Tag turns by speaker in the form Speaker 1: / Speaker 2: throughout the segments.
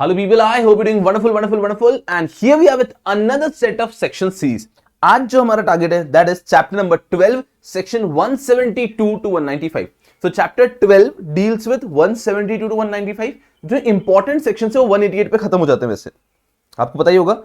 Speaker 1: Hello people, I hope you're doing wonderful and here we are with another set of section series. आज जो हमारा target है that is chapter number 12 section 172 to 195. So chapter 12 deals with 172 to 195. जो important sections है वो 188 पे खत्म हो जाते हैं। वैसे आपको पता ही होगा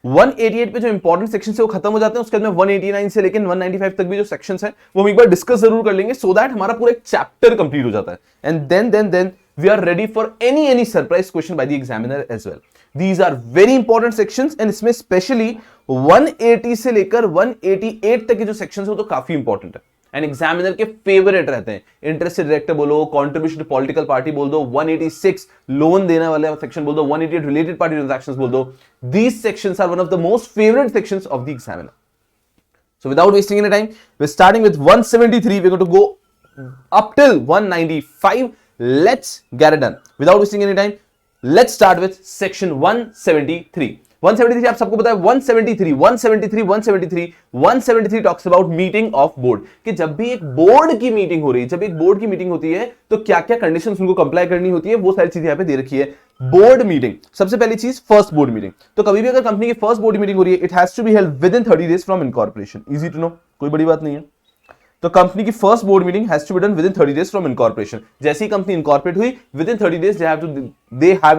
Speaker 1: 188 पे जो इंपॉर्टेंट सेक्शन है वो खत्म हो जाते हैं। उसके बाद में 189 से लेकर 195 तक भी जो सेक्शंस हैं वो हम एक बार डिस्कस जरूर कर लेंगे सो दैट हमारा पूरा एक चैप्टर कंप्लीट हो जाता है and then we are ready for any surprise question by the examiner as well. These are very important sections and इसमें specially 180 से लेकर 188 तक के जो sections हैं वो तो काफी important है एंड एग्जामिनर के फेवरेट रहते हैं। इंटरेस्ट डायरेक्टर बोलो, कंट्रीब्यूशन टू पॉलिटिकल पार्टी बोल दो, 186 लोन देने वाले सेक्शन बोल दो, 188 रिलेटेड पार्टी ट्रांजैक्शंस बोल दो। These sections are one of the most favourite sections of the examiner. So without wasting any time we are starting with 173, we are going to go up till 195. Let's get it done. Without wasting any time, let's start with section 173. 173 आप सबको पता है 173 talks about meeting of board कि जब भी एक board की meeting हो रही है, जब एक बोर्ड की मीटिंग होती है तो क्या क्या कंडीशंस उनको कंप्लाई करनी होती है वो सारी चीजें यहां पे दे रखी है। बोर्ड मीटिंग, सबसे पहली चीज फर्स्ट बोर्ड मीटिंग। तो कभी भी अगर कंपनी की फर्स्ट बोर्ड मीटिंग हो रही है it has to be held with in 30 days from incorporation. Easy to know, कोई बड़ी बात नहीं है। तो कंपनी की first board meeting has to be done with in 30 days from incorporation. जैसे ही कंपनी इनकॉर्पोरेट हुई with in 30 days they have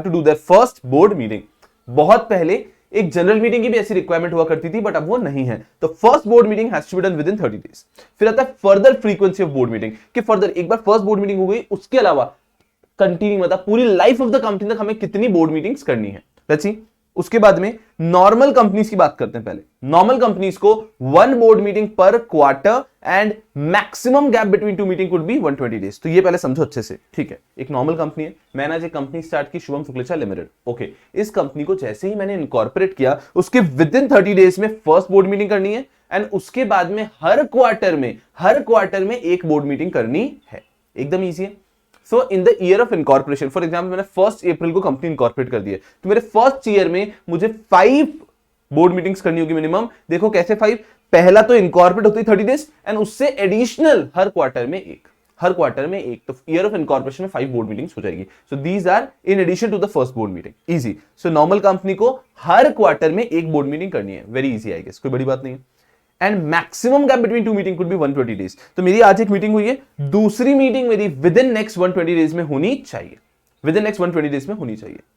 Speaker 1: to do their first board meeting. बहुत पहले एक जनरल मीटिंग की भी ऐसी रिक्वायरमेंट हुआ करती थी बट अब वो नहीं है। तो first board meeting has to be done with in 30 days। फिर आता है further frequency of board meeting कि फर्दर एक बार फर्स्ट बोर्ड मीटिंग हो गई उसके अलावा कंटिन्यू मतलब पूरी लाइफ ऑफ द कंपनी तक हमें कितनी बोर्ड मीटिंग्स करनी है। Let's see. उसके बाद में नॉर्मल कंपनीज की बात करते हैं। पहले नॉर्मल कंपनीज को 1 board meeting per quarter and maximum gap between 2 meeting could be 120 days। तो ये पहले समझो अच्छे से, ठीक है। एक नॉर्मल कंपनी है, मैंने आज एक कंपनी स्टार्ट की शुभम शुक्लेचा लिमिटेड। ओके, इस कंपनी को जैसे ही मैंने इनकॉर्पोरेट किया उसके विद इन 30 days में फर्स्ट बोर्ड मीटिंग करनी है एंड उसके बाद में हर क्वार्टर में एक बोर्ड मीटिंग करनी है। एकदम ईजी है। So in the year of incorporation, for example मैंने 1 अप्रैल को कंपनी इनकॉर्पोरेट कर दी है तो मेरे फर्स्ट ईयर में मुझे 5 बोर्ड मीटिंग्स करनी होगी मिनिमम। देखो कैसे 5, पहला तो इनकॉर्पोरेट होती है 30 days एंड उससे एडिशनल हर क्वार्टर में एक, तो ईयर ऑफ इनकॉर्पोरेशन में 5 बोर्ड मीटिंग्स हो जाएगी। So these are in addition to the first board meeting. Easy. So normal company को हर क्वार्टर में एक बोर्ड मीटिंग करनी है। वेरी इजी आई गेस, कोई बड़ी बात नहीं है। And maximum gap between 2 meeting could be 120 days। तो मेरी आज एक मीटिंग हुई है, दूसरी मीटिंग मेरी विद इन नेक्स्ट 120 days में होनी चाहिए।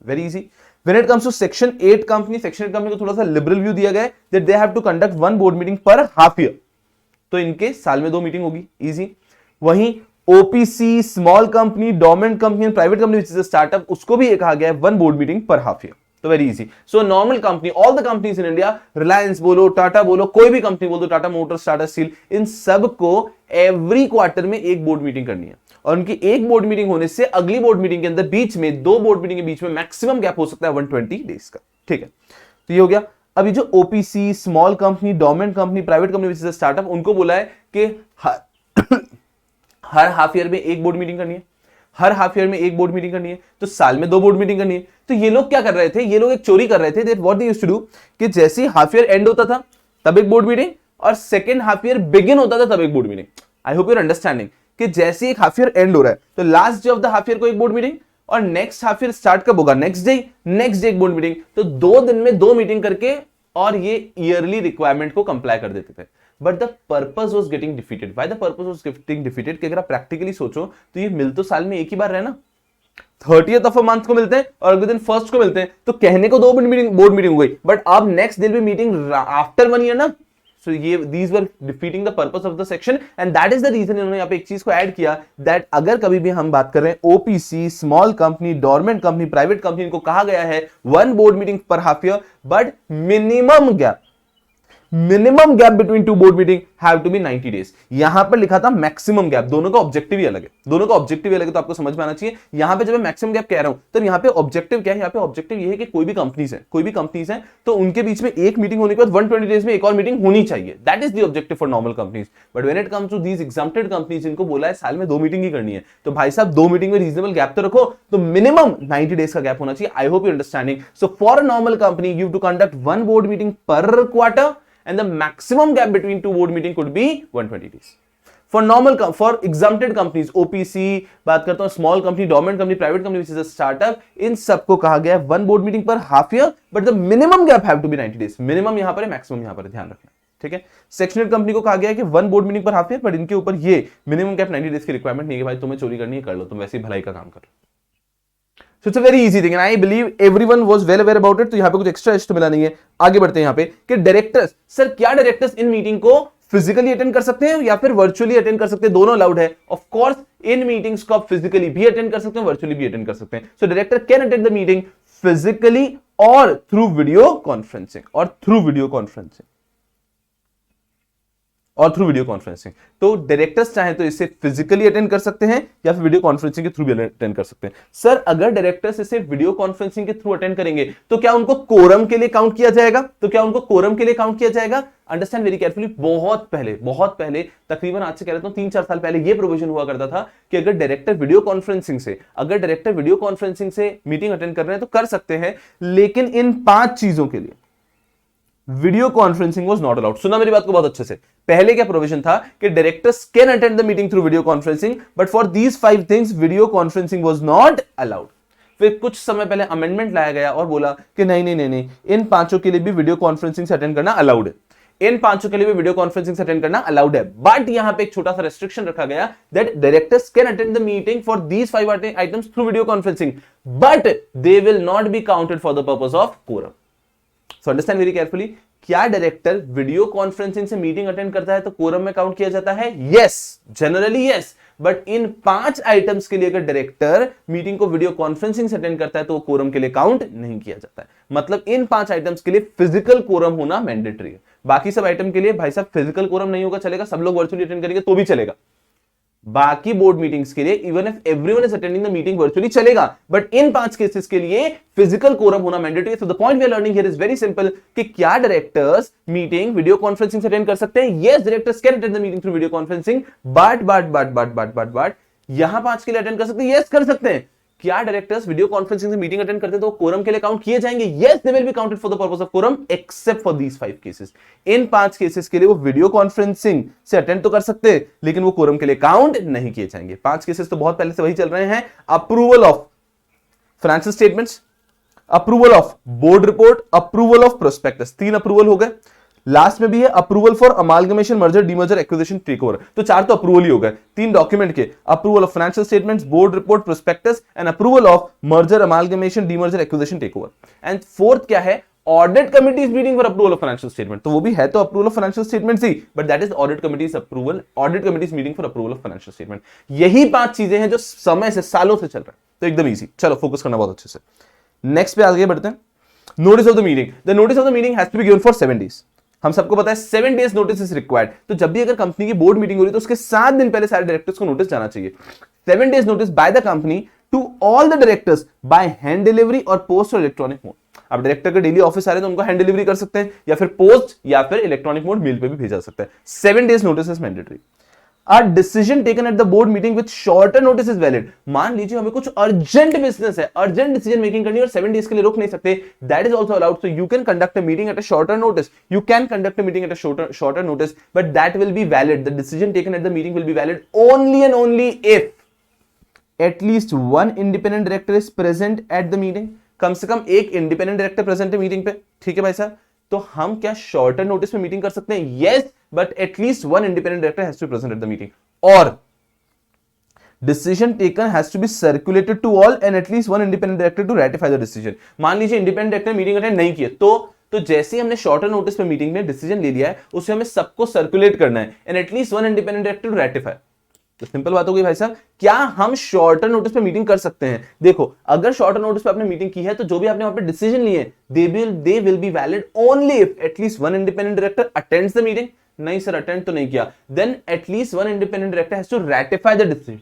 Speaker 1: Very easy. When it comes to section 8 company, को थोड़ा सा लिबरल व्यू दिया गया है that they have to conduct 1 board meeting per half year. तो इनके साल में 2 मीटिंग होगी। इजी। वहीं OPC, small company, dormant company and private company which is a startup, उसको भी कहा गया है 1 board meeting per half year. तो very easy. So normal company, all the companies in India, Reliance बोलो, टाटा बोलो, कोई भी कंपनी बोल दो, टाटा मोटर्स, टाटा स्टील, इन सब को एवरी क्वार्टर में एक बोर्ड मीटिंग करनी है और उनकी एक बोर्ड मीटिंग होने से अगली बोर्ड मीटिंग के अंदर बीच में 2 बोर्ड मीटिंग के बीच में मैक्सिमम गैप हो सकता है 120 days का। ठीक है, तो ये हो गया। अभी जो OPC, small company, dormant company, private company which is a startup, उनको बोला है कि हर हाफ ईयर में एक बोर्ड मीटिंग करनी है, तो साल में 2 बोर्ड मीटिंग करनी है। तो ये लोग क्या कर रहे थे, ये लोग एक चोरी कर रहे थे। That what they used to do कि जैसे ही हाफ ईयर एंड होता था तब एक बोर्ड मीटिंग और सेकंड हाफ ईयर बिगिन होता था तब एक board meeting. I hope you are understanding कि जैसे ही एक हाफ ईयर एंड हो रहा है तो last day of the half year को एक बोर्ड मीटिंग और नेक्स्ट हाफ ईयर स्टार्ट कब होगा, नेक्स्ट डे एक बोर्ड मीटिंग। तो 2 दिन में 2 मीटिंग करके और ये ईयरली रिक्वायरमेंट को कंप्लाई कर देते थे। But the purpose was getting defeated. Why the purpose was getting defeated कि अगर आप प्रैक्टिकली सोचो तो ये मिल तो साल में एक ही बार रहे ना, 30th ऑफ अ मंथ को मिलते हैं और अगले दिन फर्स्ट को मिलते हैं। तो कहने को 2 बोर्ड मीटिंग हो गई बट अब नेक्स्ट दिन भी मीटिंग आफ्टर 1 ईयर ना। सो ये these were defeating the purpose of the section and that is the reason इन्होंने यहाँ पे एक चीज को ऐड किया दैट अगर कभी भी हम बात कर रहे हैं OPC, small company, dormant company, private company, इनको कहा गया है 1 board meeting per half year but minimum gap between 2 board meeting have to be 90 days। यहां पर लिखा था मैक्सिमम गैप, दोनों का ऑब्जेक्टिव ही अलग है, तो आपको समझ में आना चाहिए। यहां पे जब मैं मैक्सिमम गैप कह रहा हूं तो यहां पे ऑब्जेक्टिव क्या है, यहां पे ऑब्जेक्टिव ये है कि कोई भी कंपनीज है तो उनके बीच में एक मीटिंग होने के बाद 120 days में एक और मीटिंग होनी चाहिए। That is the objective for normal companies. But when it comes to these exempted companies, इनको बोला है साल में 2 मीटिंग ही करनी है। तो भाई साहब 2 मीटिंग में रीजनेबल गैप तो रखो, तो मिनिमम 90 days का गैप होना चाहिए। I hope you understanding. So for a normal company you have to conduct 1 board meeting per quarter and the maximum gap between 2 board meeting could be 120 days. For normal, for exempted companies, OPC बात करता हूं, small company, government company, private company which is a startup, इन सबको कहा गया है one board meeting per half year, but the minimum gap have to be 90 days. Minimum यहां पर है, मैक्सिमम यहां पर है, ध्यान रखना, ठीक है। सेक्शनल कंपनी को कहा गया है कि one board meeting per half year, but इनके ऊपर ये मिनिमम गैप 90 डेज की रिक्वायरमेंट नहीं है कि भाई तुम्हें चोरी करनी है कर लो, तुम वैसे ही भलाई का काम करो। So it's a very easy thing and I believe everyone was well aware about it। तो यहाँ पे कुछ एक्स्ट्रा तो मिला नहीं है। आगे बढ़ते हैं यहाँ पे कि डायरेक्टर्स, सर क्या डायरेक्टर्स इन मीटिंग को फिजिकली अटेंड कर सकते हैं या फिर वर्चुअली अटेंड कर सकते हैं, दोनों अलाउड है। ऑफ कोर्स इन मीटिंग्स को आप फिजिकली भी अटेंड कर सकते हैं, वर्चुअली भी अटेंड कर सकते हैं। So director can attend the meeting physically और थ्रू वीडियो कॉन्फ्रेंसिंग, तो डायरेक्टर्स चाहे तो इसे फिजिकली अटेंड कर सकते हैं या फिर वीडियो कॉन्फ्रेंसिंग के थ्रू भी अटेंड कर सकते हैं। सर अगर डायरेक्टर्स इसे वीडियो कॉन्फ्रेंसिंग के थ्रू अटेंड करेंगे तो क्या उनको कोरम के लिए काउंट किया जाएगा? Understand very carefully. बहुत पहले तकरीबन आज से कह रहा हूं 3-4 साल पहले यह प्रोविजन हुआ करता था कि अगर डायरेक्टर वीडियो कॉन्फ्रेंसिंग से मीटिंग अटेंड कर रहे हैं तो कर सकते हैं, लेकिन इन 5 चीजों के लिए video conferencing was not allowed. सुना मेरी बात को बहुत अच्छे से। पहले क्या प्रोविजन था कि directors can attend the meeting through video conferencing, but for these 5 things video conferencing was not allowed. फिर कुछ समय पहले अमेंडमेंट लाया गया और बोला कि नहीं, इन 5 के लिए भी वीडियो कॉन्फ्रेंसिंग से अटेंड करना अलाउड है, बट यहां पे एक छोटा सा रेस्ट्रिक्शन रखा गया that directors can attend the meeting for these 5 items through video conferencing, but they will not be counted for the purpose of quorum. So understand very carefully, क्या डायरेक्टर वीडियो कॉन्फ्रेंसिंग से meeting attend करता है तो quorum में count किया जाता है? Yes, generally yes, but in 5 items के लिए अगर डायरेक्टर मीटिंग को वीडियो कॉन्फ्रेंसिंग से अटेंड करता है तो वो कोरम के लिए काउंट नहीं किया जाता है। मतलब इन 5 आइटम्स के लिए फिजिकल कोरम होना मैंडेटरी है। बाकी सब आइटम के लिए भाई साहब फिजिकल कोरम नहीं होगा चलेगा, सब लोग वर्चुअली अटेंड करेंगे तो भी चलेगा। बाकी बोर्ड मीटिंग्स के लिए even if everyone is attending the meeting virtually चलेगा, बट इन 5 केसेस के लिए फिजिकल कोरम होना मैंडेटरी है। So the point we are learning here is very simple कि क्या डायरेक्टर्स मीटिंग वीडियो कॉन्फ्रेंसिंग से अटेंड कर सकते हैं? Yes, directors can attend the meeting through video conferencing, but यहां 5 के लिए अटेंड कर सकते हैं? यस, कर सकते हैं। क्या डायरेक्टर्स वीडियो कॉन्फ्रेंसिंग से मीटिंग अटेंड करते हैं तो कोरम के लिए काउंट किए जाएंगे? Yes, they will be counted for the purpose of quorum except for these 5 cases. इन 5 केसेस के लिए वो वीडियो कॉन्फ्रेंसिंग से अटेंड तो कर सकते हैं लेकिन वो कोरम के लिए काउंट नहीं किए जाएंगे। 5 केसेस तो बहुत पहले से वही चल रहे हैं। Approval of financial statements, approval of board report, approval of prospectus, 3 approval हो गए। लास्ट में भी है approval for amalgamation, merger, demerger, acquisition, takeover. तो 4 तो अप्रूवल ही हो गए। 3 डॉक्यूमेंट के, approval of financial statements, board report, prospectus and approval of merger, amalgamation, demerger, acquisition, takeover. And fourth क्या है? Audit committees meeting for approval of financial statement. तो वो भी है तो approval of financial statement he, but that is audit committees approval, audit committees meeting for approval of financial statement. यही 5 चीजें हैं जो समय से, सालों से चल रहा है। तो एकदम इजी। चलो फोकस करना बहुत अच्छे से। नेक्स्ट पे आगे बढ़ते हैं। Notice of the meeting. The notice of the meeting has to be given for 7 days. हम सबको पता है 7 डेज नोटिस इज रिक्वायर्ड। तो जब भी अगर कंपनी की बोर्ड मीटिंग हो रही है तो उसके 7 दिन पहले सारे डायरेक्टर्स को नोटिस जाना चाहिए। 7 days notice by the company to all the directors by hand delivery और पोस्ट और इलेक्ट्रॉनिक मोड। अब डायरेक्टर के डेली ऑफिस आ रहे हैं तो उनको हैंड डिलीवरी कर सकते हैं या फिर पोस्ट या फिर इलेक्ट्रॉनिक मोड मेल पे भी भेजा सकते हैं। 7 days notice is mandatory. A decision taken at the board meeting with shorter notice is valid। मान लीजिए हमें कुछ अर्जेंट बिजनेस है, अर्जेंट डिसीजन मेकिंग करनी है और 7 डेज के लिए रोक नहीं सकते, that is also allowed। So you can conduct a meeting at a shorter notice, shorter notice, but that will be valid। The decision taken at the meeting will be valid only and only if at least one independent director is present at the meeting। कम से कम एक independent director present है meeting पे, ठीक है भाई साहब। तो हम क्या शॉर्टर नोटिस में मीटिंग कर सकते हैं? Yes, but at least one independent director has to be present at the meeting, और decision taken has to be circulated to all and at least one independent director to ratify the decision. मान लीजिए independent director meeting attend नहीं किए तो जैसे ही हमने shorter notice पे मीटिंग में डिसीजन ले लिया है उसे हमें सबको सर्कुलेट करना है and at least one independent director to ratify. तो सिंपल बात हो गई भाई साहब, क्या हम शॉर्टर नोटिस पे मीटिंग कर सकते हैं? देखो, अगर शॉर्टर नोटिस पे आपने मीटिंग की है तो जो भी आपने वहां पे डिसीजन लिए they will be valid only if at least one independent director attends the meeting. नहीं सर, अटेंड तो नहीं किया, then at least one independent director has to ratify the decision.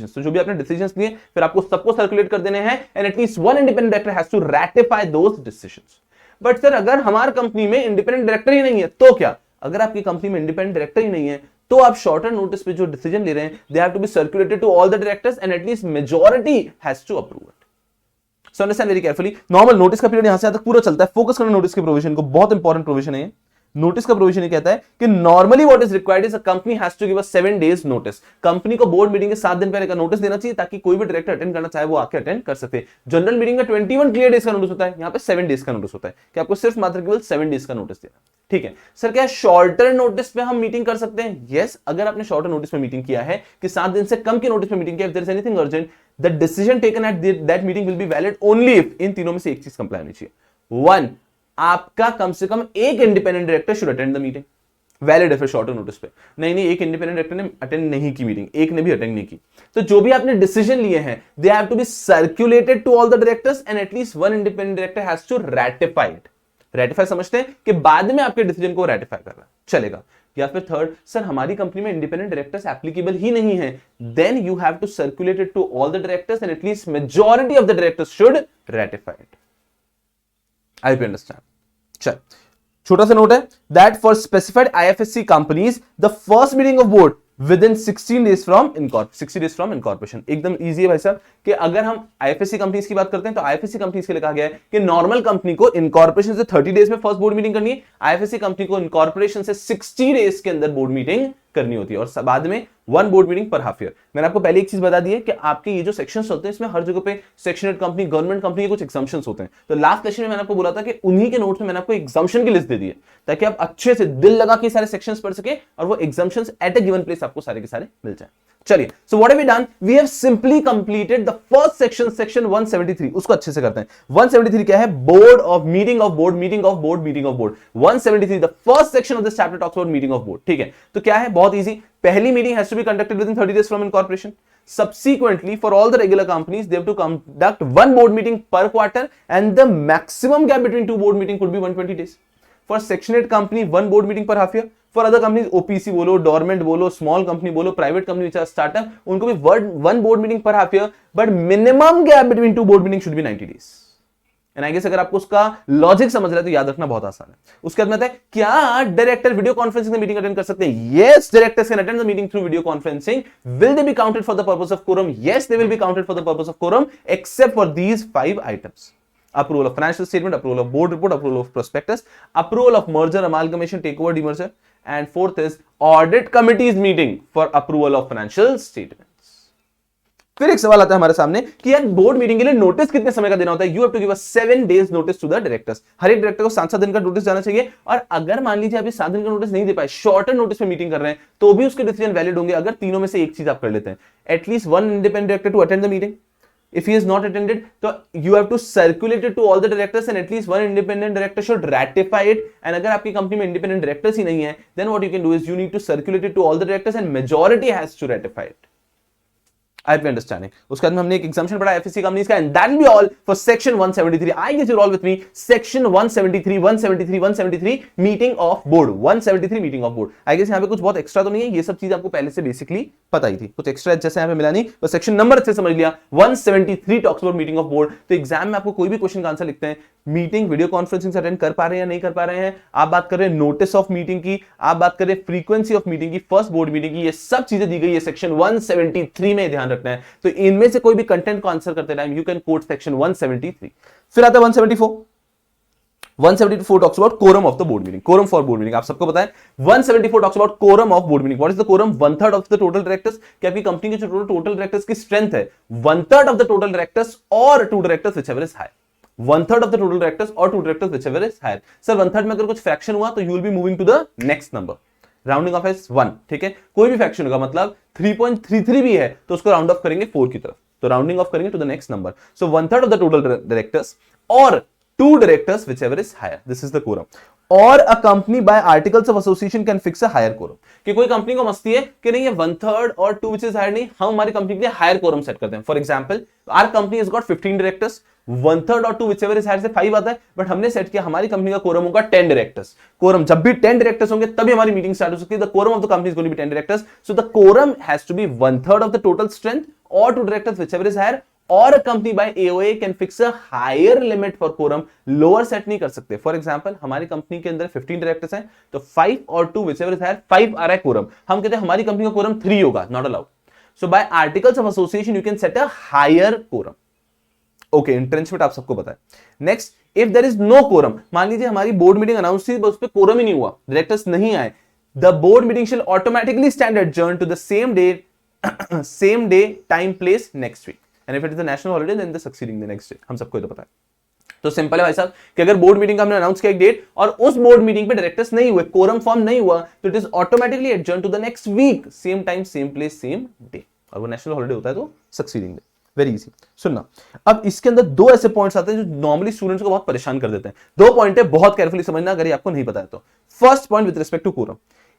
Speaker 1: तो जो भी आपने डिसीजंस लिए फिर आपको सबको सर्कुलेट कर देने हैं and at least one independent director has to ratify those decisions. But sir अगर हमारी कंपनी में इंडिपेंडेंट डायरेक्टर ही नहीं है तो क्या? अगर आपकी कंपनी में इंडिपेंडेंट डायरेक्टर ही नहीं है तो आप शॉर्टर नोटिस पे जो डिसीजन ले रहे हैं they have to be circulated to all the directors and at least majority has to approve it. So understand very carefully. Normal notice का पीरियड यहां से यहां तक पूरा चलता है। फोकस करना नोटिस के प्रोविजन को, बहुत इंपॉर्टेंट प्रोविजन है ये। नोटिस का प्रोविजन ये कहता है कि normally what is required is a company has to give a 7 days notice. Company को बोर्ड मीटिंग के 7 दिन पहले का नोटिस देना चाहिए ताकि कोई भी डायरेक्टर अटेंड करना चाहे वो आके अटेंड कर सकते। जनरल मीटिंग में 21 क्लियर डेज का नोटिस होता है, यहां पे 7 डेज का नोटिस होता है कि आपको सिर्फ मात्र केवल 7 डेज का नोटिस देना। ठीक है सर, क्या शॉर्टर नोटिस पे हम मीटिंग कर सकते हैं? यस, अगर आपने शॉर्टर नोटिस पे मीटिंग किया है कि 7 दिन से कम के नोटिस पे मीटिंग किया, if there is anything urgent, the decision taken at that meeting will be valid only if इन तीनों में से एक चीज कंप्लाई होनी चाहिए। 1, आपका कम से कम एक independent director should attend the meeting, valid है फिर शॉर्टर नोटिस पे। नहीं, एक इंडिपेंडेंट डायरेक्टर ने अटेंड नहीं की मीटिंग, एक ने भी अटेंड नहीं की, तो जो भी आपने डिसीजन लिए हैं they have to be circulated to all the directors and at least one independent director has to ratify it. Ratify समझते हैं कि बाद में आपके डिसीजन को रेटिफाई कर रहा है, चलेगा। या फिर थर्ड, सर हमारी कंपनी में इंडिपेंडेंट डायरेक्टर्स एप्लीकेबल ही नहीं है, then you have to circulate it to all the directors and at least majority of the directors should ratify it. I you understand? चल, छोटा सा नोट है that for specified IFSC companies the first meeting of board with in 60 days from incorporation. एकदम easy है भाई साहब कि अगर हम आईएफएससी कंपनीज की बात करते हैं तो आईएफएससी कंपनीज के लिए कहा गया है कि नॉर्मल कंपनी को इनकॉर्पोरेशन से 30 डेज में फर्स्ट बोर्ड मीटिंग करनी है, आईएफएससी कंपनी को इनकॉर्पोरेशन से 60 डेज के अंदर बोर्ड मीटिंग करनी होती है और बाद में 1 board meeting per half year. मैंने आपको पहले एक चीज बता दी है कि आपके ये जो सेक्शंस होते हैं इसमें हर जगह पे सेक्शनेट कंपनी, गवर्नमेंट कंपनी के कुछ एग्जम्पशंस होते हैं। तो लास्ट लेक्चर में मैंने आपको बोला था कि उन्हीं के नोट्स में मैंने आपको एग्जम्पशन की लिस्ट दे दी है ताकि आप अच्छे से दिल लगा के सारे सेक्शंस पढ़ सके और वो exemptions at a given place आपको सारे के सारे मिल जाए। चलिए, so what have we done, we have simply completed the first section, section 173। उसको अच्छे से करते हैं। 173 क्या है? Board of meeting of board, meeting of board, meeting of board. 173 the first section of this chapter talks about meeting of board. ठीक है, तो क्या है? बहुत इजी। पहली meeting has to be conducted with in 30 days from incorporation. Subsequently, for all the regular companies, they have to conduct 1 board meeting per quarter, and the maximum gap between 2 board meeting could be 120 days. For Section 8 company, 1 board meeting per half year. For other companies, OPC बोलो, dormant बोलो, small company बोलो, private company which are startup, उनको भी 1 board meeting per half year, but minimum gap between 2 board meetings should be 90 days. And I guess अगर आपको उसका logic समझ रहा है तो याद रखना बहुत आसान है। उसके बाद में आता है, क्या डायरेक्टर वीडियो कॉन्फ्रेंसिंग में मीटिंग अटेंड कर सकते हैं? Yes, directors can attend the meeting through video conferencing. Will they be counted for the purpose of quorum? Yes, they will be counted for the purpose of quorum except for these 5 items: approval of financial statement, approval of board report, approval of prospectus, approval of merger, amalgamation, takeover, demerger, and fourth is audit committee's meeting for approval of financial statements. फिर एक सवाल आता है हमारे सामने कि यार board meeting के लिए नोटिस कितने समय का देना होता है? You have to give a 7 days notice to the directors. हर एक डायरेक्टर को 7 दिन का नोटिस जाना चाहिए। और अगर मान लीजिए आप 7 दिन का नोटिस नहीं दे पाए, शॉर्टर नोटिस पे मीटिंग कर रहे हैं, तो भी उसके डिसीजन वैलिड होंगे अगर तीनों में से एक चीज आप कर लेते हैं। At least 1 independent director to attend the meeting. If he is not attended, so you have to circulate it to all the directors and at least 1 independent director should ratify it. And अगर आपकी company में independent directors ही नहीं है, then what you can do is you need to circulate it to all the directors and majority has to ratify it. I hope you understanding. उसके बाद में हमने एक एग्जाम्पशन पढ़ा एफएससी कंपनीज का, and that will be all for section 173. I guess you're all with me. Section 173 meeting of board. 173 meeting of board. I guess यहाँ पे कुछ बहुत एक्स्ट्रा तो नहीं है, ये सब चीज आपको पहले से बेसिकली पता ही थी, कुछ एक्स्ट्रा जैसे यहाँ पे मिला नहीं, बस सेक्शन नंबर अच्छे समझ लिया। 173 talks about meeting of board. तो एग्जाम में आपको कोई भी क्वेश्चन का आंसर लिखते हैं, मीटिंग वीडियो कॉन्फ्रेंसिंग से अटेंड कर पा रहे हैं या नहीं कर पा रहे हैं, आप बात कर रहे हैं नोटिस ऑफ मीटिंग की, आप बात कर रहे हैं फ्रीक्वेंसी ऑफ मीटिंग की, फर्स्ट बोर्ड मीटिंग की, ये सब चीजें दी गई है सेक्शन 173 में, ध्यान रखना है। तो इनमें से कोई भी कंटेंट को आंसर करते time you can coat section 173। फिर आता है 174। 174 talks about quorum of the board meeting. Quorum for board meeting आप सबको पता है। 174 talks about quorum of board meeting. What is the quorum? 1/3 of the total directors. क्या आपकी कंपनी की जो टोटल डायरेक्टर्स की स्ट्रेंथ है 1/3 of the total directors और 2 directors whichever is higher. 1/3 of the total directors or 2 directors whichever is higher. Sir 1/3 में अगर कुछ फ्रैक्शन हुआ तो you will be moving to the next number. Rounding off is 1, ठीक है। कोई भी फ्रैक्शन होगा मतलब 3.33 भी है तो उसको राउंड ऑफ करेंगे 4 की तरफ, तो राउंडिंग ऑफ करेंगे to the next number. So 1/3 of the total directors और 2 directors whichever is higher. This is the quorum. और a company by articles of association can fix a higher quorum. कि कोई company को मस्ती है कि नहीं ये 1/3 और 2 which is higher नहीं, हम हमारी कंपनी के लिए हायर quorum सेट करते हैं। For example our company has got 15 directors, 1/3 और 2 whichever is higher से 5 आता है, बट हमने सेट किया हमारी कंपनी का quorum होगा 10 directors. quorum जब भी 10 directors होंगे तभी हमारी मीटिंग स्टार्ट हो सकती है। The quorum of the company is going to be 10 directors. So the quorum has to be 1/3 of the total strength or 2 directors whichever is higher. और company by AOA can fix a higher limit for quorum, lower set नहीं कर सकते। For example हमारी company के अंदर 15 directors हैं तो 5 और 2 व्हिचएवर इज हायर 5 आ रहा है कोरम, हम कहते हैं हमारी कंपनी का कोरम 3 होगा, not allowed. So by articles of association you can set a higher quorum. Okay, entrenchment आप सबको पता है। Next, if there is no quorum, मान लीजिए हमारी बोर्ड मीटिंग अनाउंस थी, उस पर कोरम ही नहीं हुआ, डायरेक्टर्स नहीं आए, the board meeting shall automatically stand adjourn to the same day time place next week, and if it is a national holiday then the succeeding the next day. हम सबको ये तो पता है। तो सिंपल है भाई साहब कि अगर बोर्ड मीटिंग का हमने अनाउंस किया एक डेट और उस बोर्ड मीटिंग पे डायरेक्टर्स नहीं हुए, कोरम फॉर्म नहीं हुआ, तो it is automatically adjourn to the next week, same time same place same day, और वो नेशनल हॉलिडे होता है तो सक्सीडिंग डे। Very easy. सुनना, अब इसके अंदर दो ऐसे पॉइंट्स आते हैं जो नॉर्मली स्टूडेंट्स को बहुत परेशान कर देते हैं। दो पॉइंट है, बहुत केयरफुली समझना अगर ये आपको नहीं पता है तो। First point with respect to quorum,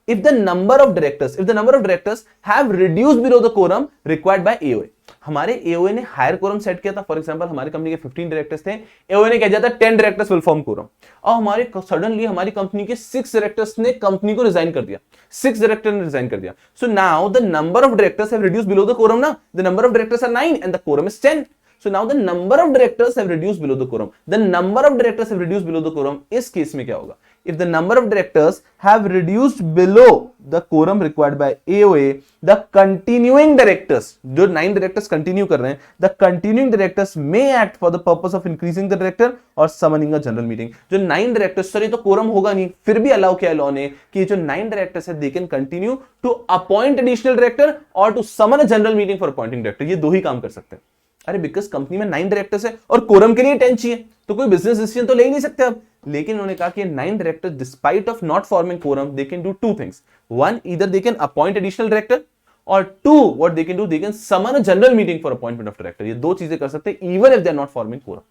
Speaker 1: if the number of directors have reduced below the quorum required by AOA, हमारे AOA ने हायर कोरम सेट किया था। फॉर एग्जांपल हमारी कंपनी के 15 डायरेक्टर्स थे, AOA ने कह दिया था 10 डायरेक्टर्स विल फॉर्म कोरम, और हमारे सडनली हमारी कंपनी के 6 डायरेक्टर्स ने कंपनी को रिजाइन कर दिया, 6 डायरेक्टर ने रिजाइन कर दिया। So now the number of directors have reduced below the quorum ना, the number of directors are 9 and the quorum is 10. So now the number of directors have reduced below the quorum. The number of directors have reduced below the quorum. इस case में क्या होगा? If the number of directors have reduced below the quorum required by AOA, the continuing directors, जो 9 directors continue कर रहे हैं, the continuing directors may act for the purpose of increasing the director or summoning a general meeting. जो 9 directors, sir ये तो quorum होगा नहीं, फिर भी अलाउ किया लॉ ने कि जो 9 directors है, they can continue to appoint additional director or to summon a general meeting for appointing director. ये दो ही काम कर सकते हैं। अरे बिकॉज कंपनी में 9 डायरेक्टर्स है और कोरम के लिए 10 चाहिए, तो कोई बिजनेस डिसीजन तो ले ही नहीं सकते अब। लेकिन उन्होंने कहा कि 9 directors despite of not forming quorum, they can do 2 things. One, either they can appoint additional director, और 2 what they can do, they can summon a general meeting for appointment of director. ये दो चीजें कर सकते हैं even if they are not forming quorum.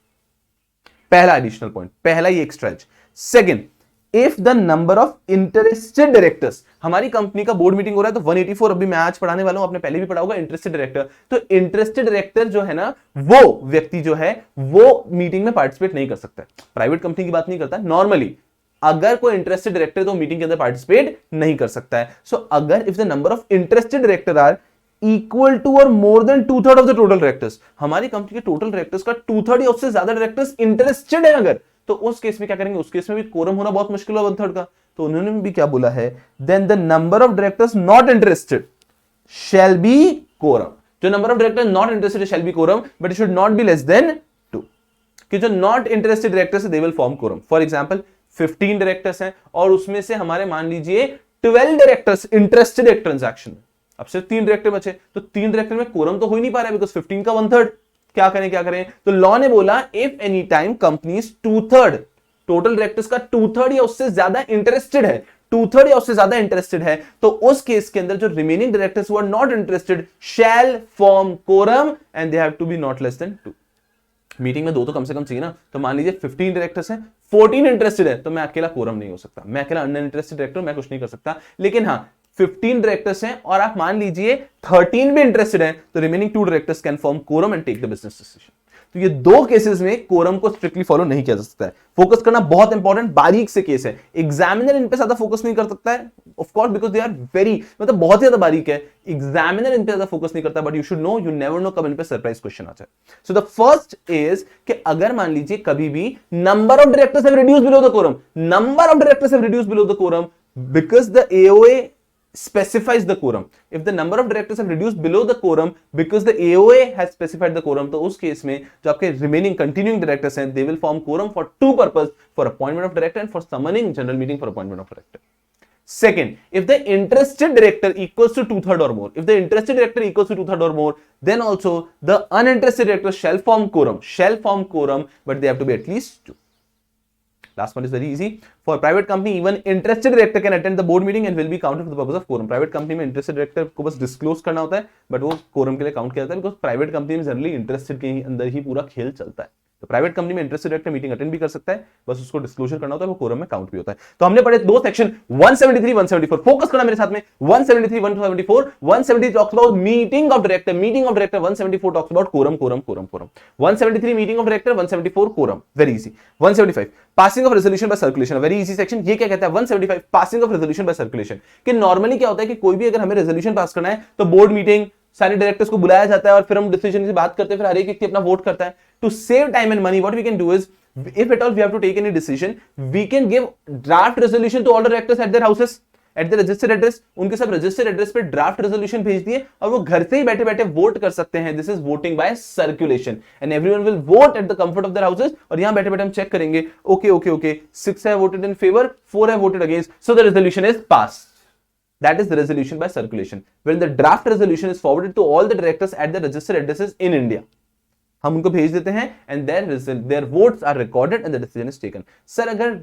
Speaker 1: पहला additional point, पहला ये extra age. Second, if the number of interested directors, हमारी कंपनी का बोर्ड मीटिंग हो रहा है तो 184 अभी मैं आज पढ़ाने वाला हूं, आपने पहले भी पढ़ा होगा इंटरेस्टेड डायरेक्टर। तो इंटरेस्टेड डायरेक्टर जो है ना, वो व्यक्ति जो है वो मीटिंग में पार्टिसिपेट नहीं कर सकता। प्राइवेट कंपनी की बात नहीं करता, नॉर्मली अगर कोई इंटरेस्टेड डायरेक्टर तो मीटिंग के अंदर पार्टिसिपेट नहीं कर सकता है। सो अगर if the number of interested director are equal to और more than 2/3 of the total directors, हमारी कंपनी के टोटल डायरेक्टर्स का 2/3 या उससे ज्यादा डायरेक्टर्स इंटरेस्टेड है अगर, तो उस केस में क्या करेंगे? उस केस में भी कोरम होना बहुत मुश्किल होगा 1/3 का। तो उन्होंने भी क्या बोला है, then the number of directors not interested shall be quorum. जो number of directors not interested shall be quorum, but it should not be less than 2, कि जो not interested directors they will form quorum. For example 15 directors हैं और उसमें से हमारे मान लीजिए 12 डायरेक्टर्स इंटरेस्टेड एक ट्रांजैक्शन में, अब सिर्फ 3 डायरेक्टर बचे, तो 3 डायरेक्टर में कोरम तो हो ही नहीं पा रहा है बिकॉज 15 का 1/3। क्या करें? तो लॉ ने बोला if any time companies 2/3 total directors का 2/3 या उससे ज्यादा इंटरेस्टेड है, 2/3 या उससे ज्यादा इंटरेस्टेड है, तो उस केस के अंदर जो remaining directors who are not interested shall form quorum and they have to be not less than 2। Meeting में 2 तो कम से कम चाहिए ना। तो मान लीजिए 15 डायरेक्टर्स हैं, 14 इंटरेस्टेड है, तो मैं अकेला कोरम नहीं हो सकता, मैं अकेला अनइंटरेस्टेड डायरेक्टर मैं कुछ नहीं कर सकता। लेकिन हाँ 15 डायरेक्टर्स हैं और आप मान लीजिए 13 भी इंटरेस्टेड हैं, तो remaining 2 directors can form quorum and take the business decision. तो ये दो केसेस में कोरम को स्ट्रिक्टली फॉलो नहीं किया जा सकता है। फोकस करना बहुत इंपॉर्टेंट, बारीक से केस है, एग्जामिनर इन पे ज्यादा फोकस नहीं कर सकता है, of course because they are very, मतलब बहुत ज्यादा बारीक है, एग्जामिनर इन पे ज्यादा फोकस नहीं करता, but you should know, you never know कब इन पे सरप्राइज क्वेश्चन आ जाए। सो द फर्स्ट इज कि अगर मान लीजिए कभी भी number of directors have reduced below the quorum, number of directors have reduced below the quorum because the AOA specifies the quorum. If the number of directors have reduced below the quorum because the AOA has specified the quorum, तो उस case में जो आपके remaining continuing directors हैं, they will form quorum for 2 purpose, for appointment of director and for summoning general meeting for appointment of director. Second, if the interested director equals to 2/3 or more, if the interested director equals to 2/3 or more, then also the uninterested director shall form quorum, but they have to be at least 2. Last one is very easy. For private company, even interested director can attend the board meeting and will be counted for the purpose of quorum. Private company में interested director को बस disclose करना होता है, but वो quorum के लिए count किया जाता है because private company में generally interested के अंदर ही पूरा खेल चलता है। तो प्राइवेट कंपनी में इंटरेस्टेड डायरेक्टर मीटिंग अटेंड भी कर सकता है, बस उसको डिस्क्लोजर करना होता है, वो कोरम में काउंट भी होता है। तो हमने पढ़े दो सेक्शन 173 174, फोकस करना मेरे साथ में 173 174। 173 talks about meeting of director, 174 talks about quorum 173 meeting of director, 174 quorum, very easy. 175 passing of resolution by circulation, very easy section. ये क्या कहता है 175 passing of resolution by circulation, कि नॉर्मली क्या होता है कि कोई भी अगर हमें रेजोल्यूशन पास करना है तो बोर्ड मीटिंग सारे डायरेक्टर्स को बुलाया जाता है और फिर हम डिसीजन की बात करते हैं, फिर हर एक व्यक्ति अपना वोट करता है। To save time and money what we can do is, if at all we have to take any decision, we can give draft resolution to all the directors at their houses. At the registered address, उनके सब registered address पे draft resolution भेज दिए और वो घर से ही बैठे बैठे वोट कर सकते हैं. This is voting by circulation and everyone will vote at the comfort of their houses. और यहां बैठे बैठे हम चेक करेंगे, okay okay okay 6 have voted in favour, 4 have voted against, so the resolution is passed. That is the resolution by circulation. When the draft resolution is forwarded to all the directors at the registered addresses in India. हम उनको भेज देते हैं and their votes are recorded and the decision is taken. Sir अगर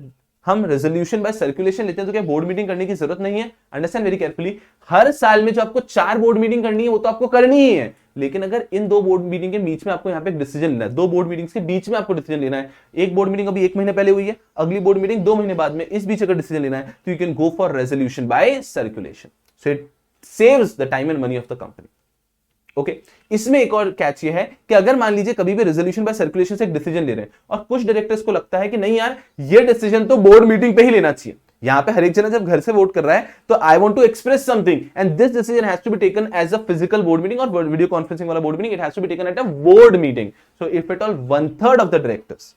Speaker 1: हम resolution by circulation लेते हैं तो क्या बोर्ड मीटिंग करने की जरूरत नहीं है? Understand very carefully. हर साल में जो आपको 4 बोर्ड मीटिंग करनी है वो तो आपको करनी ही है, लेकिन अगर इन 2 बोर्ड मीटिंग के बीच में आपको यहाँ पे एक डिसीजन लेना है, 2 बोर्ड मीटिंग्स के बीच में आपको डिसीजन लेना है, एक बोर्ड मीटिंग अभी 1 महीने पहले हुई है, अगली बोर्ड मीटिंग 2 महीने बाद में, इस बीच अगर डिसीजन लेना है तो you can go for resolution by circulation. So it saves the time and money of the company. Okay, इसमें एक और कैच ये है कि अगर मान लीजिए कभी भी रेजोल्यूशन बाय सर्कुलेशन से एक डिसीजन ले रहे हैं और कुछ डायरेक्टर्स को लगता है कि नहीं यार ये डिसीजन तो बोर्ड मीटिंग पे ही लेना चाहिए, यहां पे हर एक जना जब घर से वोट कर रहा है तो I want to express something and this decision has to be taken as a physical board meeting और वीडियो कॉन्फ्रेंसिंग वाला board meeting, it has to be taken at a board meeting. So if it all 1/3 of the directors,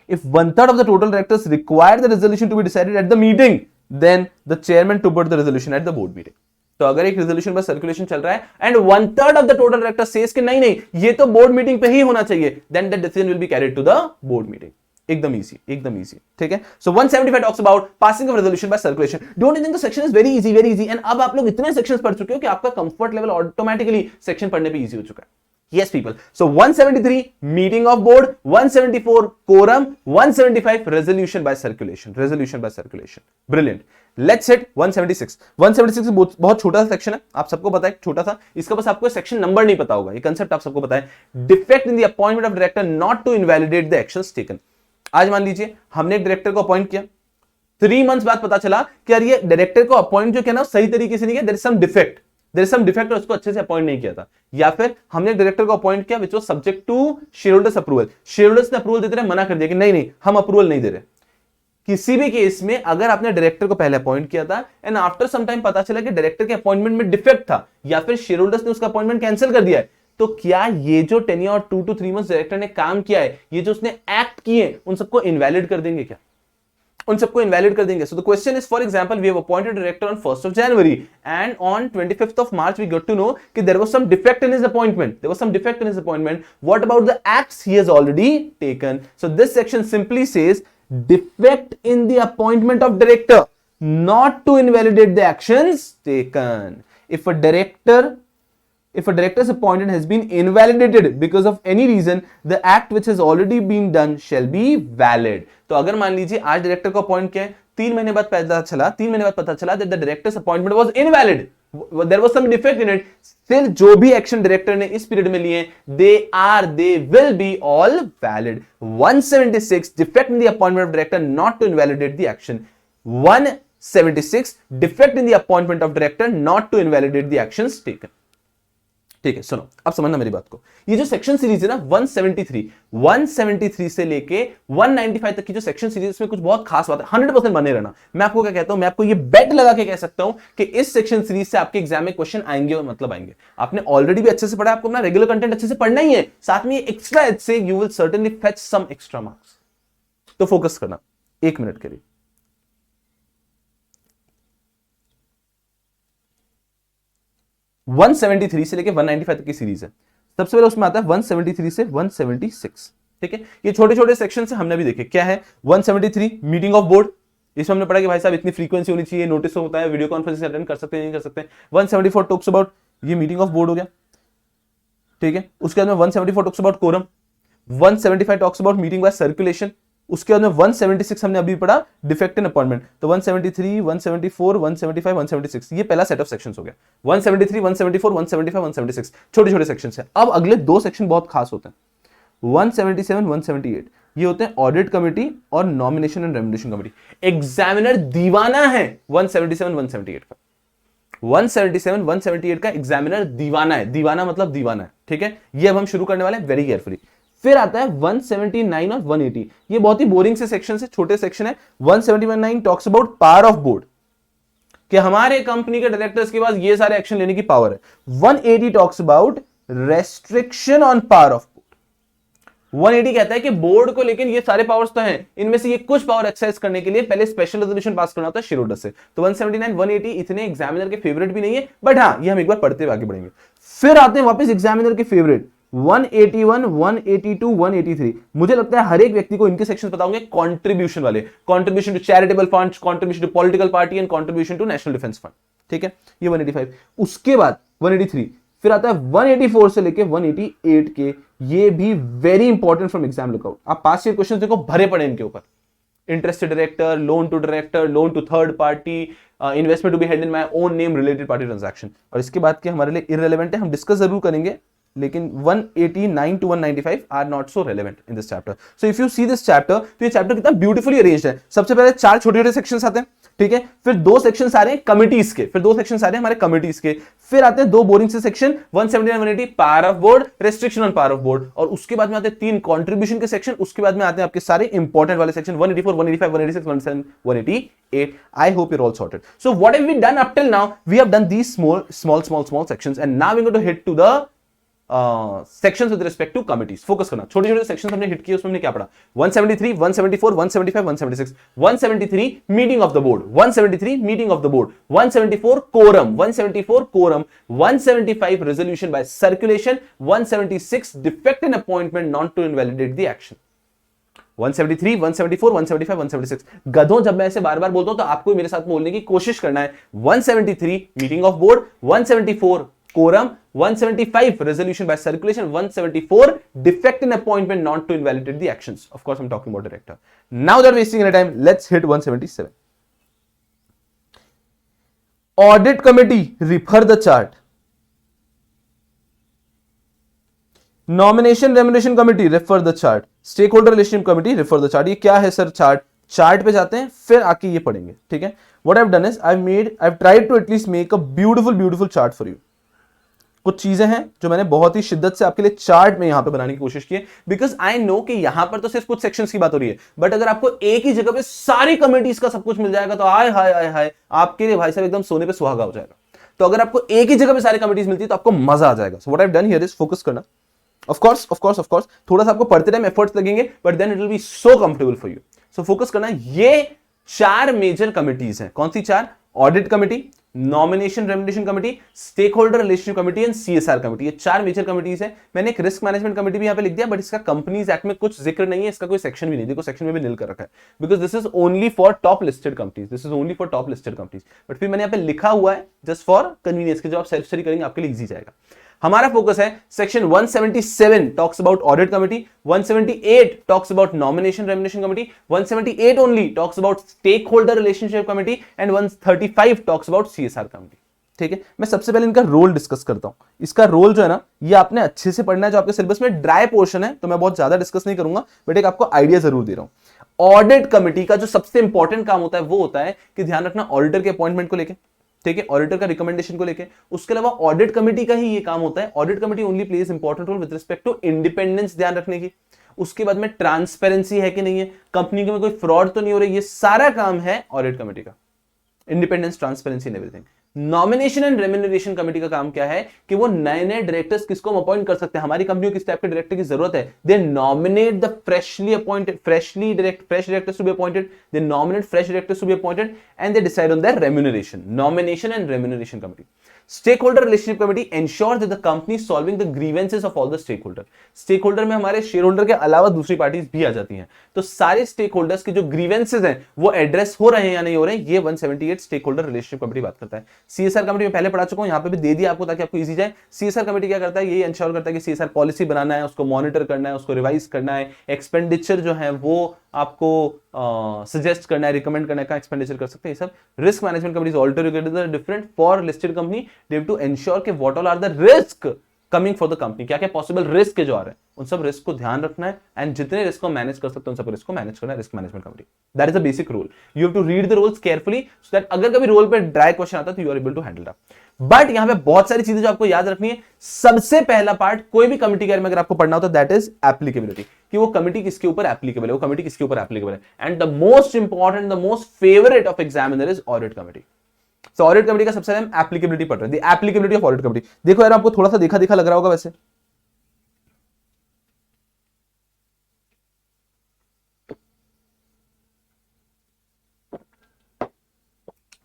Speaker 1: if 1/3 of the total directors require the resolution to be decided at the meeting, then the chairman to put the resolution at the board meeting. तो अगर एक resolution पर circulation चल रहा है and 1/3 of the total director says कि नहीं नहीं ये तो बोर्ड मीटिंग पे ही होना चाहिए, then the decision will be carried to the board meeting. एकदम इजी, एकदम इजी. ठीक है. So 175 talks about passing of resolution by circulation. Don't you think the section is very easy and अब आप लोग इतने सेक्शंस पढ़ चुके हो कि आपका कंफर्ट लेवल ऑटोमेटिकली सेक्शन पढ़ने पे इजी हो चुका है. Yes, people. So 173 meeting of board, 174 quorum, 175 resolution by circulation. Resolution by circulation. Brilliant. Let's hit 176. 176 बहुत छोटा सा सेक्शन है, आप सबको पता है, छोटा सा. इसका बस आपको सेक्शन नंबर नहीं पता होगा, ये कंसेप्ट आप सबको पता है. Defect in the appointment of director not to invalidate the actions taken. आज मान लीजिए हमने एक डायरेक्टर को अपॉइंट किया, 3 मंथ्स बाद पता चला कि यार ये डायरेक्टर को अपॉइंट जो किया ना सही तरीके से नहीं किया, there is some defect. There is some defect और उसको अच्छे से अपॉइंट नहीं किया था. या फिर हमने डायरेक्टर को अपॉइंट किया which was subject to shareholders approval. Shareholders ने अप्रूवल देते रहे, मना कर दिया कि नहीं नहीं हम अप्रूवल नहीं दे रहे. किसी भी केस में अगर आपने डायरेक्टर को पहले अपॉइंट किया था एंड आफ्टर सम टाइम पता चला कि डायरेक्टर के अपॉइंटमेंट में डिफेक्ट था या फिर शेयर होल्डर्स ने उसका अपॉइंटमेंट कैंसिल कर दिया है, तो क्या ये जो टेन्योर और 2 to 3 मंथ्स डायरेक्टर ने काम किया है, ये जो उसने एक्ट किए, उन सबको इनवैलिड कर देंगे क्या? उन सबको इनवैलिड कर देंगे. So the question is, for example we have appointed director on 1st of January and on 25th of March we got to know कि there was some defect in his appointment. There was some defect in his appointment. What about the acts he has already taken? So this section simply says defect in the appointment of director not to invalidate the actions taken. If a director's appointment has been invalidated because of any reason, the act which has already been done shall be valid. तो अगर मान लीजिए आज director को appoint किया, 3 महीने बाद पता चला that the director's appointment was invalid, there was some defect in it, still जो भी एक्शन डायरेक्टर ने इस पीरियड में लिए they will be all valid. 176 defect in the appointment of director not to invalidate the action. 176 defect in the appointment of director not to invalidate the actions taken. ठीक है, सुनो अब समझना मेरी बात को. ये जो सेक्शन सीरीज है ना 173 से लेके 195 तक की जो सेक्शन सीरीज, इसमें कुछ बहुत खास बात है. 100% बने रहना. मैं आपको क्या कहता हूं, मैं आपको ये बेट लगा के कह सकता हूं कि इस सेक्शन सीरीज से आपके एग्जाम में क्वेश्चन आएंगे और मतलब आएंगे. आपने ऑलरेडी भी अच्छे से पढ़ा, आपको अपना रेगुलर कंटेंट अच्छे से पढ़ना ही है, साथ में एक्स्ट्रा एच से you will certainly fetch some extra marks. तो फोकस करना 1 मिनट के लिए. वन 173 से लेके 195 तक की सीरीज है. सबसे पहले उसमें आता है 173 से 176. ठीक है, ये छोटे छोटे सेक्शन से हमने भी देखे. क्या है 173 मीटिंग ऑफ बोर्ड, इसमें हमने पढ़ा कि भाई साहब इतनी फ्रीक्वेंसी होनी चाहिए, नोटिस होता है, वीडियो कॉन्फ्रेंस अटेंड कर सकते हैं नहीं कर सकते. 174 टॉक्स अबाउट ये मीटिंग ऑफ बोर्ड हो गया. ठीक है, उसके बाद में 174 talks about quorum, 175 talks about meeting by circulation. उसके बाद में 176 हमने अभी पढ़ा डिफेक्ट इन अपॉइंटमेंट. तो 173, 174, 175, 176 ये पहला सेट ऑफ सेक्शंस हो गया. 173, 174, 175, 176 छोटे छोटे सेक्शंस हैं. अब अगले 2 सेक्शन बहुत खास होते हैं. 177, 178 ये होते हैं ऑडिट कमेटी और nomination and remuneration committee. Examiner दीवाना है 177, 178 का. 177, 178 का एग्जामिनर दीवाना है. दीवाना मतलब दीवाना है. ठीक है, ये अब हम शुरू करने वाले हैं वेरी केयरफुली. फिर आता है 179 और 180. ये बहुत ही बोरिंग से सेक्शन है, छोटे सेक्शन है. 179 talks about power of board, कि हमारे कंपनी के डायरेक्टर्स के पास ये सारे एक्शन लेने की पावर है. 180 talks about restriction on power of board. 180 कहता है कि बोर्ड को लेकर ये सारे पावर्स तो हैं, इनमें से ये कुछ पावर एक्सरसाइज करने के लिए पहले स्पेशल रेजोल्यूशन पास करना होता है शेयरहोल्डर से। तो 179 180 इतने एग्जामिनर के फेवरेट भी नहीं है, बट हाँ ये हम एक बार पढ़ते हुए आगे बढ़ेंगे। फिर आते हैं वापस एग्जामिनर के फेवरेट 181 182 183। मुझे लगता है हर एक व्यक्ति को इनके सेक्शंस पता होंगे, कंट्रीब्यूशन वाले, contribution to charitable funds, contribution to political party and contribution to national defence fund. ठीक है, ये 185। उसके बाद 183, फिर आता है 184 से लेके 188 के, ये भी very important from exam lookout. आप पास ईयर क्वेश्चन देखो भरे पड़े इनके ऊपर, interest director, loan to director, loan to third party, investment to be held in my own name, related party transaction. और इसके बाद के हमारे लिए इररिलेवेंट है, हम डिस्कस जरूर करेंगे, लेकिन 189 to 195 are not so relevant in this chapter. So if you see this chapter, तो ये चैप्टर कितना ब्यूटीफुली अरेंज्ड है। सबसे पहले 4 छोटे छोटे सेक्शंस आते हैं, ठीक है, फिर 2 सेक्शंस आ रहे हैं कमिटीज के, फिर 2 सेक्शंस आ रहे हैं हमारे कमिटीज के, फिर आते हैं 2 बोरिंग से section 179 180 power of board, restriction on power of board, और उसके बाद में आते हैं 3 कंट्रीब्यूशन के सेक्शन, उसके बाद में आते हैं आपके सारे इंपॉर्टेंट वाले section 184 185 186 187 188। I hope you're all sorted. So what have we done up till now? We have done these small sections, and now we're going to hit to the sections with respect to committees. Focus करना, छोटे छोटे sections हमने hit किए, उसमें हमने क्या पढ़ा, 173 174 175 176। 173 meeting of the board, 173 meeting of the board, 174 quorum, 174 quorum, 175 resolution by circulation, 176 defect in appointment not to invalidate the action. 173 174 175 176। गधों, जब मैं ऐसे बार बार बोलता हूं तो आपको मेरे साथ बोलने की कोशिश करना है। 173 meeting of board, 174 quorum, 175 resolution by circulation, 174 defect in appointment not to invalidate the actions. Of course I'm talking about director. Now that wasting any time, let's hit 177. Audit committee, refer the chart. Nomination remuneration committee, refer the chart. Stakeholder relationship committee, refer the chart. ये क्या है sir? Chart पे जाते हैं, फिर आके ये पढ़ेंगे, ठीक है। What I've done is I've tried to at least make a beautiful chart for you. कुछ चीजें हैं जो मैंने बहुत ही शिद्दत से आपके लिए चार्ट में यहां पे बनाने की कोशिश की है, बिकॉज आई नो कि यहां पर तो सिर्फ कुछ सेक्शंस की बात हो रही है, बट अगर आपको एक ही जगह पे सारी कमिटीज का सब कुछ मिल जाएगा तो आय हाय हाय हाय, आपके लिए भाई साहब एकदम सोने पे सुहागा हो जाएगा। तो अगर आपको एक ही जगह पे सारी कमिटीज मिलती है तो आपको मजा आ जाएगा। So what I have done here is focus करना। ऑफ कोर्स थोड़ा सा आपको पढ़ते टाइम एफर्ट्स लगेंगे, but then it will be so comfortable for you. So focus करना। ये 4 मेजर कमिटीज हैं। कौन सी 4? Audit committee, nomination remuneration committee, stakeholder relationship committee and CSR committee. ये 4 मेजर कमिटीज है। मैंने एक रिस्क मैनेजमेंट कमिटी भी यहां पे लिख दिया, बट इसका कंपनीज एक्ट में कुछ जिक्र नहीं है, इसका कोई सेक्शन भी नहीं, देखो सेक्शन में भी नील कर रखा है, because this is only for top listed companies, but फिर मैंने यहां पे लिखा हुआ है जस्ट फॉर कन्वीनियंस के, जो आप सेल्फ स्टडी करेंगे आपके लिए इजी जाएगा। हमारा फोकस है section 177 talks about audit committee, 178 talks about nomination remuneration committee, 178 only talks about stakeholder relationship committee and 135 talks about CSR committee. ठीक है, मैं सबसे पहले इनका रोल डिस्कस करता हूं। इसका रोल जो है ना, ये आपने अच्छे से पढ़ना है। जो आपके सिलेबस में ड्राई पोर्शन है तो मैं बहुत ज्यादा डिस्कस नहीं करूंगा, बट एक आपको आइडिया जरूर दे रहा हूं। ऑडिट कमिटी का जो सबसे इंपॉर्टेंट काम होता है वो होता है कि ध्यान रखना ऑडिटर के अपॉइंटमेंट को लेकर, ठीक है, ऑडिटर का रिकमेंडेशन को लेके। उसके अलावा ऑडिट कमेटी का ही ये काम होता है, audit committee only plays important role with respect to independence, ध्यान रखने की। उसके बाद में ट्रांसपेरेंसी है कि नहीं है, कंपनी में कोई फ्रॉड तो नहीं हो रही, ये सारा काम है ऑडिट कमेटी का। Independence, transparency and everything. Nomination and remuneration committee का काम क्या है कि वो नए नए डायरेक्टर्स किसको अपॉइंट कर सकते हैं। हमारी कंपनी को किस टाइप के डायरेक्टर की जरूरत है, they nominate the fresh directors to be appointed, they nominate fresh directors to be appointed and they decide on their remuneration. Nomination and remuneration committee. Stakeholder relationship committee ensure that the company solving the grievances of all the stakeholder. Stakeholder में हमारे share holder के अलावा दूसरी parties भी आ जाती हैं, तो सारे स्टेक होल्डर्स के जो ग्रीवेंसेस हैं वो एड्रेस हो रहे हैं या नहीं हो रहे हैं, ये 178 स्टेक होल्डर रिलेशनशिप कमेटी बात करता है। सीएसआर कमेटी में पहले पढ़ा चुका हूं, यहां पे भी दे दिया आपको ताकि आपको इजी जाए। सीएसआर कमेटी क्या करता है, ये एंश्योर करता है कि सीएसआर पॉलिसी बनाना है, उसको मॉनिटर करना है, उसको रिवाइज करना है, एक्सपेंडिचर जो है वो आपको सजेस्ट करना है, रिकमेंड करना है कहां एक्सपेंडिचर कर सकते हैं, ये सब। Risk management committee is altogether different for listed company, they have to ensure कि what all are the risk coming for the company, क्या क्या पॉसिबल रिस्क के जो आ रहे हैं उन सब रिस्क को ध्यान रखना है, एंड जितने रिस्क को मैनेज कर सकते हैं उन सब रिस्क को मैनेज करना है risk management committee. That is the basic rule. You have to read the rules carefully so that अगर कभी रोल पे ड्राई क्वेश्चन आता है तो you are able to handle it. But यहां पे बहुत सारी चीजें जो आपको याद रखनी है। सबसे पहला पार्ट कोई भी कमिटी के बारे में अगर आपको पढ़ना हो तो दैट इज एप्लीकेबिलिटी, कि वो कमिटी किसके ऊपर एप्लीकेबल है, वो कमिटी किसके ऊपर एप्लीकेबल है। And the most important, the most favourite of examiner is audit committee. So audit committee का सबसे पहले हम एप्लीकेबिलिटी पढ़ रहे हैं, the applicability of audit committee. देखो यार, आपको थोड़ा सा देखा लग रहा होगा वैसे,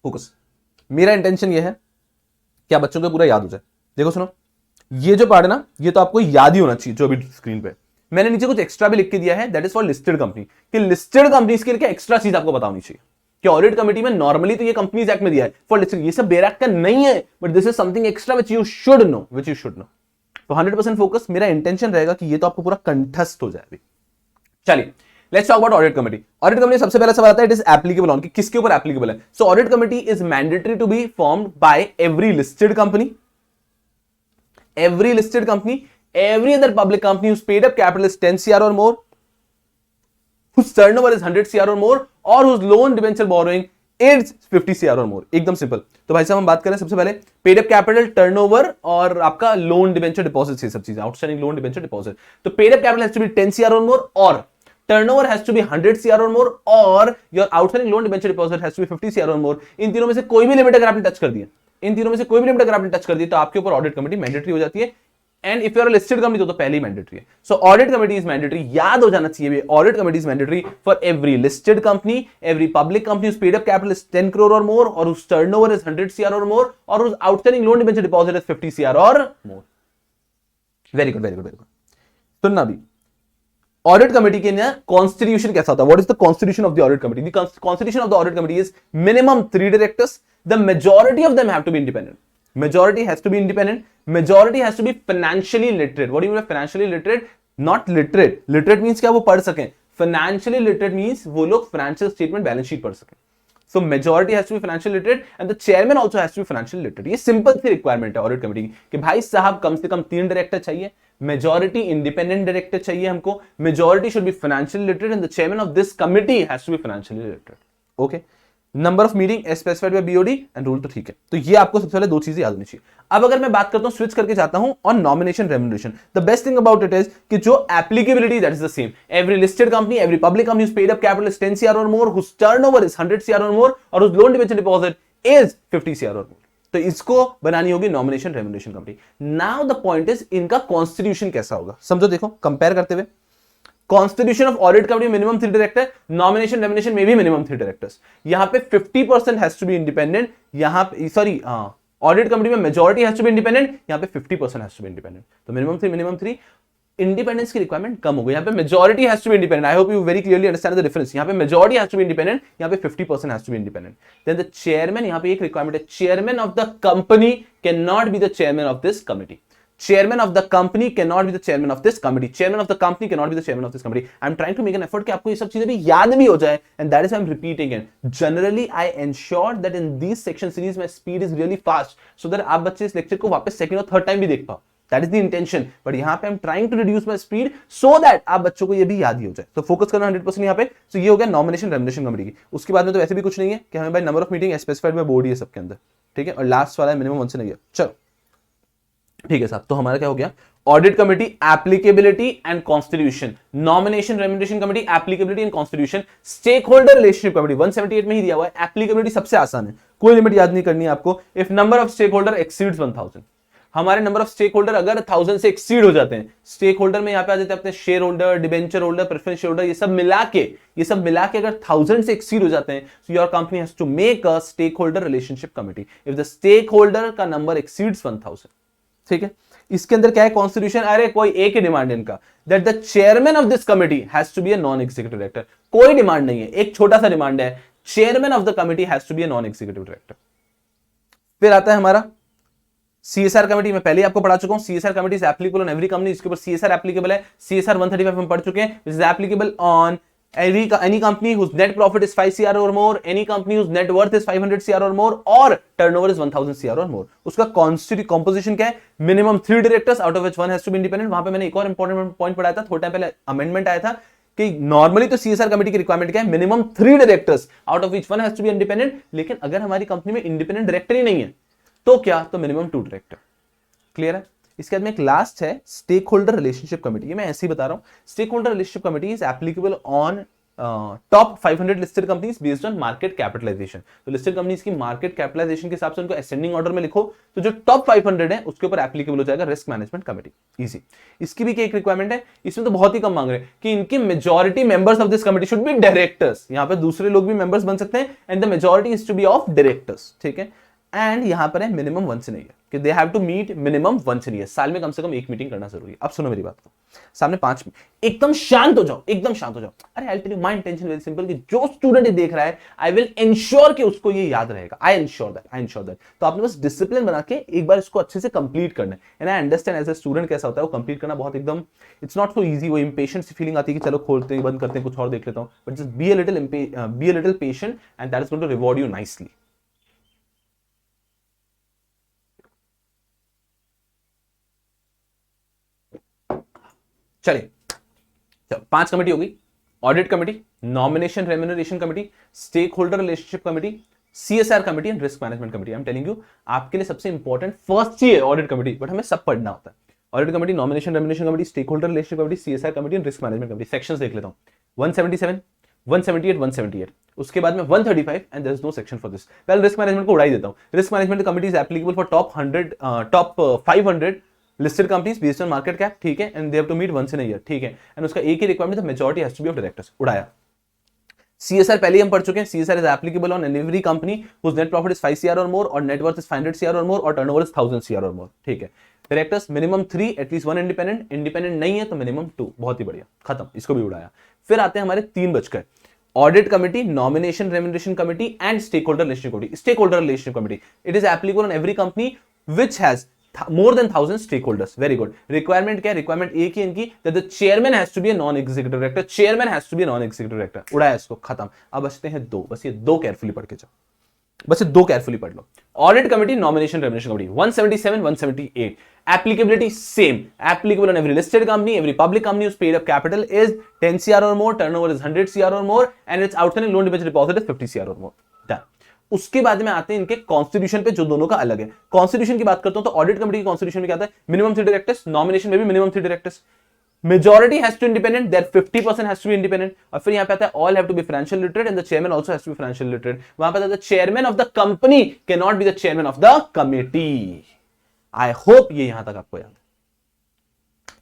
Speaker 1: फोकस, मेरा इंटेंशन ये है कि आप बच्चों को पूरा याद हो जाए। देखो सुनो, ये जो पार्ट है ना, ये तो आपको याद ही होना चाहिए जो अभी स्क्रीन पे। मैंने नीचे कुछ एक्स्ट्रा भी लिख के दिया है, that is for listed company, कि लिस्टेड कंपनीज के लिए क्या एक्स्ट्रा चीज आपको पता होनी चाहिए कि ऑडिट कमेटी में नॉर्मली तो ये कंपनीज एक्ट में दिया है फॉर लिस्टेड, ये सब बेयर एक्ट का नहीं है, but this is something extra which you should know, which you should know. तो 100% फोकस, मेरा इंटेंशन रहेगा कि ये तो आपको पूरा कंठस्थ हो जाए अभी। चलिए, let's talk about audit committee. Audit committee सबसे पहला सवाल आता है, इट इज एप्लीकेबल ऑन, कि किसके ऊपर एप्लीकेबल है। So audit committee is mandatory to be formed by every listed company, every listed company, every other public company whose paid up capital is 10 CR or more, whose turnover is 100 CR or more, or whose loan debenture borrowing is 50 CR or more। एकदम simple. तो भाई साहब हम बात करें सबसे पहले paid up capital, turnover और आपका लोन डिबेंचर डिपॉजिट, ये सब चीजें, आउटस्टैंडिंग लोन डिबेंचर डिपॉजिट। तो paid up capital has to be 10 CR or more, और turnover has to be 100 CR or more, और your outstanding loan debenture deposit has to be 50 CR or more। इन तीनों में से कोई भी limit अगर आपने टच कर दिया, इन तीनों में से कोई भी लिमिट अगर आपने टच कर दी, तो आपके ऊपर ऑडिट कमेटी मैंडेटरी हो जाती है। And if you are listed company तो पहले ही मैंडेटरी है। So audit committee is mandatory, याद हो जाना चाहिए, audit committee is mandatory for every listed company, every public company whose paid up capital is 10 crore or more, or whose turnover is 100 CR or more, or whose outstanding loan debenture deposit is 50 CR or more। Very good, very good, very good. सुनना भी, audit committee के ना constitution कैसा होता है, what is the constitution of the audit committee. The constitution of the audit committee is minimum 3 directors, the majority of them have to be independent, majority has to be independent, majority has to be financially literate। what do you mean by financially literate? not literate, literate means क्या वो पढ़ सकें, financially literate means वो लोग financial statement balance sheet पढ़ सकें। so majority has to be financially literate and the chairman also has to be financially literate। ये simple सी रिक्वायरमेंट है ऑडिट कमेटी की कि भाई साहब कम से कम 3 डायरेक्टर चाहिए, मेजॉरिटी इंडिपेंडेंट डायरेक्टर चाहिए हमको, majority should be financially literate and the chairman of this committee has to be financially literate. Okay, number of meeting as specified by BOD and rule, तो ठीक है। तो ये आपको सबसे पहले 2 चीजें याद होनी चाहिए। अब अगर मैं बात करता हूं, स्विच करके जाता हूं on nomination remuneration, the best thing about it is कि जो applicability that is the same, every listed company, every public company whose paid up capital is 10 CR or more, whose turnover is 100 CR or more, और whose loan debenture deposit is 50 CR or more। तो इसको बनानी होगी nomination remuneration committee. Now the point is इनका constitution कैसा होगा, समझो, देखो कंपेयर करते हुए। Constitution of audit committee minimum 3 director, nomination remuneration में भी मिनिमम 3 डायरेक्टर्स। यहां पे 50% हैज टू बी इंडिपेंडेंट, यहां पे सॉरी ऑडिट कमेटी में majority has to be independent, यहां पे 50% हैज टू बी इंडिपेंडेंट। तो मिनिमम 3 इंडिपेंडेंस की रिक्वायरमेंट कम हो गई, यहां पे majority has to be independent. I hope you very clearly understand the difference. यहां पे majority has to be independent, यहां पे 50% has to be independent. Then the chairman, यहां पे एक रिक्वायरमेंट है, chairman of the company can not be the chairman of this committee. Chairman of the company cannot be the chairman of this committee. Chairman of the company cannot be the chairman of this committee. I'm trying to make an effort कि आपको ये सब चीजें भी याद भी हो जाए, and that is why I'm repeating it. Generally, I ensure that in these section series my speed is really fast, so that आप बच्चे इस लेक्चर को वापस सेकंड और थर्ड टाइम भी देख पाओ। That is the intention. But यहाँ पे I'm trying to reduce my speed so that आप बच्चों को ये भी याद ही हो जाए। तो फोकस करना 100% यहाँ पे। So ये हो गया नॉमिनेशन रेम्युनरेशन कमेटी की। उसके बाद में तो वैसे भी कुछ नहीं है कि हमें भाई number of meeting specified by board ही है सबके अंदर, ठीक है। और लास्ट वाला है मिनिमम 1 से नहीं है। चलो ठीक है साहब, तो हमारा क्या हो गया, audit committee applicability and constitution, nomination remuneration committee applicability and constitution, stakeholder relationship committee 178 में ही दिया हुआ है। एप्लीकेबिलिटी सबसे आसान है, कोई लिमिट याद नहीं करनी है आपको। If number of stakeholder exceeds 1000, हमारे नंबर ऑफ स्टेक होल्डर अगर 1000 से एक्सीड हो जाते हैं, स्टेक होल्डर में यहाँ पे आ जाते हैं अपने share holder, debenture holder, preference holder, ये सब मिला के अगर 1000 से एक्सीड हो जाते हैं, so your company has to make a stakeholder relationship committee if the stakeholder का नंबर exceeds 1000। ठीक है, इसके अंदर क्या है कॉन्स्टिट्यूशन, अरे कोई एक ही डिमांड है इनका, that the chairman of this committee has to be a non executive director. कोई डिमांड नहीं है, एक छोटा सा डिमांड है, chairman of the committee has to be a non executive director. फिर आता है हमारा सीएसआर कमेटी, मैं पहले आपको पढ़ा चुका हूं, CSR committee is applicable on every company, इसके ऊपर सीएसआर एप्लीकेबल है। सीएसआर 135 हम पढ़ चुके हैं, is applicable on any company whose net profit is 5 CR or more, any company whose net worth is 500 CR or more, और turnover is 1000 CR or more। उसका composition क्या है, minimum 3 directors out of which 1 has to be independent। वहां पे मैंने एक और important point पढ़ाया था, थोड़ा टाइम पहले अमेंडमेंट आया था कि नॉर्मली तो सीएसआर कमेटी की रिक्वायरमेंट क्या है, minimum 3 directors out of which 1 has to be independent. लेकिन अगर हमारी कंपनी में इंडिपेंडेंट डायरेक्टर ही नहीं है तो क्या, तो मिनिमम 2 डायरेक्टर। क्लियर है। इसके बाद में एक लास्ट है स्टेक होल्डर रिलेशनशिप कमेटी, ये मैं ऐसे ही बता रहा हूं। Stakeholder relationship committee is applicable on top 500 listed companies based on market capitalisation. तो लिस्टेड कंपनीज की मार्केट कैपिटलाइजेशन के हिसाब से उनको असेंडिंग ऑर्डर में लिखो, तो जो टॉप 500 है उसके ऊपर एप्लीकेबल हो जाएगा रिस्क मैनेजमेंट कमेटी। इजी। इसकी भी एक रिक्वायरमेंट है, इसमें तो बहुत ही कम मांग रहे हैं कि इनके majority members of this committee should be directors. यहां पे दूसरे लोग भी मेंबर्स बन सकते हैं and the majority is to be of directors, ठीक है। एंड यहां पर है मिनिमम वंस इन ईयर कि they have to meet minimum once in year, साल में कम से कम एक मीटिंग करना जरूरी है। अब सुनो मेरी बात को, सामने 5 एकदम शांत हो जाओ, एकदम शांत हो जाओ। अरे I tell you my intention very simple कि जो स्टूडेंट ये देख रहा है आई विल इंश्योर कि उसको ये याद रहेगा। आई इंश्योर दैट। तो आपने बस डिसिप्लिन बना के एक बार इसको अच्छे से कंप्लीट करना है। And I understand as a student कैसा होता है वो कंप्लीट करना बहुत एकदम इट्स नॉट सो इजी। वो इंपेशेंट सी फीलिंग आती है कि चलो खोलते हैं, बंद करते हैं, कुछ और देख लेता हूं, but just be a little patient and that is going to reward you nicely. चलिए, 5 कमेटी होगी। Audit committee, nomination remuneration committee, stakeholder relationship committee, CSR committee and risk management committee. I am telling you आपके लिए सबसे important first ही है audit committee, but हमें सब पढ़ना होता है। Audit committee, nomination remuneration committee, stakeholder relationship committee, CSR committee and risk management committee. Sections देख लेता हूं, 177, 178, 178, उसके बाद में 135 and there is no section for this. पहले रिस्क मैनेजमेंट को उड़ाई देता हूं। Risk management committee is applicable for top 500 listed companies based on market cap, ठीक है, and they have to meet once in a year, ठीक है। And उसका एक ही रिक्वायरमेंट है, majority has to be of directors. उड़ाया। सीएसआर पहले हम पढ़ चुके हैं। CSR is applicable on every company whose net profit is 5 CR और मोर, और नेट वर्थ इज 500 CR और मोर, और टर्नओवर इज 1000 CR और मोर, ठीक है। Directors minimum 3, at least 1 independent. Independent नहीं है तो मिनिमम 2। बहुत ही बढ़िया, खत्म, इसको भी उड़ाया। फिर आते हैं हमारे 3 बचकर, audit committee, nomination remuneration committee and stakeholder relationship committee. Stakeholder relationship committee, it is applicable on every company which has more than 1000 stakeholders. Very good. Requirement क्या है? Requirement एक ही इनकी, that the chairman has to be a non-executive director. Chairman has to be a non-executive director. उड़ाया इसको, खत्म। अब बचते हैं 2, बस ये 2 केयरफुली पढ़ के जाओ, बस ये 2 केयरफुली पढ़ लो। Audit committee, nomination remuneration committee, 177, 178. Applicability same, applicable on every listed company, every public company whose paid up capital is 10 CR or more, turnover is 100 CR or more, and its outstanding loan deposit deposit is 50 CR or more. Done. उसके बाद में आते हैं इनके constitution पे, जो दोनों का अलग है। कॉन्स्टिट्यूशन की बात करता हूं तो ऑडिट कमेटी की कॉन्स्टिट्यूशन में क्या आता है? मिनिमम 3 डायरेक्टर्स, नॉमिनेशन में भी minimum 3 directors, majority has to independent, there 50% has to be independent, और फिर यहां पे आता है all have to be financial literate and the chairman also has to be financial literate. वहां पे आता है the chairman of the company can not be the chairman of the committee. I hope ये यहां तक आपको याद।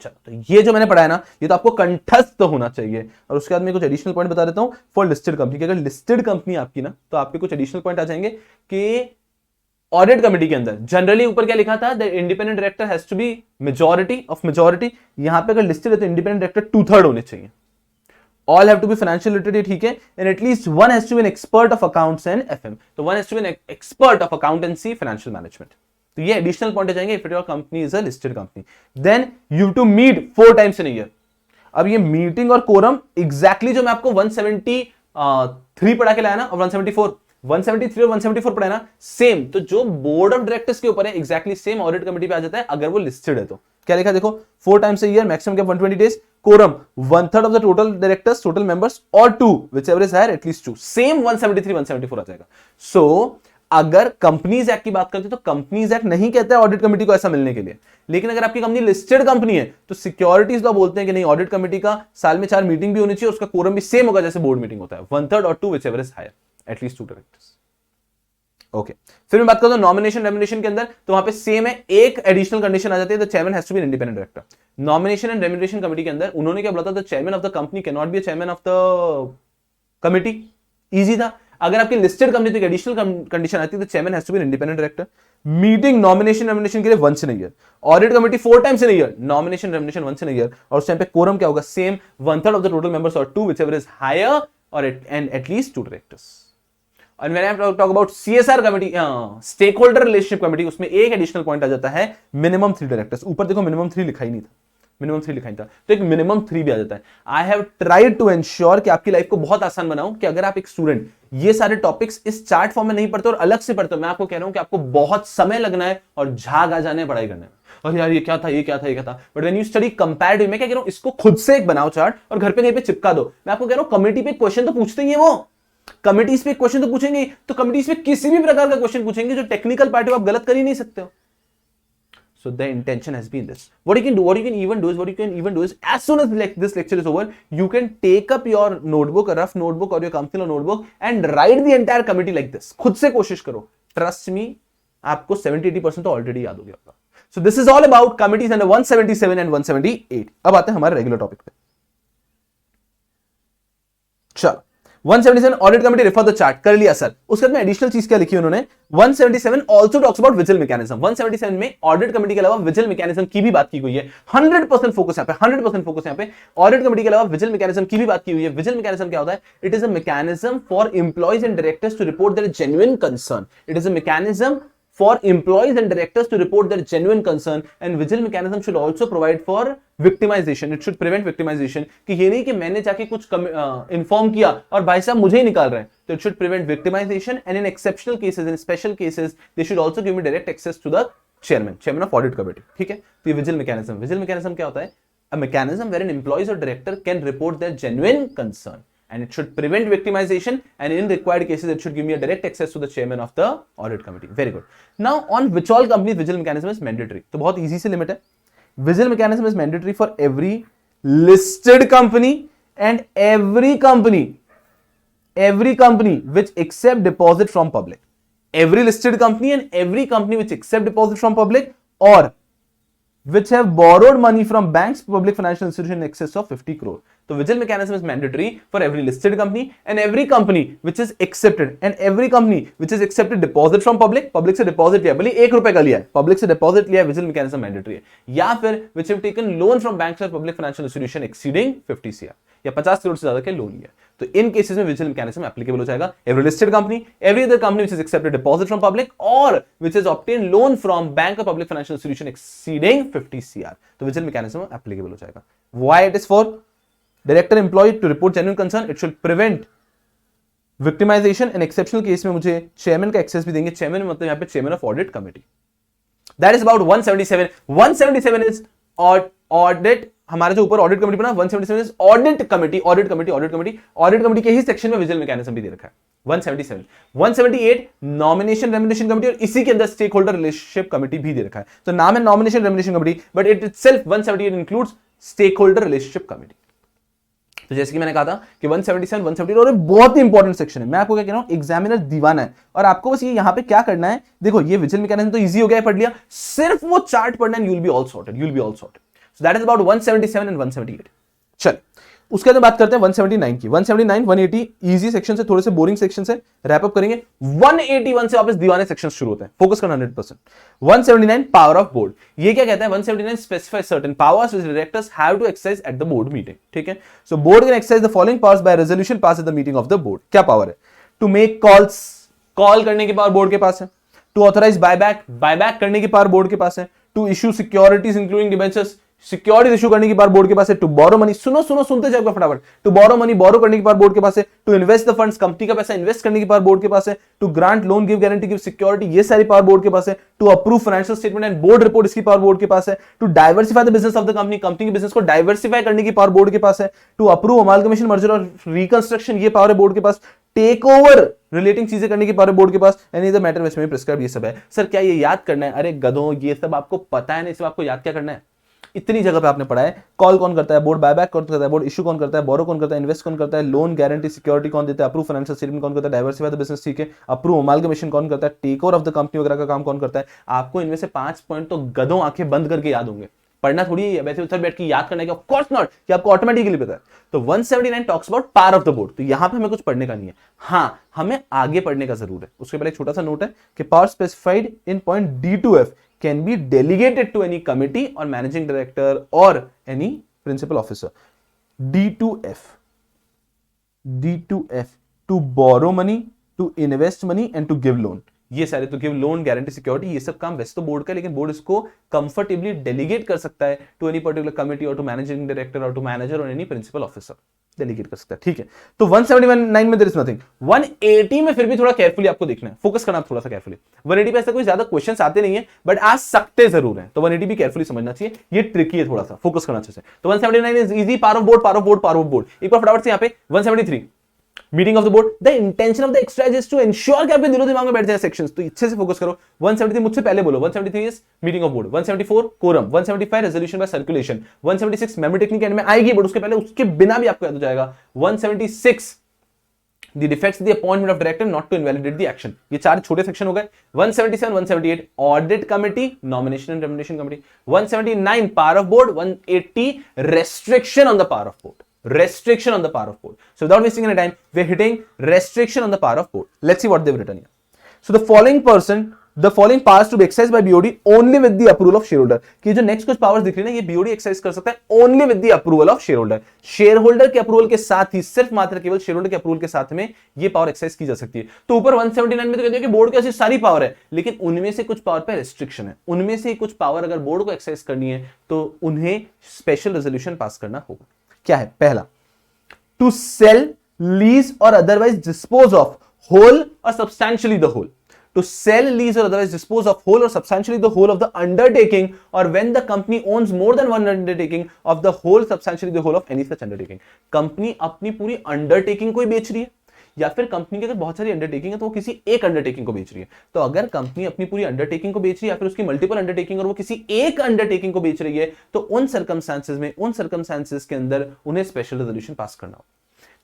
Speaker 1: चलो, तो ये जो मैंने पढ़ा है ना, ये तो आपको कंठस्थ होना चाहिए। और उसके बाद मैं कुछ एडिशनल पॉइंट बता देता हूं फॉर लिस्टेड कंपनी। अगर लिस्टेड कंपनी आपकी ना, तो आपके कुछ एडिशनल पॉइंट आ जाएंगे कि ऑडिट कमेटी के अंदर जनरली ऊपर क्या लिखा था? The independent director has to be majority of majority. यहां पे अगर लिस्टेड है तो इंडिपेंडेंट डायरेक्टर 2/3 होने चाहिए। All have to be financial literate, ठीक है, and at least one has to be an expert of accounts and FM. तो one has to be an expert of accountancy, financial management. तो ये additional point आ जाएंगे if your company is a listed company. Then you to meet 4 times in a year. अब ये meeting और quorum exactly जो मैं आपको 173 पढ़ा के लाया ना, और 173 और 174 पढ़ा ना, सेम। तो जो बोर्ड ऑफ डायरेक्टर्स के ऊपर है एग्जैक्टली सेम ऑडिट कमेटी पे आ जाता है अगर वो लिस्टेड है तो। क्या लिखा देखो, 4 times a year, maximum cap 120 days, quorum 1/3 of the total directors, total members, और 2 whichever is higher at least 2। Same 173 174 आ जाएगा। सो अगर कंपनीज एक्ट की बात करते तो कंपनीज एक्ट नहीं कहता है ऑडिट कमेटी को ऐसा मिलने के लिए, लेकिन अगर आपकी कंपनी लिस्टेड कंपनी है तो सिक्योरिटीज लॉ बोलते हैं कि नहीं, ऑडिट कमेटी का साल में 4 मीटिंग भी होनी चाहिए, उसका कोरम भी सेम होगा जैसे बोर्ड मीटिंग होता है, 1/3 और 2 whichever is higher, at least 2 directors. Okay, फिर मैं बात करता हूं नॉमिनेशन रेम्युनरेशन के अंदर, तो वहां पे सेम है, एक एडिशनल कंडीशन आ जाती है, the chairman has to be independent director. Nomination and remuneration committee के अंदर उन्होंने क्या बोला था? The chairman of the company can not be a chairman of the committee. Easy था। अगर आपकी लिस्टेड कंपनी तो एक एडिशनल कंडीशन आती है, the chairman has to be independent director. Meeting nomination remuneration के लिए 1 in a year, audit committee 4 times in a year, nomination remuneration 1 in a year, और उस टाइम पे कोरम क्या होगा? Same 1/3 of the total members और 2 whichever is higher और and at least 2 directors. And when I talk about CSR committee, stakeholder relationship committee, उसमें एक additional point आ जाता है, मिनिमम 3 डायरेक्टर्स। ऊपर देखो मिनिमम 3 लिखा ही नहीं था, मिनिमम 3 लिखा ही था, तो एक मिनिमम 3 भी आ जाता है। I have tried to ensure कि आपकी लाइफ को बहुत आसान बनाऊं कि अगर आप एक स्टूडेंट ये सारे टॉपिक्स इस चार्ट फॉर्म में नहीं पढ़ते और अलग से पढ़ते हो, मैं आपको कह रहा हूं कि आपको बहुत समय लगना है और झाग आ जाने पढ़ाई करने में। और यार ये क्या था, ये क्या था, ये क्या था, but when you study comparative, मैं क्या कह रहा हूं, इसको खुद से एक बनाओ चार्ट और घर पे कहीं पे चिपका दो। मैं आपको कह रहा हूं कमेटी पे क्वेश्चन तो पूछते ही है, वो कमिटीज पे क्वेश्चन तो पूछेंगे, तो कमिटीज पे किसी भी प्रकार का क्वेश्चन पूछेंगे, जो टेक्निकल पार्ट है आप गलत कर ही नहीं सकते हो। So the intention has been this. What you can even do is as soon as this lecture is over, you can take up your notebook, a rough notebook or your communal notebook and write the entire committee like this. खुद से कोशिश करो. Trust me, आपको 70-80% तो already याद हो गया होगा. So this is all about committees under 177 and 178. अब आते हैं हमारे रेगुलर टॉपिक पे. चलो 177 audit committee refer the chart कर लिया सर. उसके बाद में एडिशनल चीज क्या लिखी उन्होंने, 177 also talks about vigil mechanism. 177 में ऑडिट कमेटी के अलावा विजिल मैकेनिज्म की भी बात की गई है. 100% फोकस यहां पे, 100% फोकस यहां पे ऑडिट कमेटी के अलावा विजिल मैकेनिज्म की भी बात की हुई है. विजिल मैकेनिज्म क्या होता है? It is a mechanism for employees and directors to report their genuine concern. It is a mechanism for employees and directors to report their genuine concern, and vigil mechanism should also provide for victimization. It should prevent victimization. कि ये नहीं कि मैंने जाके कुछ inform किया और भाई साहब मुझे ही निकाल रहे हैं. तो it should prevent victimization, and in exceptional cases, in special cases, they should also give me direct access to the chairman of audit committee. ठीक है. तो ये vigil mechanism क्या होता है? A mechanism wherein employees or director can report their genuine concern. And it should prevent victimization, and in required cases it should give me a direct access to the chairman of the audit committee. Very good. Now on which all companies vigil mechanism is mandatory? तो बहुत easy से limit है. Vigil mechanism is mandatory for every listed company and every company which accept deposit from public. Every listed company and every company which accept deposit from public or which have borrowed money from banks, public financial institution in excess of 50 crore. So vigil mechanism is mandatory for every listed company and every company which is accepted deposit from public से deposit लिया, भले 1 रुपए का लिया है, public से deposit लिया है, vigil mechanism mandatory है. या फिर which have taken loan from banks or public financial institution exceeding 50 CR या 50 करोड़ से ज्यादा के लोन लिया. तो इन केसेस में vigil mechanism applicable हो जाएगा. Every listed company, every other company which has accepted deposit from public or which has obtained loan from bank or public financial institution exceeding 50 CR. तो vigil mechanism applicable हो जाएगा. Why it is for director employ to report genuine concern. It should prevent victimisation. And exceptional case में मुझे chairman का access भी देंगे. Chairman मतलब यहां पे chairman of audit committee. That is about 177. 177 is audit. हमारे जो ऊपर ऑडिट कमेटी बना 177 is audit committee. Audit committee के ही सेक्शन में विजिल मैकेनिज्म भी दे रखा है. 177. 178 नॉमिनेशन रेम्युनरेशन कमेटी और इसी के अंदर स्टेक होल्डर रिलेशनशिप कमेटी भी दे रखा है. तो नाम है nomination remuneration committee but it itself 178 includes stakeholder relationship committee. तो जैसे कि मैंने कहा था कि 177, 178 और बहुत ही इंपॉर्टेंट सेक्शन है. मैं आपको क्या कह रहा हूं, एग्जामिनर दीवाना है और आपको बस ये यहां पे क्या करना है. देखो ये विजिल मैकेनिज्म तो इजी हो गया है, पढ़ लिया. सिर्फ वो चार्ट पढ़ना है, you will be all sorted. So that is about 177 and 178. चल उसके बाद बात करते हैं 179 की. 179, 180 इजी सेक्शन से थोड़े से बोरिंग सेक्शन से रैप अप करेंगे. 181 से वापस दीवाने सेक्शन शुरू होते हैं. फोकस करना 100%. 179 पावर ऑफ बोर्ड. ये क्या कहता है? 179 specify certain powers which directors have to exercise at the board meeting. ठीक है. So board can exercise the following powers by resolution pass at the meeting of the board. क्या power है? To make calls, call करने की power board के पास है. To authorise buyback करने की पावर बोर्ड के पास है. To issue securities including debentures, securities issue करने की पावर बोर्ड के पास है. टू बोरो मनी, सुनते जाओ फटाफट. टू बोरो मनी, बोरो करने की पावर बोर्ड के पास है. To invest the funds, company का पैसा इन्वेस्ट करने की पावर बोर्ड के पास है. To grant loan, give guarantee, give security, ये सारी पावर बोर्ड के पास है. To approve financial statement and board report, इसकी पावर बोर्ड के पास है. To diversify the business of the company, company के बिजनेस को डाइवर्सिफाई करने की पावर बोर्ड के पास है. टू अप्रूव अमालगमेशन, मर्जर और रिकंस्ट्रक्शन, ये पावर है बोर्ड के पास. टेक ओवर रिलेटिंग चीजें करने की पावर बोर्ड के पास. एनी द मैटर विच में प्रिस्क्राइब, ये सब है. सर क्या ये याद करना है? अरे गधों, ये सब आपको पता है ना, इसमें आपको याद क्या करना है? इतनी जगह पे आपने पढ़ा है. कॉल कौन करता है, बोर्ड बायबैक कौन करता है, बोर्ड इशू कौन करता है, बोरो कौन करता है, इन्वेस्ट कौन करता है, लोन गारंटी सिक्योरिटी कौन देता है, अप्रूव फाइनेंशियल स्टेटमेंट कौन करता है, डाइवर्सिफाई द बिजनेस, ठीक है, अप्रूव अमालगमेशन कौन करता है, take over of the company वगैरह का काम कौन करता है. आपको इनमें से 5 पॉइंट तो गधों आंखें बंद करके याद होंगे. पढ़ना थोड़ी है वैसे उधर बैठ के याद करना है, ऑफ कोर्स नॉट, कि आपको ऑटोमेटिकली पता है. तो 179 talks about power of the board. तो यहां पे हमें कुछ पढ़ने का नहीं है. हां हमें आगे पढ़ने का जरूर है. उसके पहले एक छोटा सा नोट है कि power specified in point D2F can be delegated to any committee or managing director or any principal officer. D2F to borrow money, to invest money and to give loan. ये सारे तो गिव लोन, गारंटी, सिक्योरिटी, ये सब काम वैसे तो board का, लेकिन बोर्ड इसको कंफर्टेबली डेलीगेट कर सकता है टू एनी पर्टिकुलर कमिटी और टू मैनेजिंग डायरेक्टर और टू मैनेजर और एनी प्रिंसिपल ऑफिसर. डेलीगेट कर सकता है. ठीक है. तो 179 में देयर इज नथिंग. 180 में फिर भी थोड़ा केयरफुली आपको देखना है, फोकस करना थोड़ा सा केयरफुली. 180 पे ऐसा कोई ज्यादा क्वेश्चंस आते नहीं है बट आ सकते जरूर हैं. तो 180 भी केयरफुली समझना चाहिए. ये ट्रिकी है, थोड़ा सा फोकस करना चाहिए. तो 179 is easy. Power of board. एक बार फटाफट से यहाँ पे 173 meeting of the board, the intention of the exercise is to ensure कि आपके दिलो दिमाग में बैठ जाए सेक्शंस, तो अच्छे से फोकस करो। 173 मुझसे पहले बोलो, 173 is meeting of board, 174 quorum, 175 resolution by circulation, 176 memory technique end में आएगी बट उसके पहले उसके बिना भी आपको याद हो जाएगा। 176 the defects the appointment of director not to invalidate the action, ये चार छोटे सेक्शन हो गए। 177 178 audit committee, nomination and remuneration committee, 179 power of board, 180 restriction on the power of board, restriction on the power of board. So without wasting any time, we're hitting restriction on the power of board. Let's see what they've written here. So the following powers to be exercised by BOD only with the approval of shareholder, कि जो next कुछ powers दिख रही है ना, ये BOD exercise कर सकता है only with the approval of shareholder, shareholder के अप्रूवल के साथ ही, सिर्फ मात्र केवल शेयरहोल्डर के अप्रूवल के साथ में ये पावर एक्सरसाइज की जा सकती है। तो ऊपर 179 में तो कहते हैं कि बोर्ड की ऐसी सारी पावर है, लेकिन उनमें से कुछ पावर पे रेस्ट्रिक्शन है, उनमें से कुछ पावर अगर बोर्ड को एक्सरसाइज करनी है तो उन्हें स्पेशल रेजोल्यूशन पास करना होगा। क्या है? पहला, to sell, lease or otherwise dispose of whole or substantially the whole, to sell, lease or otherwise dispose of whole or substantially the whole of the undertaking, or when the company owns more than one undertaking of the whole, substantially the whole of any such undertaking। Company अपनी पूरी undertaking को ही बेच रही है, या फिर company की अगर बहुत सारी अंडरटेकिंग है तो वो किसी एक अंडरटेकिंग को बेच रही है। तो अगर कंपनी अपनी पूरी अंडरटेकिंग को बेच रही है या फिर उसकी मल्टीपल अंडरटेकिंग और वो किसी एक अंडरटेकिंग को बेच रही है, तो उन सर्कमस्टांसेस के अंदर उन्हें स्पेशल रेजोल्यूशन पास करना हो।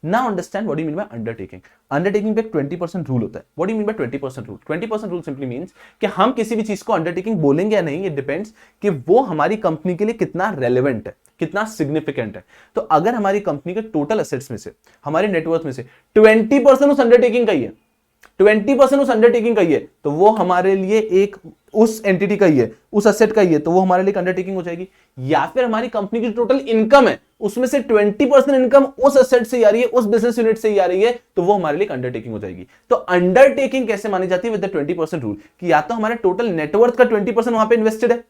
Speaker 1: Now understand what do you mean by undertaking. Undertaking पे 20% रूल होता है। What do you mean by 20% rule? 20% rule simply means कि हम किसी भी चीज को अंडरटेकिंग बोलेंगे या नहीं, ये डिपेंड्स कि वो हमारी कंपनी के लिए कितना रेलेवेंट है, कितना सिग्निफिकेंट है। तो अगर हमारी कंपनी के टोटल एसेट्स में से, हमारे नेटवर्थ में से 20% उस अंडरटेकिंग का ही है, 20% उस अंडरटेकिंग का ही है, तो वो हमारे लिए एक उस एंटिटी का ही है, उस एसेट का ही है, तो वो हमारे लिए अंडरटेकिंग हो जाएगी। या फिर हमारी कंपनी की टोटल इनकम है, उसमें से 20% इनकम उस एसेट से ही आ रही है, उस बिजनेस यूनिट से ही आ रही है, तो वो हमारे लिए अंडरटेकिंग हो जाएगी। तो अंडरटेकिंग कैसे मानी जाती है? विद द 20% रूल, कि या तो हमारे टोटल नेटवर्थ का 20% वहां पे इन्वेस्टेड है,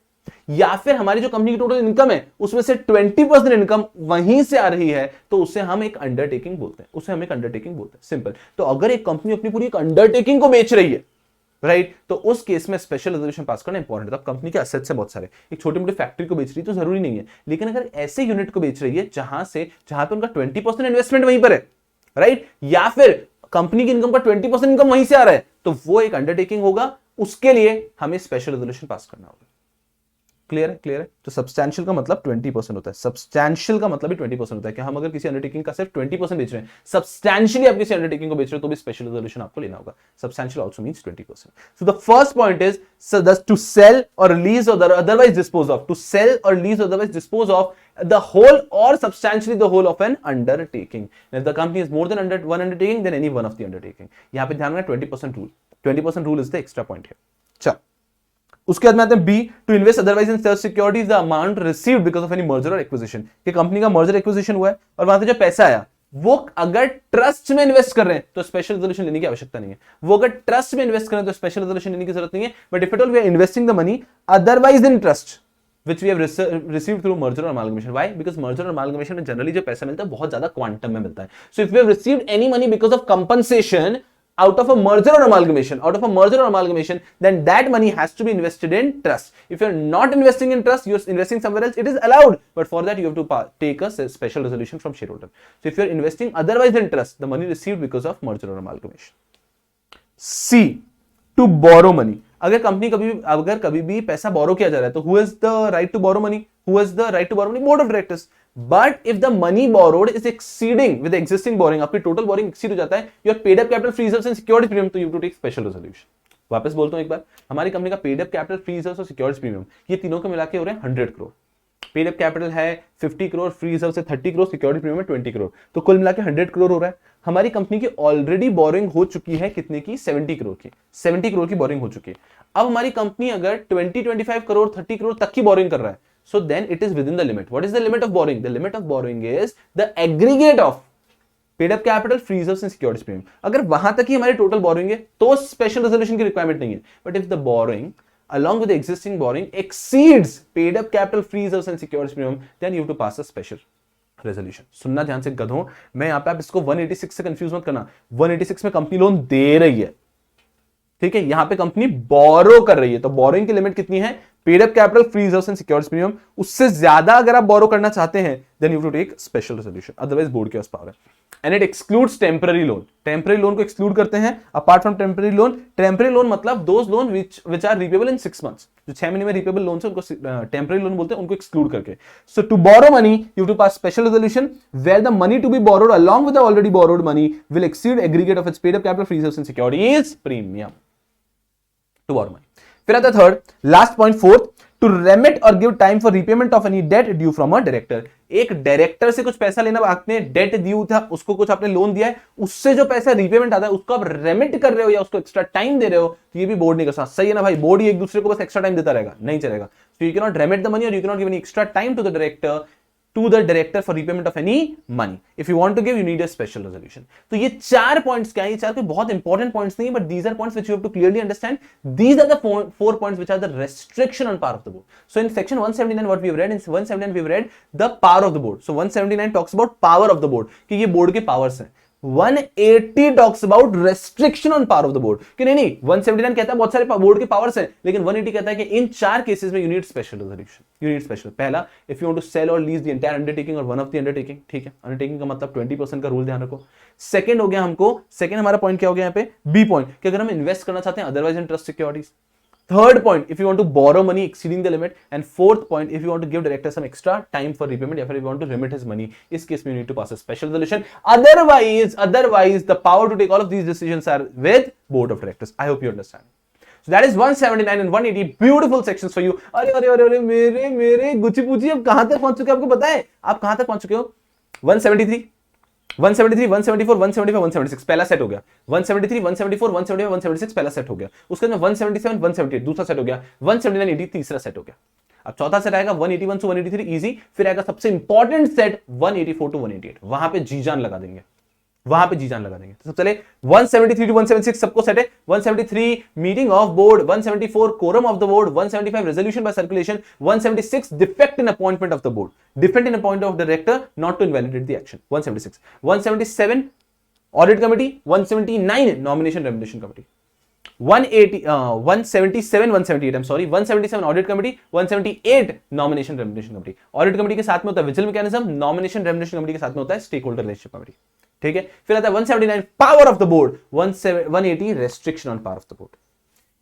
Speaker 1: या फिर हमारी जो कंपनी की टोटल इनकम है उसमें से 20% इनकम वहीं से आ रही है, तो उसे हम एक अंडरटेकिंग बोलते हैं, उसे हम एक अंडरटेकिंग बोलते हैं, सिंपल। तो अगर एक कंपनी अपनी पूरी एक अंडरटेकिंग को बेच रही है, राइट, तो उस केस में स्पेशल रेजोल्यूशन पास करना इंपॉर्टेंट है। तो कंपनी के एसेट्स है बहुत सारे, एक छोटी मोटी फैक्ट्री को बेच रही है तो जरूरी नहीं है, लेकिन अगर ऐसे यूनिट को बेच रही है जहां पे उनका 20% इन्वेस्टमेंट वहीं पर है, राइट, या फिर कंपनी की इनकम का 20% इनकम वहीं से आ रहा है, तो वो एक अंडरटेकिंग होगा, उसके लिए हमें स्पेशल रेजोल्यूशन पास करना होगा। क्लियर है? क्लियर है? तो सब्सटैंशियल का मतलब 20% होता है, सब्सटैंशियल का मतलब भी 20% होता है कि हम अगर किसी अंडरटेकिंग का सिर्फ 20% बेच रहे हैं, सब्सटैंशियली आप किसी अंडरटेकिंग को बेच रहे हो तो भी स्पेशल रेजोल्यूशन आपको लेना होगा। Substantial also means 20%। So the first point is to sell और lease or otherwise dispose of, to sell और lease or otherwise dispose of the whole or substantially the whole of an undertaking. If the company is more than one undertaking, then any one of the undertaking. यहां पे ध्यान रखना 20% rule. 20% rule is the extra point here. चल, उसके बाद में आते हैं B, to invest otherwise in such securities the amount received because of any merger or acquisition, कि कंपनी का मर्जर एक्विजिशन हुआ है और वहां से जो पैसा आया वो अगर ट्रस्ट में इन्वेस्ट कर रहे हैं तो स्पेशल रेजोल्यूशन लेने की आवश्यकता नहीं है। वो अगर ट्रस्ट में इन्वेस्ट कर रहे हैं तो स्पेशल रेजोल्यूशन लेने की जरूरत नहीं है। But if at all we are investing the money otherwise in trust which we have received through merger or amalgamation. Why? Because merger or amalgamation में generally जो पैसा मिलता है बहुत ज्यादा क्वांटम में मिलता है। So if we have received any money because of compensation out of a merger or amalgamation, then that money has to be invested in trust. If you're not investing in trust, you're investing somewhere else, it is allowed, but for that you have to take a special resolution from shareholder. So if you're investing otherwise in trust, the money received because of merger or amalgamation. C, to borrow money. अगर कभी भी पैसा बोरो किया जा रहा है तो who has the right to borrow money? Board of directors. But if the money borrowed is exceeding with the existing borrowing, आपकी total borrowing exceed हो जाता है, your paid up capital, free reserves and security premium, तो you have to take special resolution. वापस बोलता हूं एक बार, हमारी कंपनी का paid up capital, free reserves और सिक्योरिटी प्रीमियम, ये तीनों को मिला के हो रहे हैं 100 करोड़। पेड अप कैपिटल है 50 करोड़, फ्री रिजर्व से 30 करोड़, सिक्योरिटी प्रीमियम है 20 करोड़, तो कुल मिला के 100 करोड़ हो रहा है। हमारी कंपनी की ऑलरेडी बोरिंग हो चुकी है कितने की? 70 करोड़ की। 70 करोड़ की बोरिंग हो चुकी है। अब हमारी कंपनी अगर 25 करोड़ 30 करोड़ तक की बोरिंग कर रहा है, so then it is within the limit. What is the limit of borrowing? The limit of borrowing is the aggregate of paid up capital, free reserves and security premium. अगर वहां तक ही हमारी total boring है तो special resolution की requirement नहीं है। But if the boring along with the existing borrowing exceeds paid up capital, free reserves and security premium, then you have to pass a special resolution. सुनना ध्यान से गधों, मैं यहां पे आप इसको 186 से कंफ्यूज मत करना। 186 में कंपनी लोन दे रही है, ठीक है, यहां पे कंपनी बोरो कर रही है, तो बोरोइंग की लिमिट कितनी है? Paid up capital, free reserves and securities premium, उससे ज्यादा अगर आप बोरो करना चाहते हैं then you to take special resolution, otherwise board के पास पावर है। And it excludes temporary loan, temporary loan को एक्सक्लूड करते हैं apart from temporary loan. Temporary loan मतलब those loan which are repayable in 6 months, जो 6 महीने में रिपेबल लोन है उनको टेम्पररी लोन बोलते हैं, उनको एक्सक्लूड करके। So to borrow money you to pass special resolution where the money to be borrowed along with the already borrowed money will exceed aggregate of its paid up capital, free reserves and securities premium to borrow money। फिर आता third last point, fourth, to remit और give time for repayment of any debt due from a director. एक director से कुछ पैसा लेना, आपने date due था, उसको कुछ आपने लोन दिया है, उससे जो पैसा रीपेमेंट आता है उसको आप रेमिट कर रहे हो या उसको एक्स्ट्रा टाइम दे रहे हो, तो ये भी बोर्ड नहीं कर सकता। सही है ना भाई, बोर्ड ही एक दूसरे को बस एक्स्ट्रा टाइम देता रहेगा, नहीं चलेगा। So you can not remit the money और you can not give any extra time to the director for repayment of any money. If you want to give you need a special resolution. तो ये 4 points क्या है, ये 4 कोई बहुत important points नहीं, but these are points which you have to clearly understand. These are the 4 points which are the restriction on power of the board. So in section 179 what we have read, in 179 we have read the power of the board. So 179 talks about power of the board, कि ये board के powers हैं। 180 talks about restriction on power of the board, कि नहीं 179 कहता है बहुत सारे बोर्ड के पावर्स हैं, लेकिन 180 कहता है कि इन 4 केसेस में you need special resolution, you need special. पहला, if you want to sell और लीज द एंटायर अंडरटेकिंग और वन ऑफ द अंडरटेकिंग, ठीक है, अंडरटेकिंग का मतलब 20% का रूल ध्यान रखो। सेकंड हो गया हमको, सेकंड हमारा पॉइंट क्या हो गया यहाँ पे, बी पॉइंट, कि अगर हम इन्वेस्ट करना चाहते हैं otherwise in trust securities. Third point, if you want to borrow money exceeding the limit, and fourth point, if you want to give director some extra time for repayment, या फिर if you want to remit his money, इस case में you need to pass a special resolution. Otherwise, the power to take all of these decisions are with board of directors. I hope you understand. So that is 179 and 180 beautiful sections for you. अरे मेरे Gucci पूछी अब कहां तक पहुंच चुके हैं, आपको पता है आप कहां तक पहुंच चुके हो? 173, 174, 175, 176 पहला सेट हो गया। 173, 174, 175, 176 पहला सेट हो गया। उसके बाद 177, 178 दूसरा सेट हो गया। 179, 80 तीसरा सेट हो गया। अब चौथा सेट आएगा 181 to 183 इजी, फिर आएगा सबसे इंपॉर्टेंट सेट 184 to 188, वहां पे जी जान लगा देंगे, वहां पे जी जान लगा देंगे। तो सब चले 173 to 176 सबको सेट है। 173 meeting of board, 174 quorum of the board, 175 resolution by circulation, 176 defect in appointment of the board, defect in appointment of director not to invalidate the action, 176, 177 audit committee, 179 nomination remuneration committee, 177, 178 I'm sorry, 177 audit committee, 178 nomination remuneration committee. Audit committee के साथ में होता है vigil mechanism, nomination remuneration committee के साथ में होता है स्टेक होल्डर रिलेशनशिप कमेटी, ठीक है। फिर आता है 179 power of the board, 180 restriction on power of the board.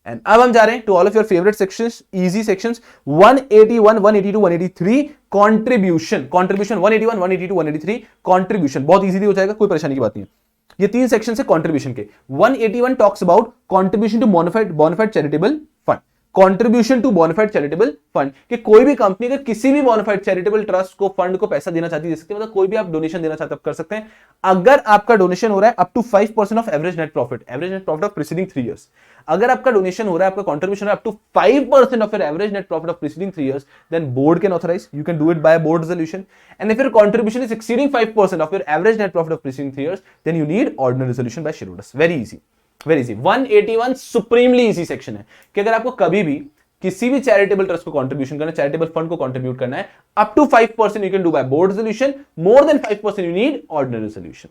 Speaker 1: And अब हम जा रहे हैं to all of your favourite sections, easy sections, 181, 182, 183 contribution, 181, 182, 183 contribution बहुत इजीली हो जाएगा, कोई परेशानी की बात नहीं है। ये 3 सेक्शन है कंट्रीब्यूशन के। 181 talks about contribution to bona fide charitable fund, contribution to bona fide charitable fund, कि कोई भी कंपनी अगर किसी भी बोनाफाइड चैरिटेबल ट्रस्ट को फंड को पैसा देना चाहती है, मतलब कोई भी आप डोनेशन देना चाहते हैं आप कर सकते हैं, अगर आपका डोनेशन हो रहा है up to 5% of average net profit of preceding 3 years। अगर आपका डोनेशन हो रहा है, आपका कंट्रीब्यूशन है up to 5% of your average net profit of preceding 3 years, then board can authorise, you can do it by board resolution. And if your contribution is exceeding 5% of your average net profit of preceding 3 years, then you need ordinary resolution by shareholders. Very easy, very easy. 181 supremely easy section है कि अगर आपको कभी भी किसी भी charitable trust को contribution करना है, चैरिटेबल फंड को कंट्रीब्यूट करना है, up to 5% you can do by board resolution, more than 5% you need ordinary resolution.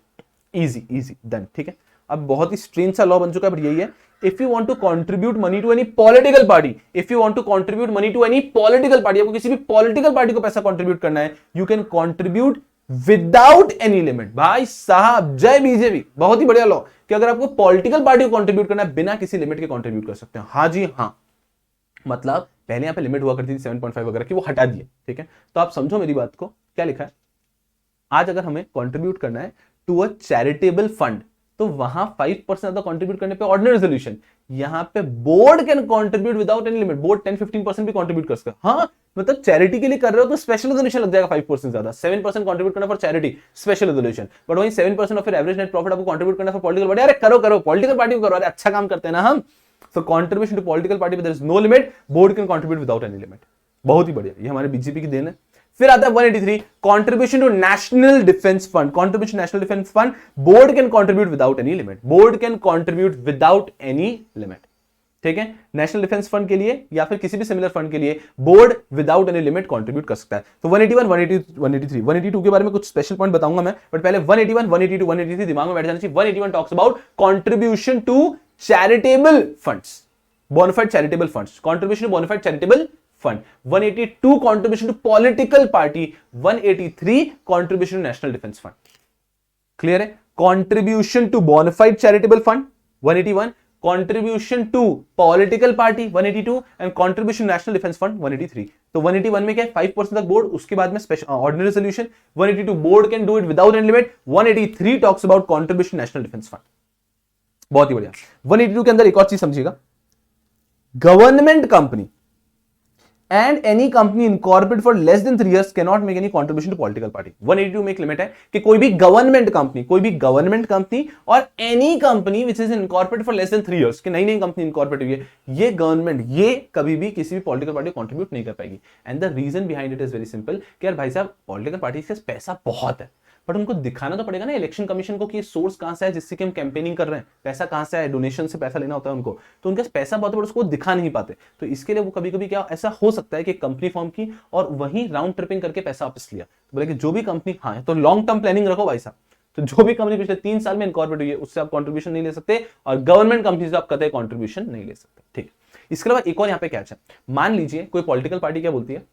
Speaker 1: Easy done, ठीक है। अब बहुत ही स्ट्रेंज सा लॉ बन चुका है, बट यही है, if you want to contribute money to any political party, if you want to contribute money to any political party, आपको किसी भी पॉलिटिकल पार्टी को पैसा कंट्रीब्यूट करना है, you can contribute without any limit. भाई साहब जय बीजेपी, बहुत ही बढ़िया लॉ कि अगर आपको पॉलिटिकल पार्टी को कंट्रीब्यूट करना है बिना किसी लिमिट के कंट्रीब्यूट कर सकते हैं। हाँ जी हाँ, मतलब पहले यहां पे लिमिट हुआ करती थी 7.5 वगैरह की, वो हटा दिए, ठीक है। तो आप समझो मेरी बात को, क्या लिखा है, आज अगर हमें कंट्रीब्यूट करना है टू अ चैरिटेबल फंड, तो वहां 5% ज्यादा कंट्रीब्यूट करने पे ऑर्डिनरी रेजोल्यूशन, यहां पे board can contribute without any limit, board 10-15% भी कंट्रीब्यूट कर सकता है। हाँ, मतलब चैरिटी के लिए कर रहे हो तो स्पेशल रेजोल्यूशन लग जाएगा 5% ज्यादा, 7% कंट्रीब्यूट करना for charity, special resolution. But वहीं 7% of your average net profit आपको कंट्रीब्यूट करना फॉर पॉलिटिकल पार्टी, अरे करो पॉलिटिकल पार्टी को करो, अरे अच्छा काम करते हैं ना हम। So contribution to political party there is no limit, board can contribute without any limit। बहुत ही बढ़िया, ये हमारे बीजेपी की देन है। फिर आता है 183 contribution to national defense fund, contribution national defense fund, board can contribute without any limit, board can contribute without any limit, ठीक है। नेशनल डिफेंस फंड के लिए या फिर किसी भी सिमिलर फंड के लिए board without any limit contribute कर सकता है। तो 181, 182, 183, 182 के बारे में कुछ स्पेशल पॉइंट बताऊंगा मैं, बट पहले 181, 182, 183 दिमाग में बैठ जाना चाहिए। 181 talks about contribution to charitable funds, bona fide charitable funds, contribution to bona fide charitable fund, 182 contribution to political party, 183 contribution to national defence fund. Clear है? Contribution to bona fide charitable fund 181, contribution to political party 182 and contribution national defence fund 183। तो 181 में क्या है? 5% तक board, उसके बाद में special ordinary resolution. 182 board can do it without any limit. 183 talks about contribution national defence fund. बहुत ही बढ़िया। 182 के अंदर एक और चीज समझिएगा, government company and any company incorporate for less than 3 years cannot make any contribution to political party. 182 में एक लिमिट है कि कोई भी गवर्नमेंट कंपनी और any company which is incorporate for less than 3 years, कि नई कंपनी इनकॉर्पोरेट हुई है, ये गवर्नमेंट ये कभी भी किसी भी पॉलिटिकल पार्टी को कंट्रीब्यूट नहीं कर पाएगी। And the reason behind it is very simple कि यार भाई साहब पॉलिटिकल पार्टी के पैसा बहुत है, बट उनको दिखाना तो पड़ेगा ना इलेक्शन कमीशन को कि सोर्स कहां से है जिससे कि हम कैंपेनिंग कर रहे हैं, पैसा कहां से है, डोनेशन से पैसा लेना होता है उनको, तो उनके पास पैसा बहुत है बट उसको दिखा नहीं पाते। तो इसके लिए वो कभी कभी क्या ऐसा हो सकता है कि कंपनी फॉर्म की और वहीं राउंड ट्रिपिंग करके पैसा वापस लिया। तो बोले कि जो भी कंपनी, हाँ तो लॉन्ग टर्म प्लानिंग रखो भाई साहब, तो जो भी कंपनी पिछले 3 साल में इनकॉर्पोरेट हुई है उससे आप कंट्रीब्यूशन नहीं ले सकते, और गवर्नमेंट कंपनी से आप कतई कंट्रीब्यूशन नहीं ले सकते। ठीक, इसके अलावा एक और यहाँ पे कैच है, मान लीजिए कोई पॉलिटिकल पार्टी क्या बोलती है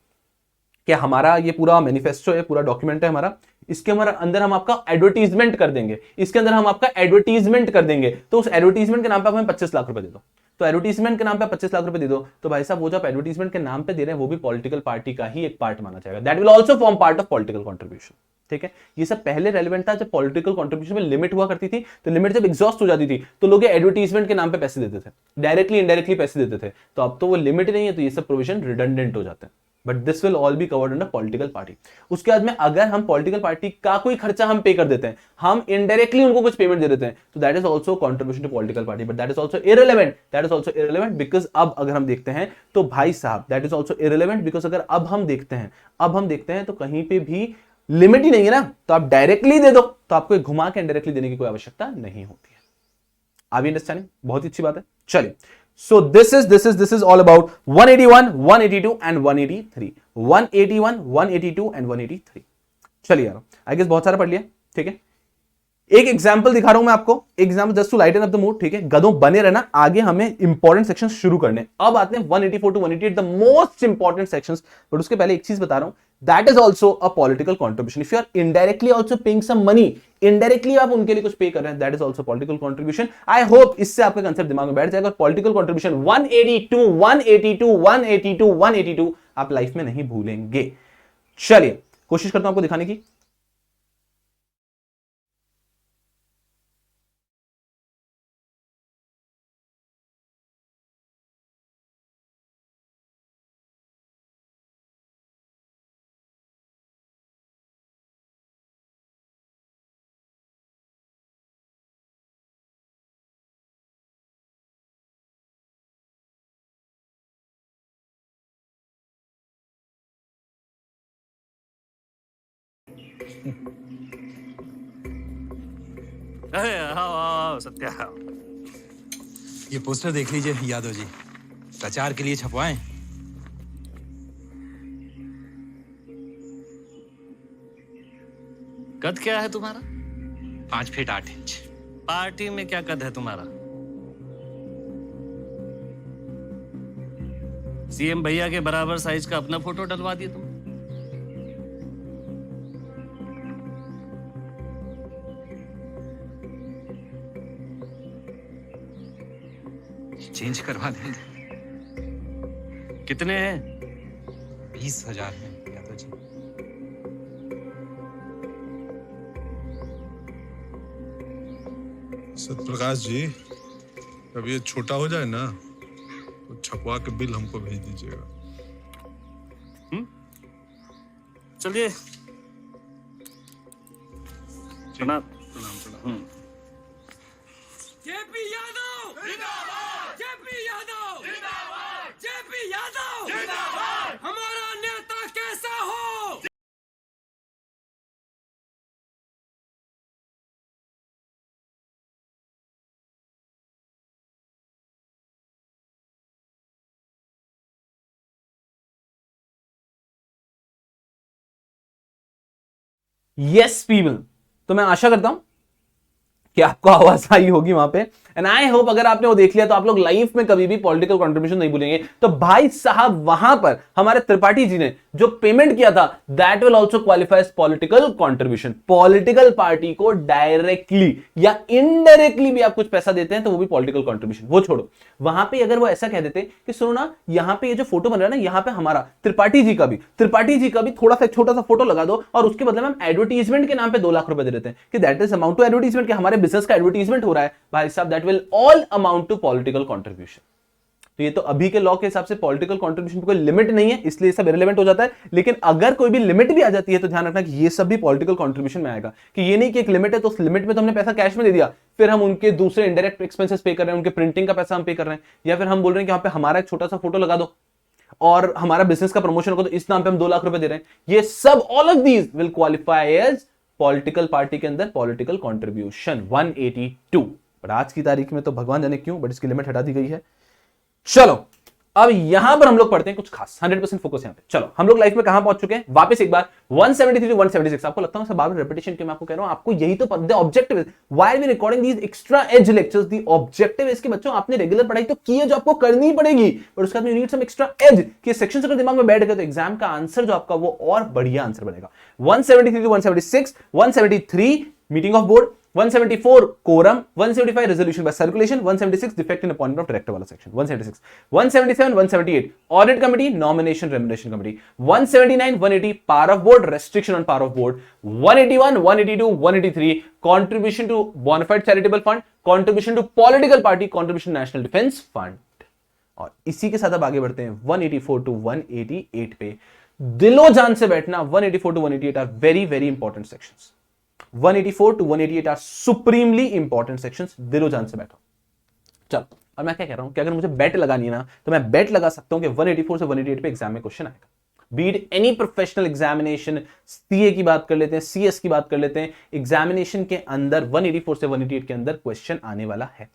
Speaker 1: कि हमारा ये पूरा मैनिफेस्टो है, पूरा डॉक्यूमेंट है हमारा, इसके अंदर हम आपका एडवर्टीजमेंट कर देंगे, इसके अंदर हम आपका एडवर्टीजमेंट कर देंगे, तो उस एडवर्टीजमेंट के नाम पे आप हमें 25 लाख रुपए दे दो। तो एडवर्टीजमेंट के नाम पे 25 लाख रुपए दे दो, तो भाई साहब वो जो एडवर्टीजमेंट के नाम पे दे रहे हैं वो भी पॉलिटिकल पार्टी का ही एक पार्ट माना जाएगा। That will also form part of political contribution. ठीक है, ये सब पहले रेलेवेंट था जब पॉलिटिकल कंट्रीब्यूशन में लिमिट हुआ करती थी, तो लिमिट जब एग्जॉस्ट हो जाती थी तो लोग एडवर्टीजमेंट के नाम पे पैसे देते थे, डायरेक्टली इनडायरेक्टली पैसे देते थे। तो अब तो वो लिमिट नहीं है, तो ये सब प्रोविजन रिडंडेंट हो जाते हैं। But this will all be covered under political party. उसके बाद में अगर हम पॉलिटिकल पार्टी का कोई खर्चा हम पे कर देते हैं, हम इनडायरेक्टली उनको कुछ पेमेंट दे देते हैं, तो that is also contribution to political party, but that is also irrelevant because अब अगर हम देखते हैं तो भाई साहब that is also irrelevant because अगर अब हम देखते हैं तो कहीं पे भी लिमिट ही नहीं है ना, तो आप डायरेक्टली दे दो, तो आपको घुमा के इनडायरेक्टली देने की कोई आवश्यकता नहीं होती है। आप अंडरस्टैंडिंग? बहुत ही अच्छी बात है। चलिए, so this is all about 181, 182 and 183, 181, 182 and 183। चलिए यार, आई गेस बहुत सारा पढ़ लिया। ठीक है, एक एग्जांपल दिखा रहा हूं मैं आपको, example just to lighten up the mood. ठीक है, गधों बने रहना, आगे हमें इंपॉर्टेंट सेक्शन शुरू करने। अब आते हैं 184 to 188, the most important sections. But उसके पहले एक चीज बता रहा हूं, that is also a political contribution. If you are indirectly also paying some money, indirectly आप उनके लिए कुछ पे कर रहे हैं, that is also political contribution. I hope इससे आपका कंसेप्ट दिमाग में बैठ जाएगा। पॉलिटिकल कॉन्ट्रीब्यूशन 182, 182, 182, 182 आप लाइफ में नहीं भूलेंगे। चलिए, कोशिश करता हूं आपको दिखाने की।
Speaker 2: अरे आओ सत्या।
Speaker 3: ये पोस्टर देख लीजिए यादव जी, प्रचार के लिए छपवाएं।
Speaker 2: कद क्या है तुम्हारा?
Speaker 3: 5 फीट 8 इंच।
Speaker 2: पार्टी में क्या कद है तुम्हारा? सीएम भैया के बराबर साइज का अपना फोटो डलवा दिए तुम।
Speaker 3: चेंज करवा देंगे।
Speaker 2: कितने हैं?
Speaker 3: 20,000 है यादव जी।
Speaker 4: सत्यप्रकाश जी, जब ये छोटा हो जाए ना तो छपवा के बिल हमको भेज दीजिएगा।
Speaker 2: चलिए, प्रणाम।
Speaker 5: जेपी यादव जिंदाबाद, जेपी यादव जिंदाबाद, जेपी यादव जिंदाबाद। हमारा नेता कैसा हो?
Speaker 1: यस पीपल, तो मैं आशा करता हूं कि आपको आवाज आई होगी वहां पे। एंड आई होप अगर आपने वो देख लिया तो आप लोग लाइफ में कभी भी पॉलिटिकल कंट्रीब्यूशन नहीं भूलेंगे। तो भाई साहब वहां पर हमारे त्रिपाठी जी ने जो पेमेंट किया था that will also qualify as political contribution. Political party को डायरेक्टली या इनडायरेक्टली भी आप कुछ पैसा देते हैं तो वो भी पॉलिटिकल कंट्रीब्यूशन। वो छोड़ो, वहां पे अगर वो ऐसा कह देते कि सुनो ना, यहां पे ये जो फोटो बन रहा है ना, यहां पे हमारा त्रिपाठी जी का भी थोड़ा सा छोटा सा फोटो लगा दो और उसके बदले में हम एडवर्टीजमेंट के नाम पे 2 लाख रुपए दे देते हैं कि that is amount to advertisement, कि हमारे बिजनेस का एडवर्टीजमेंट हो रहा है भाई साहब, that will all amount to political contribution. तो ये तो अभी के लॉ के हिसाब से पॉलिटिकल कंट्रीब्यूशन पे कोई लिमिट नहीं है, इसलिए सब इरेलेवेंट हो जाता है। लेकिन अगर कोई भी लिमिट भी आ जाती है तो ध्यान रखना कि ये सब भी पॉलिटिकल कंट्रीब्यूशन में आएगा, कि ये नहीं कि एक लिमिट है तो उस लिमिट में तो हमने पैसा कैश में दे दिया, फिर हम उनके दूसरे इंडायरेक्ट एक्सपेंसेस पे कर रहे हैं, उनके प्रिंटिंग का पैसा हम पे कर रहे हैं, या फिर हम बोल रहे हैं कि यहाँ पे हमारा एक छोटा सा फोटो लगा दो और हमारा बिजनेस का प्रमोशन होगा तो इस नाम पे हम 2 लाख रुपए दे रहे हैं। ये सब all of these will qualify as political party के अंदर पॉलिटिकल कंट्रीब्यूशन 182। बट आज की तारीख में तो भगवान जाने क्यों बट इसकी लिमिट हटा दी गई है। चलो अब यहां पर हम लोग पढ़ते हैं कुछ खास, 100% फोकस यहां पे। चलो हम लोग लाइफ में कहां पहुंच चुके हैं, वापस एक बार 173 टू 176। आपको लगता है बार बार रेपिटेशन क्यों मैं आपको कह रहा हूं, आपको यही तो the objective is why we recording these extra edge lectures. The objective इसके बच्चों आपने रेगुलर पढ़ाई तो की है जो आपको करनी पड़ेगी, और उसके बाद you need some extra edge कि सेक्शन अगर दिमाग में बैठ गए तो एग्जाम का आंसर जो आपका वो और बढ़िया आंसर बनेगा। 173 to 176, 173 meeting of board, 174 quorum, 175 resolution by circulation, 176 defect in appointment of director वाला section, 176, 177, 178 audit committee, nomination remuneration committee, 179, 180 power of board, restriction on power of board, 181, 182, 183 contribution to bona fide charitable fund, contribution to political party, contribution national defence fund. और इसी के साथ अब आगे बढ़ते हैं 184 to 188 पे। दिलो जान से बैठना, 184 to 188 are very very important sections. 184 to 188 are supremely important sections. दिलो जान से बैठो। चलो और मैं क्या कह रहा हूं कि अगर मुझे बेट लगानी है ना तो मैं बेट लगा सकता हूं कि 184 से 188 पे एग्जाम में क्वेश्चन आएगा। Be it any professional examination, CA की बात कर लेते हैं, सीएस की बात कर लेते हैं, एग्जामिनेशन के अंदर 184 से 188 के अंदर क्वेश्चन आने वाला है।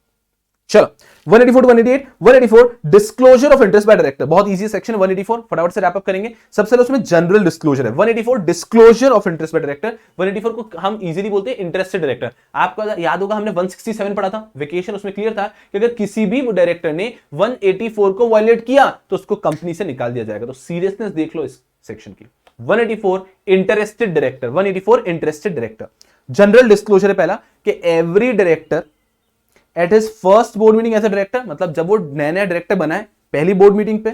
Speaker 1: चलो 184 to 188, 184 disclosure of interest by director, बहुत इजी सेक्शन 184, फटाफट से रैप अप करेंगे। सबसे पहले उसमें जनरल डिस्क्लोजर है। 184 disclosure of interest by director, 184 को हम इजीली बोलते हैं इंटरेस्टेड डायरेक्टर। आपको याद होगा हमने 167 पढ़ा था वेकेशन, उसमें क्लियर था कि अगर किसी भी डायरेक्टर ने 184 को वायलेट किया तो उसको कंपनी से निकाल दिया जाएगा। तो सीरियसनेस देख लो इस सेक्शन की। 184 interested director, 184 interested director. General disclosure है पहला कि every director at his first board meeting as a director, मतलब जब वो नया नया डायरेक्टर बना है पहली बोर्ड मीटिंग पे,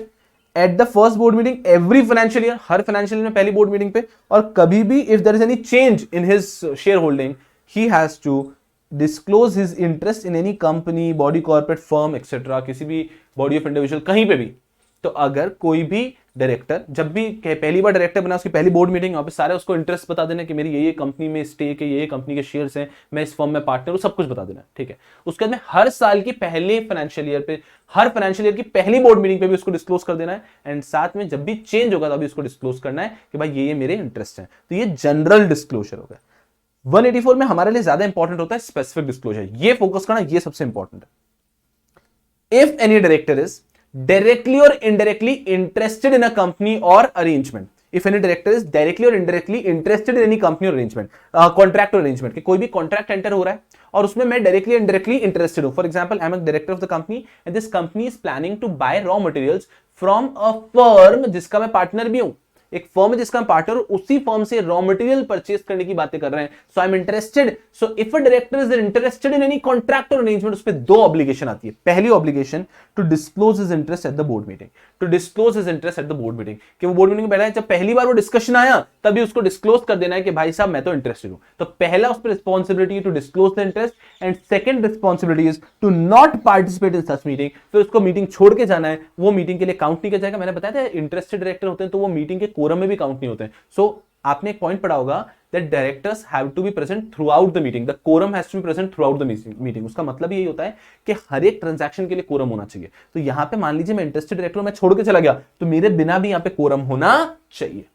Speaker 1: at the first board meeting every financial year, हर फाइनेंशियल ईयर में पहली बोर्ड मीटिंग पे, और कभी भी if there is any change in his shareholding he has to disclose his interest in any company, body, corporate, firm etcetera, किसी भी body of individual, कहीं पे भी। तो अगर कोई भी डायरेक्टर जब भी पहली बार डायरेक्टर बना, उसकी पहली बोर्ड मीटिंग, वहां पे सारे उसको इंटरेस्ट बता देना कि मेरी ये कंपनी में स्टेक है, ये कंपनी के शेयर्स हैं, मैं इस फर्म में पार्टनर हूं, सब कुछ बता देना, ठीक है। उसके बाद में हर साल की पहले फाइनेंशियल ईयर पे, हर फाइनेंशियल ईयर की पहली बोर्ड मीटिंग पे भी उसको डिस्क्लोज कर देना है, एंड साथ में जब भी चेंज होगा तभी उसको डिस्क्लोज करना है कि भाई ये मेरे इंटरेस्ट है। तो ये जनरल डिस्क्लोजर हो गया। 184 में हमारे लिए ज्यादा इंपॉर्टेंट होता है स्पेसिफिक डिस्क्लोजर, ये फोकस करना, ये सबसे इंपॉर्टेंट है। If any director is directly or indirectly interested in a company or arrangement, if any director is directly or indirectly interested in any company or arrangement, contract or arrangement, कि कोई भी contract enter हो रहा है और उसमें मैं directly or indirectly interested हूं। For example, I am a director of the company and this company is planning to buy raw materials from a firm जिसका मैं पार्टनर भी हूं। एक फर्म है जिसका हम पार्टनर, उसी फर्म से रॉ मटेरियल परचेस करने की बातें कर रहे हैं। So I am interested. So if a director is interested in any contract और अरेंजमेंट, उस पे 2 ऑब्लिगेशन आती है। पहली obligation to disclose his interest at the board meeting, to disclose his interest at the board meeting, कि वो board meeting में बैठा है, जब पहली बार वो डिस्कशन आया तभी उसको डिस्क्लोज कर देना है कि भाई साहब मैं तो इंटरेस्टेड हूं। तो पहला उस पर responsibility to disclose the interest, and second responsibility is to not participate in such meeting. फिर उसको मीटिंग छोड़ के जाना है, वो मीटिंग के लिए काउंट नहीं किया जाएगा। मैंने बताया था इंटरेस्टेड डायरेक्टर होते हैं तो वो मीटिंग के कोरम में भी काउंट नहीं होते हैं। सो आपने एक पॉइंट पढ़ा होगा that directors have to be present throughout the meeting, the quorum has to be present throughout the meeting। उसका मतलब यही होता है कि हर एक ट्रांजैक्शन के लिए कोरम होना चाहिए। तो यहां पे मान लीजिए मैं इंटरेस्टेड डायरेक्टर मैं छोड़ के चला गया तो मेरे बिना भी यहां पे कोरम होना चाहिए।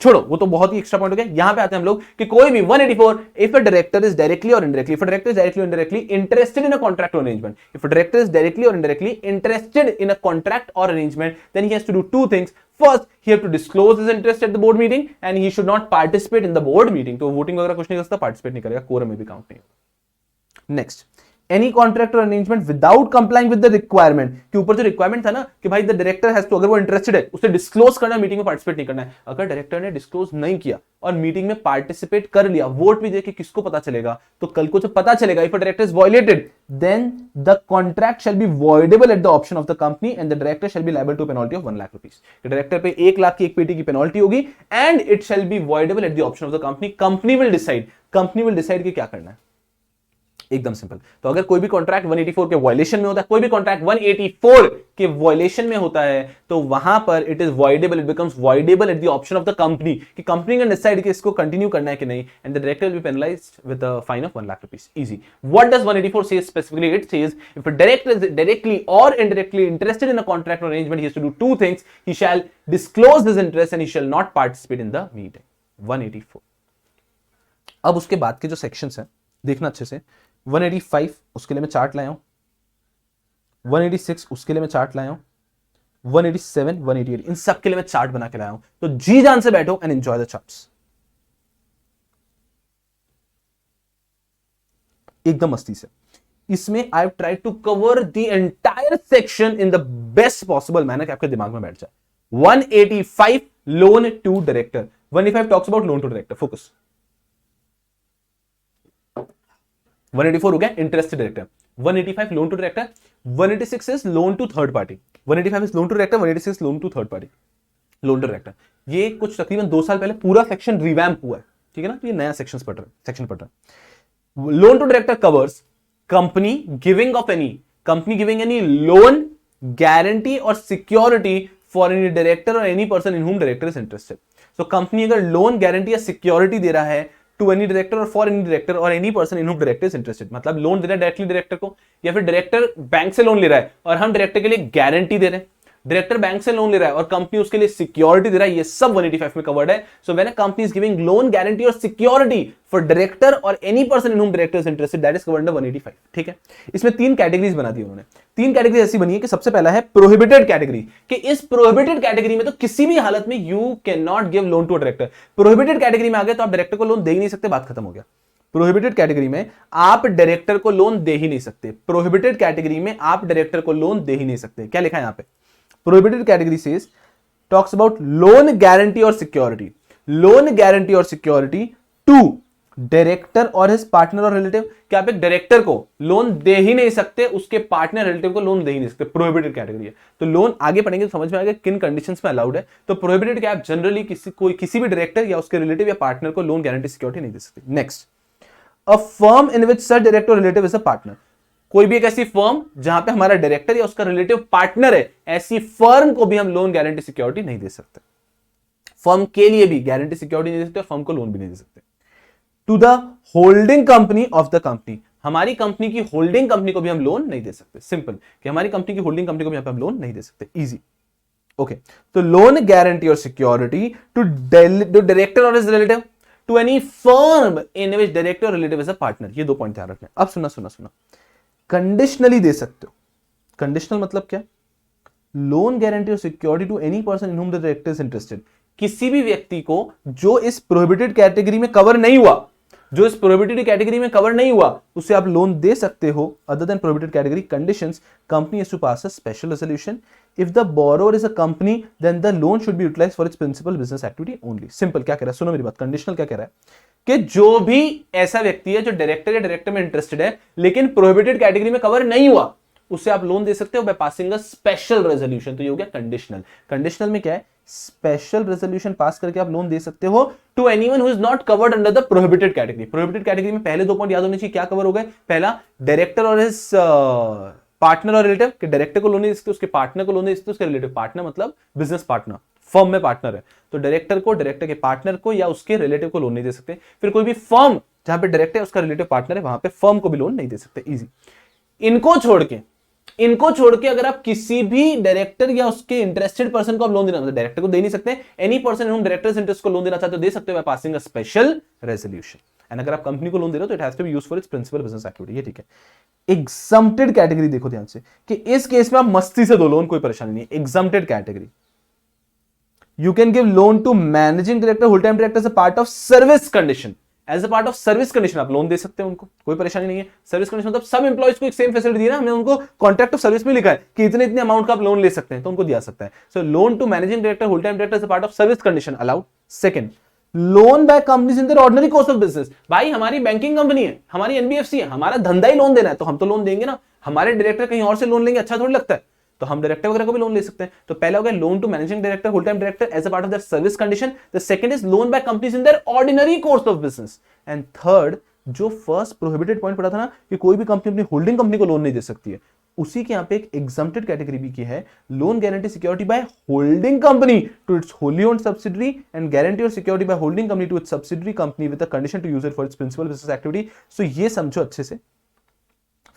Speaker 1: छोड़ो वो तो बहुत ही एक्स्ट्रा पॉइंट हो गया। यहां पे आते हैं हम लोग कि कोई भी 184 if a director is directly और indirectly, if a director is directly और indirectly interested in a contract और arrangement, if a director is directly और indirectly interested in a contract और arrangement, then he has to do 2 things. First, he have to disclose his interest at the board meeting and he should not participate in the board meeting। तो voting वगैरह कुछ नहीं कर सकता, participate नहीं करेगा, quorum में भी काउंट नहीं होगा। नेक्स्ट, एनी कॉन्ट्रैक्ट और arrangement without complying with the requirement, के ऊपर जो रिक्वायरमेंट था ना कि भाई द डायरेक्टर हैज टू, अगर वो इंटरेस्टेड है उसे डिस्क्लोज करना, मीटिंग में पार्टिसिपेट नहीं करना है। अगर डायरेक्टर ने डिस्क्लोज नहीं किया और मीटिंग में पार्टिसिपेट कर लिया, वोट भी देके किसको पता चलेगा, तो कल को जब पता चलेगा if a director is violated then the contract shall be voidable at the option of the company and the director shall be liable to penalty of 1 lakh rupees. Director पे 1 लाख की एक पेटी की पेनल्टी होगी and it shall be voidable at the option of the company. Company will decide कि क्या करना है, एकदम सिंपल। तो अगर कोई भी कॉन्ट्रैक्ट 184 के वायलेशन में होता है, कोई भी कॉन्ट्रैक्ट 184 के वायलेशन में होता है, तो वहां पर it is voidable, it becomes voidable at the option of the company, कि कंपनी कैन डिसाइड कि इसको कंटिन्यू करना है कि नहीं, and the director will be penalised with a fine of 1 lakh rupees. Easy. What does 184 say specifically? It says if a director is directly और indirectly interested in a contract arrangement, he has to do two things, he shall disclose his interest and he shall not participate in the meeting. 184। अब उसके बाद के जो sections हैं देखना अच्छे से। 185 उसके लिए मैं चार्ट लाया हूं, 186 उसके लिए मैं चार्ट लाया हूं, 187, 188 इन सब के लिए मैं चार्ट बना के लाया हूं। तो जी जान से बैठो एंड एंजॉय द चार्ट्स, एकदम मस्ती से। इसमें I have tried to cover the entire section in the best possible manner कि आपके दिमाग में बैठ जाए। 185 loan to director, 185 talks about loan to director, focus. 184 हो गया interested director, 185 loan to director, 186 is loan to third party, 185 is loan to director, 186 loan to third party, loan to director. ये कुछ तकरीबन 2 साल पहले पूरा सेक्शन रिवैम्प हुआ है, ठीक है ना, तो ये नया सेक्शन पढ़ रहे हैं। Loan to director covers company giving any loan, guarantee और सिक्योरिटी फॉर एनी डायरेक्टर और any person in whom director is interested. So company अगर लोन, गारंटी या सिक्योरिटी दे रहा है टू एनी डायरेक्टर और फॉर एनी डायरेक्टर और any person in whom director is interested, मतलब लोन दे रहा है डायरेक्टली डायरेक्टर को, या फिर डायरेक्टर बैंक से लोन ले रहा है और हम डायरेक्टर के लिए गारंटी दे रहे हैं, डायरेक्टर बैंक से लोन ले रहा है और कंपनी उसके लिए सिक्योरिटी दे रहा है, ये सब 185 में कवर्ड है। So when a company is giving loan, guarantee और सिक्योरिटी फॉर डायरेक्टर और any person in whom director is interested, that is covered under 185। ठीक है, इसमें 3 कैटेगरीज बना दी उन्होंने। 3 कैटेगरी ऐसी बनी है कि सबसे पहला है प्रोहिबिटेड कैटेगरी, कि इस प्रोहिबिटेड कैटेगरी में तो किसी भी हालत में you can not give loan to a director. Prohibited category में आ गए तो आप डायरेक्टर को लोन दे ही नहीं सकते, बात खत्म हो गया। प्रोहिबिटेड कैटेगरी में आप डायरेक्टर को लोन दे ही नहीं सकते, प्रोहिबिटेड कैटेगरी में आप डायरेक्टर को लोन दे ही नहीं सकते। क्या लिखा है यहां पे? Prohibited category says talks about loan guarantee और security, loan guarantee और security to डायरेक्टर और हिज पार्टनर और रिलेटिव। क्या आप एक डायरेक्टर को लोन दे ही नहीं सकते, उसके पार्टनर रिलेटिव को लोन दे ही नहीं सकते, प्रोहिबिटेड कैटेगरी है। तो लोन आगे पढ़ेंगे तो समझ में आएगा किन कंडीशंस में अलाउड है। तो प्रोहिबिटेड क्या, आप जनरली किसी भी डायरेक्टर या उसके रिलेटिव या पार्टनर को लोन, गारंटी, सिक्योरिटी नहीं दे सकते। Next, a firm in which such director relative is a partner, कोई भी एक ऐसी फर्म जहां पे हमारा डायरेक्टर या उसका रिलेटिव पार्टनर है, ऐसी फर्म को भी हम लोन, गारंटी, सिक्योरिटी नहीं दे सकते। फर्म के लिए भी गारंटी, सिक्योरिटी नहीं दे सकते और फर्म को लोन भी नहीं दे सकते। To the holding company of the company, हमारी कंपनी की होल्डिंग कंपनी को भी हम लोन नहीं दे सकते। सिंपल, कि हमारी कंपनी की होल्डिंग कंपनी को भी हम लोन नहीं दे सकते। इजी। ओके, तो लोन, गारंटी और सिक्योरिटी टू डायरेक्टर और his relative, to any firm in which director और रिलेटिव इज अ पार्टनर। ये 2 पॉइंट ध्यान रखना। अब सुना, कंडीशनली दे सकते हो। कंडीशनल मतलब क्या? लोन, गारंटी और security to any person in whom the director is interested, किसी भी व्यक्ति को जो इस प्रोहिबिटेड कैटेगरी में कवर नहीं हुआ, जो इस प्रोहिबिटेड कैटेगरी में कवर नहीं हुआ, उसे आप लोन दे सकते हो। Other than prohibited category, conditions, company has to pass a special resolution. If the borrower is a company then the loan should be utilised for its principal business activity only. Simple. क्या कह रहा है, सुनो मेरी बात। Conditional क्या कह रहा है कि जो भी ऐसा व्यक्ति है जो डायरेक्टर या डायरेक्टर में इंटरेस्टेड है लेकिन प्रोहिबिटेड कैटेगरी में कवर नहीं हुआ, उससे आप लोन दे सकते हो by passing a special resolution. तो ये हो गया कंडीशनल। कंडीशनल में क्या है, स्पेशल रेजोल्यूशन पास करके आप लोन दे सकते हो to anyone who is not covered under the prohibited category. Prohibited category में पहले 2 पॉइंट याद होने चाहिए। क्या कवर हो गए? पहला, डायरेक्टर और हिज पार्टनर और रिलेटिव, कि डायरेक्टर को लोन नहीं दे सकते, उसके पार्टनर को लोन नहीं दे सकते, उसके रिलेटिव। पार्टनर मतलब बिजनेस पार्टनर, फर्म में पार्टनर है, तो डायरेक्टर को, डायरेक्टर के पार्टनर को या उसके रिलेटिव को लोन नहीं दे सकते। फिर कोई भी फर्म जहां पे डायरेक्टर है उसका रिलेटिव पार्टनर है, वहां पे फर्म को भी लोन नहीं दे सकते। इजी। इनको छोड़ के अगर आप किसी भी डायरेक्टर या उसके इंटरेस्टेड पर्सन को आप लोन देना, मतलब डायरेक्टर को दे नहीं सकते, एनी पर्सन इन हुम डायरेक्टर्स इंटरेस्ट को लोन देना चाहते हो दे सकते हो by passing a special resolution. And अगर आप कंपनी को लोन दे रहे हो तो it has to be used for its principal business activity. ये ठीक है। एग्जम्प्टेड कैटेगरी देखो ध्यान से, कि इस केस में आप मस्ती से दो लोन, कोई परेशानी नहीं। Exempted category, you can give loan to managing director, whole time director as a part of service condition, as a part of service condition आप लोन दे सकते हैं उनको, कोई परेशानी नहीं है। सर्विस कंडीशन मतलब सब एम्प्लॉइज को एक सेम फैसिलिटी दी ना, हमने उनको कॉन्ट्रैक्ट ऑफ सर्विस में लिखा है कि इतने इतने अमाउंट का आप लोन ले सकते हैं, तो उनको दिया सकता है। So loan to managing director, whole time director as a part of service condition allowed. Second, loan by companies in their ordinary course of business. भाई हमारी बैंकिंग कंपनी है, हमारी एनबीएफसी है, हमारा धंधा ही लोन देना है, तो हम तो लोन देंगे ना। हमारे डायरेक्टर कहीं और से लोन लेंगे, अच्छा थोड़ी लगता है, तो हम डायरेक्टर वगैरह को भी लोन ले सकते हैं। तो पहला हो गया loan to managing director, whole time director as a part of their service condition. The second is loan by companies in their ordinary course of business. And third, जो फर्स्ट प्रोहिबिटेड पॉइंट पड़ा था ना कि कोई भी company अपनी holding company को loan नहीं दे सकती है, उसी के यहां पे एक एग्जम्प्टेड कैटेगरी भी की है, loan guarantee security by holding company to its wholly owned subsidiary and guarantee और security by holding company to its subsidiary company with the condition to use it for its principal business activity. So ये समझो, अच्छे से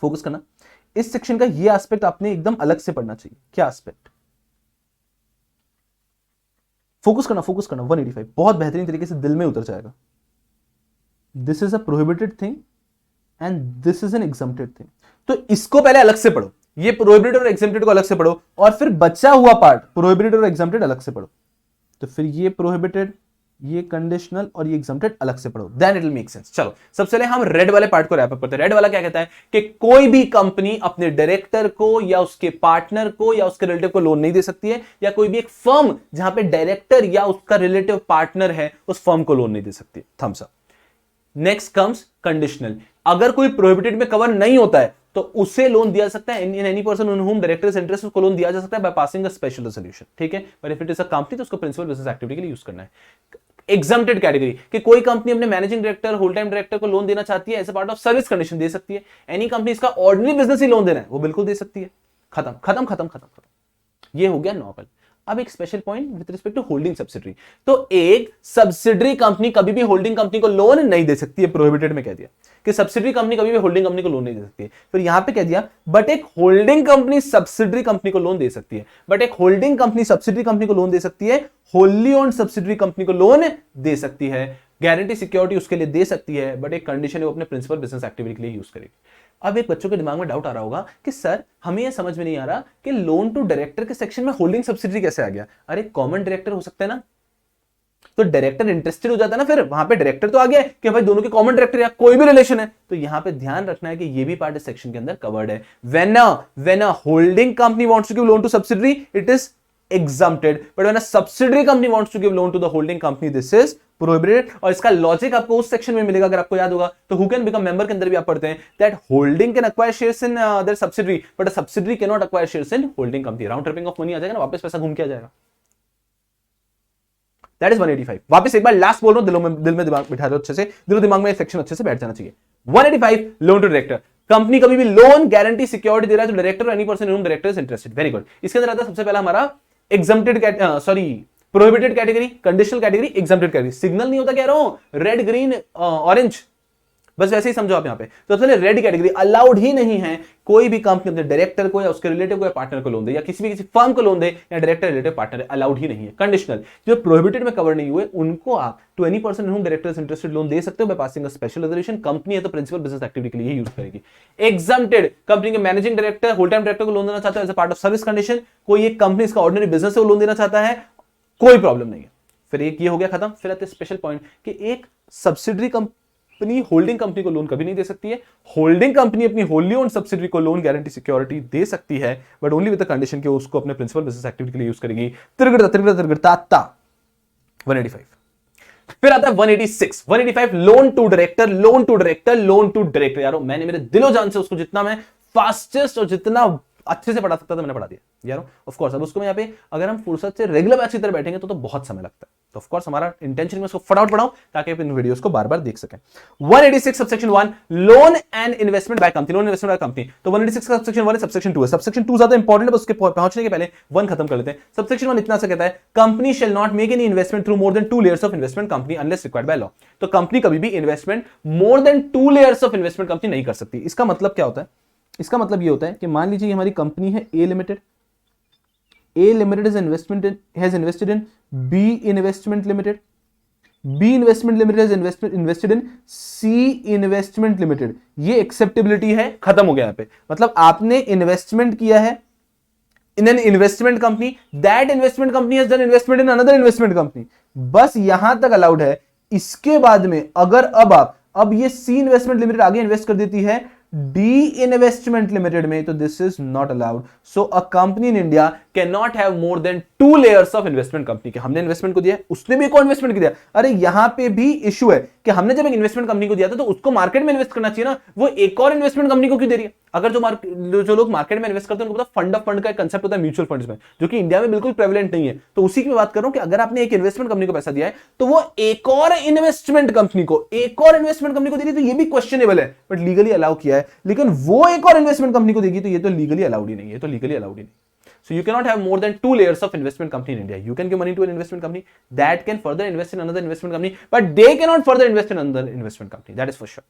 Speaker 1: focus करना। इस section का ये aspect आपने एकदम अलग से पढ़ना चाहिए। क्या एस्पेक्ट? फोकस करना, फोकस करना। 185 बहुत बेहतरीन तरीके से दिल में उतर जाएगा। This is a prohibited thing and this is N exempted thing. तो इसको पहले अलग से पढ़ो, ये प्रोहिबिटेड और एग्जम्प्टेड को अलग से पढ़ो, और फिर बचा हुआ पार्ट प्रोहिबिटेड और एग्जम्प्टेड अलग से पढ़ो। तो फिर ये प्रोहिबिटेड, ये कंडीशनल और ये एग्जम्प्टेड अलग से पढ़ो, then it will make sense. चलो सबसे पहले हम रेड वाले पार्ट को रैप अप करते हैं। रेड वाला क्या कहता है कि कोई भी कंपनी अपने डायरेक्टर को या उसके पार्टनर को या उसके रिलेटिव को लोन नहीं दे सकती है, या कोई भी एक फर्म जहां पे डायरेक्टर या उसका रिलेटिव पार्टनर है उस फर्म को लोन नहीं दे सकती। Thumbs up. Next comes conditional. अगर कोई प्रोहिबिटेड में कवर नहीं होता है तो उसे लोन दिया सकता है, in any person in whom director is interested, उसको लोन दिया जा सकता है bye passing a special resolution, ठीक है। But if it is a company तो उसको प्रिंसिपल बिजनेस एक्टिविटी के लिए यूज करना है। एग्जम्प्टेड कैटेगरी कि कोई कंपनी अपने managing director, whole time director को लोन देना चाहती है, as a part of service condition दे सकती है। एनी कंपनी इसका ऑर्डिनरी बिजनेस ही लोन देना है वो बिल्कुल दे सकती है। खत्म खत्म खत्म खत्म खत्म। ये हो गया नॉर्मल। अब एक special point with respect to holding subsidiary. तो एक सब्सिडरी कंपनी कभी भी होल्डिंग कंपनी को लोन नहीं दे सकती है, प्रोहिबिटेड में कह दिया कि सब्सिडरी कंपनी कभी भी होल्डिंग कंपनी को लोन नहीं दे सकती है। फिर यहां पे कह दिया बट एक होल्डिंग कंपनी सब्सिडरी कंपनी को लोन दे सकती है, बट एक होल्डिंग कंपनी सब्सिडरी कंपनी को लोन दे सकती है, होली ओन्ड सब्सिडरी कंपनी को लोन दे सकती है, गारंटी सिक्योरिटी उसके लिए दे सकती है, बट एक कंडीशन है वो अपने प्रिंसिपल बिजनेस एक्टिविटी के लिए यूज करेगी। अब एक बच्चों के दिमाग में डाउट आ रहा होगा कि सर हमें यह समझ में नहीं आ रहा कि लोन टू डायरेक्टर के सेक्शन में होल्डिंग सब्सिडरी कैसे आ गया। अरे कॉमन डायरेक्टर हो सकता है ना, तो डायरेक्टर इंटरेस्टेड हो जाता है ना, फिर वहां पे डायरेक्टर तो आ गया कि भाई दोनों के कॉमन डायरेक्टर या कोई भी रिलेशन है। तो यहां पे ध्यान रखना है कि ये भी पार्ट इस सेक्शन के अंदर कवर्ड है। When a holding company wants to give loan to subsidiary it is exempted, but when a subsidiary company wants to give loan to the holding company this is prohibited। और इसका logic आपको उस section में मिलेगा, अगर आपको याद होगा तो who can become member के अंदर भी आप पढ़ते हैं that holding can acquire shares in their subsidiary but a subsidiary cannot acquire shares in holding company। Round tripping of money आ जाएगा ना, वापस पैसा घूम के आ जाएगा। That is 185। वापस एक बार लास्ट बोल रहा हूं, दिल में दिमाग बिठा दो अच्छे से, दिलो दिमाग में सेक्शन अच्छे से बैठ जाना चाहिए। 185 लोन टू डायरेक्टर। कंपनी कभी भी लोन गारंटी सिक्योरिटी दे रहा है तो director any person in whom director is interested. Very good. इसके अंदर आता है सबसे पहला हमारा exempted prohibited category, conditional category, exempted category. Signal नहीं होता कह रहा हूं रेड ग्रीन ऑरेंज, बस वैसे ही समझो आप। यहां पे तो सबसे रेड कैटेगरी अलाउड ही नहीं है कोई भी कंपनी अपने डायरेक्टर को या उसके रिलेटिव को या पार्टनर को लोन दे, या किसी फर्म को लोन दे, या डायरेक्टर रिलेटिव पार्टनर, अलाउड ही नहीं है। कंडीशनल जो प्रोहिबिटेड में कवर नहीं हुए उनको आप to any person whom director is interested loan दे सकते हो by passing a special resolution. Company है तो प्रिंसिपल बिजनेस एक्टिविटी के लिए यूज करेगी। एग्जम्प्टेड कंपनी के managing director, whole time director को लोन देना चाहता है as a part of service condition. कोई एक कंपनी इसका ऑर्डिनरी बिजनेस है वो लोन देना चाहता है, कोई प्रॉब्लम नहीं है। फिर एक ये हो गया खत्म। फिर आते स्पेशल पॉइंट कि एक सब्सिडरी कंपनी होल्डिंग कंपनी को लोन कभी नहीं दे सकती है। होल्डिंग कंपनी अपनी होली ओन्ड सब्सिडरी को लोन गारंटी सिक्योरिटी दे सकती है, but only with the condition कि उसको अपने प्रिंसिपल बिजनेस एक्टिविटी के लिए यूज करेगी। तिरगड़ता 185। फिर आता है 186। 185 loan to director, loan to director, loan to director. यारो मैंने मेरे दिलो जान से उसको जितना मैं फास्टेस्ट और जितना अच्छे से पढ़ा सकता था मैंने पढ़ा दिया यारो। ऑफ कोर्स अब उसको मैं यहाँ पे अगर हम फुर्सत से रेगुलर बैच की तरह बैठेंगे तो बहुत समय लगता है। तो ऑफ कोर्स हमारा इंटेंशन में उसको फटाफट पढ़ाऊं ताकि आप इन वीडियोस को बार बार देख सकें। 186 subsection 1 loan and investment by company, loan investment by company. तो 186 का सबसेक्शन 1 है, सबसेक्शन 2 है। सबसेक्शन 2 ज्यादा इंपॉर्टेंट है, उसके पहुंचने के पहले 1 खत्म कर लेते हैं। सबसेक्शन 1 इतना सा कहता है company shall not make any investment through more than 2 layers of investment company unless required by law. तो कंपनी कभी भी investment more than 2 layers of investment company नहीं कर सकती। इसका मतलब क्या होता है? इसका मतलब ये होता है कि मान लीजिए हमारी कंपनी है ए limited has invested in B Investment Limited, B Investment Limited has invested in C Investment Limited। ये एक्सेप्टेबिलिटी है, खत्म हो गया यहाँ पे। मतलब आपने इन्वेस्टमेंट किया है in an investment company, that investment company has done investment in another investment company। बस यहां तक अलाउड है इसके बाद में अगर अब ये सी इन्वेस्टमेंट लिमिटेड आगे इन्वेस्ट कर देती है डी इन्वेस्टमेंट लिमिटेड में, तो this is not allowed. So a company in India can not have more than 2 layers of investment company के. हमने इन्वेस्टमेंट को दिया, उसने भी एक और इन्वेस्टमेंट को दिया. अरे यहां पे भी इशू है कि हमने जब एक इन्वेस्टमेंट कंपनी को दिया था तो उसको मार्केट में इन्वेस्ट करना चाहिए ना, वो एक और इन्वेस्टमेंट कंपनी को क्यों दे रही है? अगर जो लोग मार्केट में इन्वेस्ट करते हैं उनको पता फंड ऑफ फंड का कंसेप्ट होता है म्यूचुअल फंड्स में, जो कि इंडिया में बिल्कुल प्रेवलेंट नहीं है. तो उसी की मैं बात कर रहा हूं कि अगर आपने एक इन्वेस्टमेंट कंपनी को पैसा दिया है तो वो एक और इन्वेस्टमेंट कंपनी को दे रही है, तो ये भी क्वेश्चनेबल है, बट लीगली अलाउ किया है. लेकिन वो एक और इन्वेस्टमेंट कंपनी को देगी तो ये तो लीगली अलाउड ही नहीं है, तो लीगली अलाउड ही नहीं. So you cannot have more than 2 layers of investment company in India. You can give money to an investment company that can further invest in another investment company, but they cannot further invest in another investment company. That is for sure.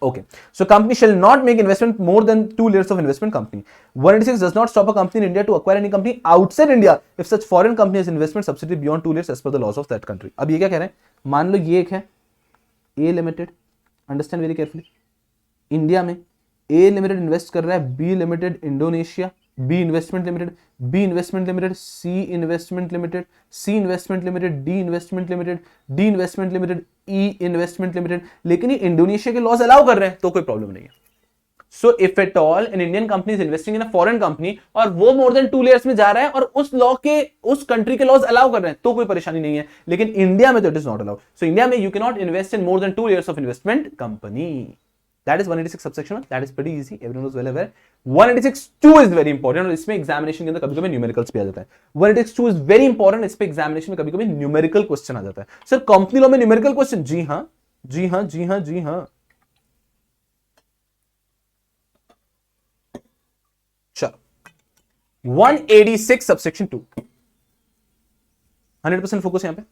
Speaker 1: Okay. So company shall not make investment more than 2 layers of investment company. 186 does not stop a company in India to acquire any company outside India if such foreign company has investment subsidiary beyond 2 layers as per the laws of that country. अब ये क्या कह रहे हैं? मान लो ये एक है A Limited. Understand very carefully. India में A Limited इन्वेस्ट कर रहा है B Limited Indonesia, B investment limited, B investment limited, C investment limited, C investment limited, D investment limited, D investment limited, E investment limited. लेकिन ये Indonesia के laws allow कर रहे हैं तो कोई प्रॉब्लम नहीं है. सो if at all an Indian company is investing in a foreign company और वो मोर देन 2 लेयर्स में जा रहा है और उस लॉ के उस कंट्री के लॉज अलाउ कर रहे हैं तो कोई परेशानी नहीं है. लेकिन इंडिया में तो it is not allowed. So India में you can not invest in more than 2 layers of investment company. That is 186 subsection 1. That is pretty easy. Everyone was well aware. 186(2) is very important और इसमें examination के अंदर कभी-कभी numericals भी आ जाता है. 186(2) is very important. इस पे एग्जामिनेशन में कभी-कभी न्यूमेरिकल क्वेश्चन आ जाता है. सर कंपनी लॉ में न्यूमेरिकल क्वेश्चन? जी हां, जी हां, जी हां, जी हां. चलो 186 सबसेक्शन 2. 100% फोकस यहां पे.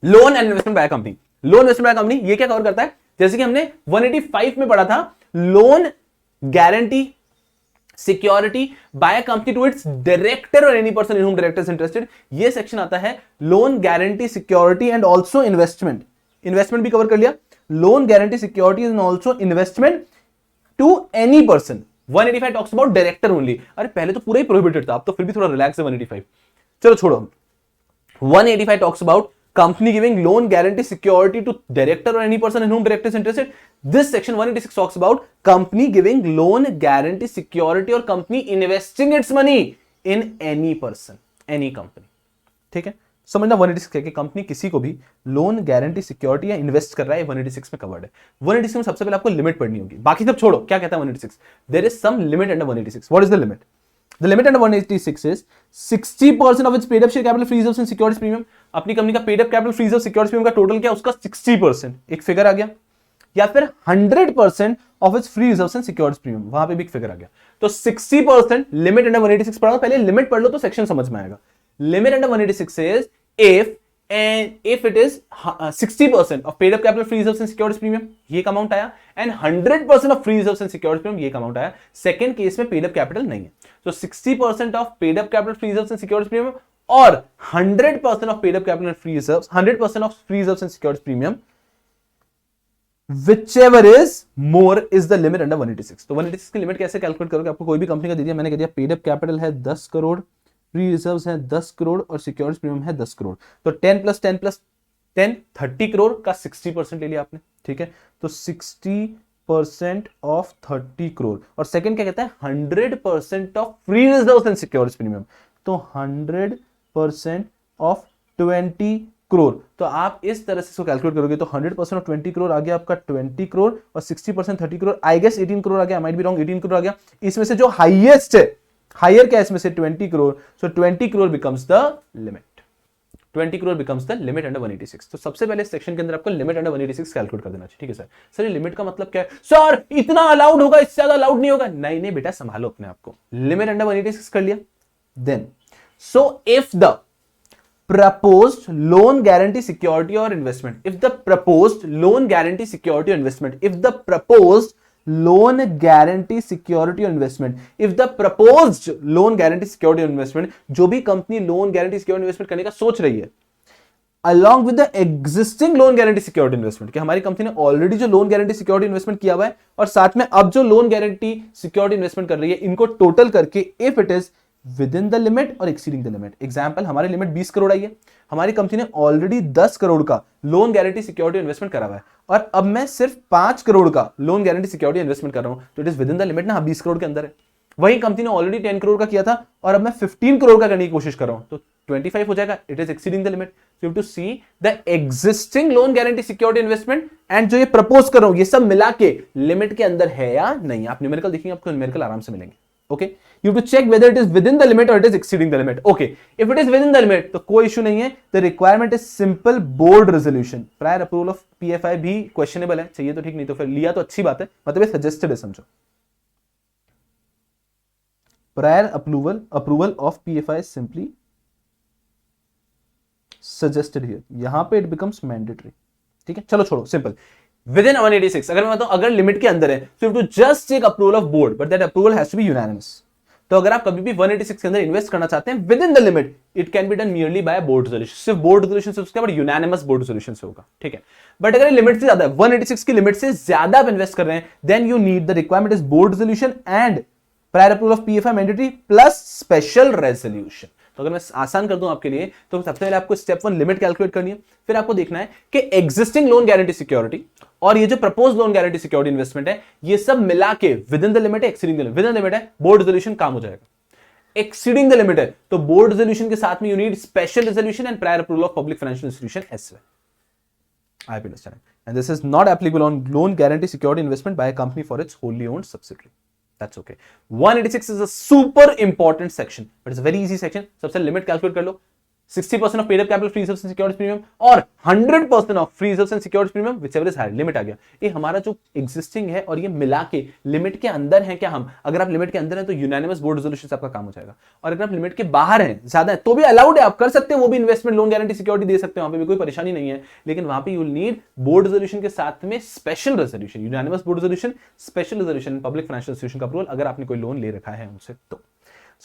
Speaker 1: Loan and investment by company. Loan investment by company ये क्या कवर करता है? जैसे कि हमने 185 में पढ़ा था, loan guarantee security by company to its director और any person in whom director is interested. ये सेक्शन आता है loan guarantee security and also investment. Investment भी कवर कर लिया. Loan guarantee security and also investment to any person. 185 talks about director only. अरे पहले तो पूरा ही प्रोहिबिटेड था, अब तो फिर भी थोड़ा रिलैक्स है 185. चलो छोड़ो. 185 talks about company giving loan guarantee security to director or any person in whom director is interested. This section 186 talks about company giving loan guarantee security or company investing its money in any person, any company. ठीक है, समझना 186 क्या कि company किसी को भी loan guarantee security या invest कर रहा है 186 में कवर्ड है. 186 में सबसे पहले आपको लिमिट पढ़नी होगी, बाकी सब छोड़ो. क्या कहता है 186? There is some limit under 186. What is the limit? The limit under 186 is 60% of its paid up share capital free reserves and securities premium. अपनी कंपनी का paid up capital free reserve securities premium का total क्या उसका 60%. एक figure आ गया. या फिर 100% of its free reserves and securities premium, वहां पे भी एक फिगर आ गया. तो 60% लिमिट अंडर 186 पढ़ा. पहले लिमिट पढ़ लो तो सेक्शन समझ में आएगा. Limit under 186 is if it is 60% of paid up capital free reserves and securities premium, ये का अमाउंट आया, and 100% of free reserves and securities premium, ये का अमाउंट आया. सेकंड केस में पेड अप कैपिटल नहीं है. तो 60% of paid up capital free reserves and securities premium और 100% of paid up capital and free reserves, 100% of free reserves and securities premium, whichever is more is the limit under 186. तो 186 की limit कैसे calculate करोगे? आपको कोई भी company का दे दिया, मैंने कह दिया पेड अप कैपिटल है 10 करोड़, फ्री रिजर्व्स है 10 करोड़ और सिक्योरिटीज प्रीमियम है 10 करोड़. तो 10 प्लस 10 प्लस 10 30 करोड़ का 60% ले लिया आपने. ठीक है, तो 60% ऑफ 30 करोड़. और सेकंड क्या कहता है? 100% of free reserves and securities premium. तो 100% ऑफ 20 करोड़. तो आप इस तरह से इसको कैलकुलेट करोगे तो 100% ऑफ 20 करोड़ आ गया आपका 20 करोड़ और 60% 30 करोड़. आई गेस 18 करोड़ आ गया, माइट बी रॉन्ग, 18 करोड़ आ गया. इसमें से जो हाईएस्ट है, हायर क्या है इसमें से? 20 करोड़. सो 20 crore becomes the limit. 20 crore becomes the limit under 186. तो सबसे पहले सेक्शन के अंदर आपको लिमिट अंडर 186 कैलकुलेट कर देना चाहिए. ठीक है सर. सर ये लिमिट का मतलब क्या है? सर इतना अलाउड होगा, इससे ज्यादा अलाउड नहीं होगा. नहीं नहीं बेटा, संभालो अपने आप को. लिमिट अंडर 186 कर लिया. Then so if the proposed loan guarantee security or investment, if the proposed loan guarantee security or investment, if the proposed loan guarantee security or investment, if the proposed loan guarantee security or investment, जो भी company loan guarantee security investment करने का सोच रही है, along with the existing loan guarantee secured investment, कि हमारी company ने ऑलरेडी जो लोन गारंटी सिक्योरिटी इन्वेस्टमेंट किया हुआ है और साथ में अब जो लोन गारंटी सिक्योरिटी इन्वेस्टमेंट कर रही है, इनको टोटल करके if it is within the limit और एक्सीडिंग द लिमिट। एग्जांपल, हमारी लिमिट 20 करोड़ आई है, हमारी कंपनी ने ऑलरेडी 10 करोड़ का लोन गारंटी सिक्योरिटी इन्वेस्टमेंट करा हुआ है और अब मैं सिर्फ 5 करोड़ का लोन गारंटी सिक्योरिटी इन्वेस्टमेंट कर रहा हूं, तो it is within the limit ना, 20 करोड़ के अंदर है। वही कंपनी ने ऑलरेडी 10 करोड़ का किया था और अब मैं 15 करोड़ का करने की कोशिश कर रहा हूं, तो 25 हो जाएगा, it is exceeding the limit. So you have to see the existing loan guarantee security investment and जो ये प्रपोज कर रहा हूं, ये सब मिला के लिमिट के अंदर है या नहीं। आप न्यूमेरिकल देखेंगे, आपको न्यूमेरिकल आराम से मिलेंगे। Okay, you have to check whether it is within the limit और it is exceeding the limit. Okay, if it is within the limit तो कोई इशू नहीं है। The requirement is simple board resolution. Prior approval of PFI भी questionable है, चाहिए तो ठीक, नहीं तो फिर लिया तो अच्छी बात है, मतलब सजेस्टेड है, समझो। Prior approval of PFI simply suggested here, यहां पे इट बिकम्स मैंडेटरी। ठीक है, चलो छोड़ो, सिंपल। विद इन 186, अगर मैं बताऊं अगर लिमिट के अंदर है, so you have to just take approval of board, but that approval has to be unanimous. तो अगर आप कभी भी 186 के अंदर इन्वेस्ट करना चाहते हैं with in the limit, it can be done merely bye board resolution, सिर्फ बोर्ड रेजोल्यूशन से उसके बाद यूनानिमस बोर्ड रेजोल्यूशन से होगा। ठीक है, बट अगर लिमिट से ज्यादा है, 186 की लिमिट से ज्यादा आप इन्वेस्ट कर रहे हैं, then you need the requirement is board resolution and prior approval of PFI mandatory plus special resolution. तो अगर मैं आसान कर दूं आपके लिए, तो सबसे पहले आपको स्टेप 1 लिमिट कैलकुलेट करनी है, फिर आपको देखना है कि एग्जिस्टिंग लोन गारंटी सिक्योरिटी और ये जो propose loan guarantee security investment है, ये सब मिला के विद इन द लिमिट है, exceeding the limit. With in the limit है, बोर्ड रेजोल्यूशन काम हो जाएगा। एक्सीडिंग द लिमिट है तो बोर्ड रेजोल्यूशन के साथ में you need special resolution and prior approval of public financial institution as well. I understand, and this is not applicable on loan guarantee security investment by a company for its wholly owned subsidiary. That's okay. 186 is a super important section, but it's a very easy section. सबसे limit calculate कर लो, 60% of paid up capital free reserves and securities premium और 100% of free reserves and securities premium, whichever is higher. Limit आ गया। ये हमारा जो existing है और ये मिला के लिमिट के अंदर है क्या हम? अगर आप लिमिट के अंदर हैं तो यूनानिमस बोर्ड रेजोल्यूशन से आपका काम हो जाएगा, और अगर आप लिमिट के बाहर हैं, ज्यादा है, तो भी अलाउड है, आप कर सकते हैं, वो भी इन्वेस्टमेंट लोन गारंटी सिक्योरिटी दे सकते हैं, वहां पे भी कोई परेशानी नहीं है, लेकिन वहां पे you will need board resolution के साथ में special resolution, unanimous board resolution, special resolution, public financial institution का अप्रूवल अगर आपने कोई लोन ले रखा है उनसे तो।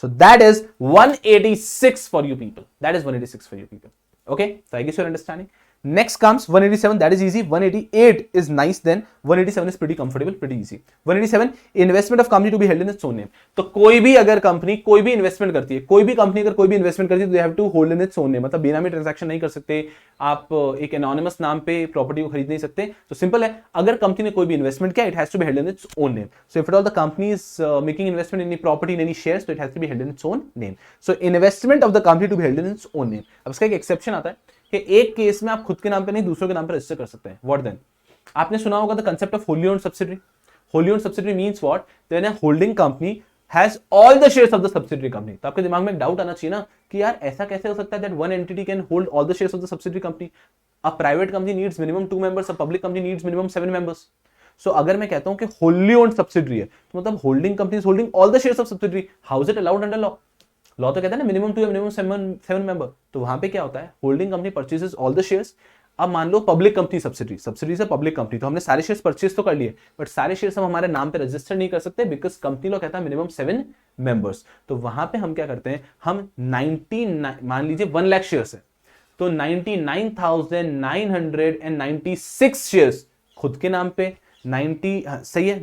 Speaker 1: So that is 186 for you people. That is 186 for you people. Okay, so I guess you're understanding. Next comes 187. That is easy. 188 is nice. Then 187 is pretty comfortable, pretty easy. 187 investment of company to be held in its own name. तो कोई भी अगर company कोई भी investment करती है, कोई भी कंपनी अगर कोई भी इन्वेस्टमेंट करती है, तो they have to hold in its own name, मतलब बेनामी ट्रांजैक्शन नहीं कर सकते आप, एक एनोनिमस नाम पे प्रॉपर्टी को खरीद नहीं सकते। तो सिंपल है, अगर कंपनी ने कोई भी इन्वेस्टमेंट किया, it has to be held in its own name. So if at all the company is making investment in any property in any shares, तो it has to be held in its own name. So investment of the company to be held in its own name. अब इसका एक exception आता है कि एक case में आप खुद के नाम पे नहीं, दूसरों के नाम पे रजिस्टर कर सकते हैं। What then? आपने सुना होगा the concept of wholly owned subsidiary. Wholly owned subsidiary means what? When a holding company has all the shares of the subsidiary company. तो आपके दिमाग में एक डाउट आना चाहिए ना कि यार ऐसा कैसे हो सकता है that one entity can hold all the shares of the subsidiary company? A private company needs minimum 2 members, a public company needs minimum 7 members. So अगर मैं कहता हूं कि होली ओन्ड सब्सिडरी है, तो मतलब holding company is holding all the shares of subsidiary, how is it allowed under law? Law तो कहता है ना मिनिमम 2 या मिनिमम 7 मेंबर। तो वहां पे क्या होता है, holding company purchases all the shares. अब मान लो पब्लिक कंपनी सब्सिडरी से पब्लिक कंपनी, तो हमने सारे शेयर्स परचेज तो कर लिए, बट सारे शेयर्स हम हमारे नाम पे रजिस्टर नहीं कर सकते बिकॉज कंपनी लॉ कहता है मिनिमम 7 मेंबर्स। तो वहां पे हम क्या करते हैं, हम 99, मान लीजिए 1 लाख शेयर्स है, तो 99,996 शेयर्स खुद के नाम पे, 90 सही है,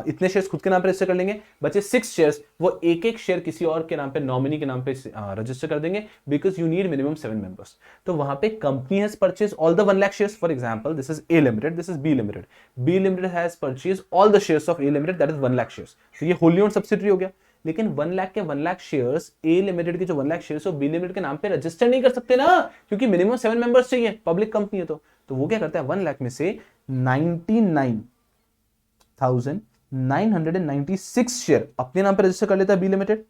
Speaker 1: इतने शेयर्स खुद के नाम पे रजिस्टर कर लेंगे, बचे 6 शेयर्स वो एक एक शेयर किसी और के नाम पे, नॉमिनी के नाम पे रजिस्टर कर देंगे because you need minimum 7 members. तो वहां पे company has purchase all the 1 lakh shares. For example this is A limited, this is B limited. B limited has purchase all the shares of A limited, that is 1 lakh shares. तो ये Holi owned subsidiary हो गया। लेकिन 1 लाख के 1 lakh shares, ए limited के जो 1 lakh shares B limited के नाम पे रजिस्टर नहीं कर सकते ना, क्योंकि मिनिमम 7 मेंबर्स चाहिए, पब्लिक कंपनी है। तो वो क्या करता है, 1 लाख में से 99,996 शेयर अपने नाम पर रजिस्टर कर लेता है बी लिमिटेड,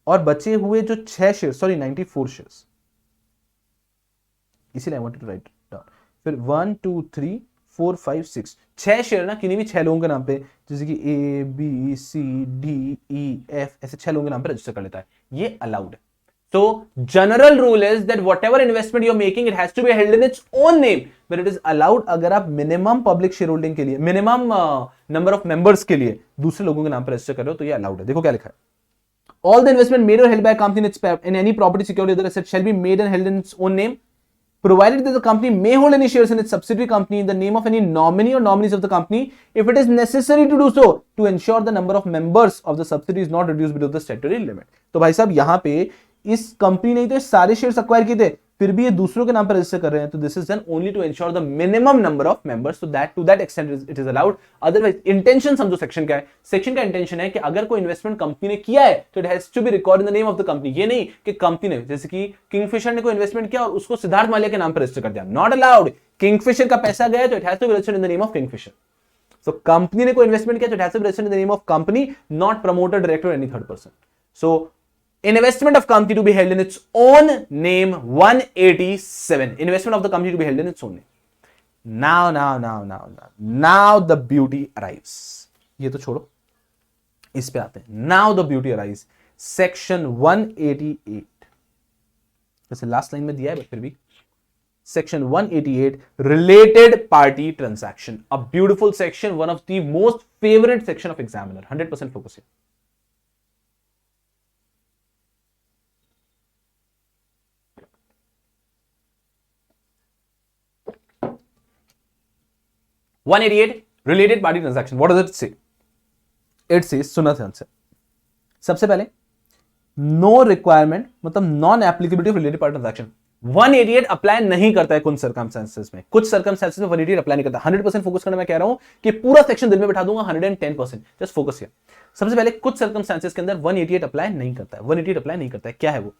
Speaker 1: और बचे हुए जो 6 शेयर, सॉरी 94 शेयर्स, इसीलिए I wanted to write down. फिर 1 2 3 4 5 6 6 शेयर ना किन्हीं भी 6 लोगों के नाम पे, जैसे कि A B C D E F, ऐसे 6 लोगों के नाम पे रजिस्टर कर लेता है, ये अलाउड है। So general rule is that whatever investment you're making, it has to be held in its own name, but it is allowed अगर आप minimum public shareholding के लिए, minimum number of members के लिए दूसरे लोगों के नाम पर रजिस्टर कर रहे हो, तो ये allowed है। देखो क्या लिखा है, all the investment made or held by a company in any property, security, other asset shall be made and held in its own name provided that the company may hold any shares in its subsidiary company in the name of any nominee or nominees of the company if it is necessary to do so to ensure the number of members of the subsidiary is not reduced below the statutory limit. तो भाई साहब यहां पे इस company ने तो सारे shares acquire किए थे, फिर भी ये दूसरों के नाम पर रजिस्टर कर रहे हैं, तो this is done only to ensure the minimum number of members, to that extent it is allowed. Otherwise intention समझो सेक्शन क्या है. सेक्शन का इंटेंशन है कि अगर कोई इन्वेस्टमेंट कंपनी ने किया है तो it has to be record in the name of the company. ये नहीं कि कंपनी ने, जैसे कि किंगफिशर ने कोई इन्वेस्टमेंट किया और उसको सिद्धार्थ मालिया के नाम पर रजिस्टर कर दिया, नॉट अलाउड. किंगफिशर का पैसा गया तो it has to be registered in the name of Kingfisher. So company ने कोई इन्वेस्टमेंट किया तो it has to be registered in the name of company, not promoter, director और any third person. So investment of company to be held in its own name 187. Investment of the company to be held in its own name. Now the beauty arrives. ये तो छोड़ो, इस पे आते हैं. Now the beauty arrives. Section 188. जैसे last line में दिया है बट फिर भी. Section 188, related party transaction. A beautiful section, one of the most favorite section of examiner. 100% focus here. related party transaction. What does it say? It says, सुना ध्यान से. सबसे पहले no requirement मतलब non applicability of related party transaction. 188 apply नहीं करता है कुछ सर्कमस्टेंसेस में, कुछ सर्कमस्टेंसेस में 188 अप्लाई नहीं करता. 100% फोकस करना, मैं कह रहा हूं कि पूरा सेक्शन दिल में बैठा दूंगा. 110% जस्ट फोकस हियर. सबसे पहले कुछ सर्कमस्टेंसेस के अंदर 188 अप्लाई नहीं करता है. 188 अप्लाई नहीं करता है. क्या है वो?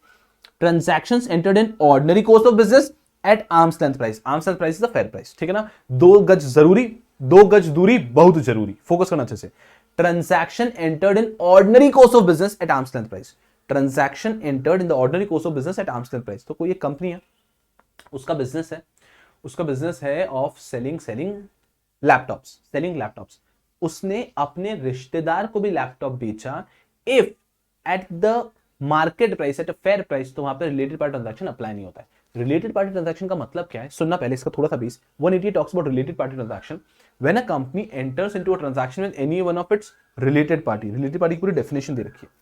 Speaker 1: Transactions entered in ordinary course of business at arms length price. Arms length price is the fair price, ठीक है ना. 2 गज जरूरी, 2 गज दूरी बहुत जरूरी. फोकस करना अच्छे से. Transaction entered in ordinary course of business at arms length price. Transaction entered in the ordinary course of business at arms length price. तो कोई एक कंपनी है, उसका बिजनेस है ऑफ सेलिंग लैपटॉप्स. उसने अपने रिश्तेदार को भी लैपटॉप बेचा. If at the market price, at a fair price, तो वहां पर रिलेटेड पार्टी ट्रांजैक्शन अप्लाई नहीं होता है. रिलेटेड पार्टी ट्रांजैक्शन का मतलब क्या है? सुनना पहले इसका थोड़ा सा base. 188 talks about related party transaction. When a company enters into a transaction with any one of its related party. Related party की पूरी डेफिनेशन दे रखी है.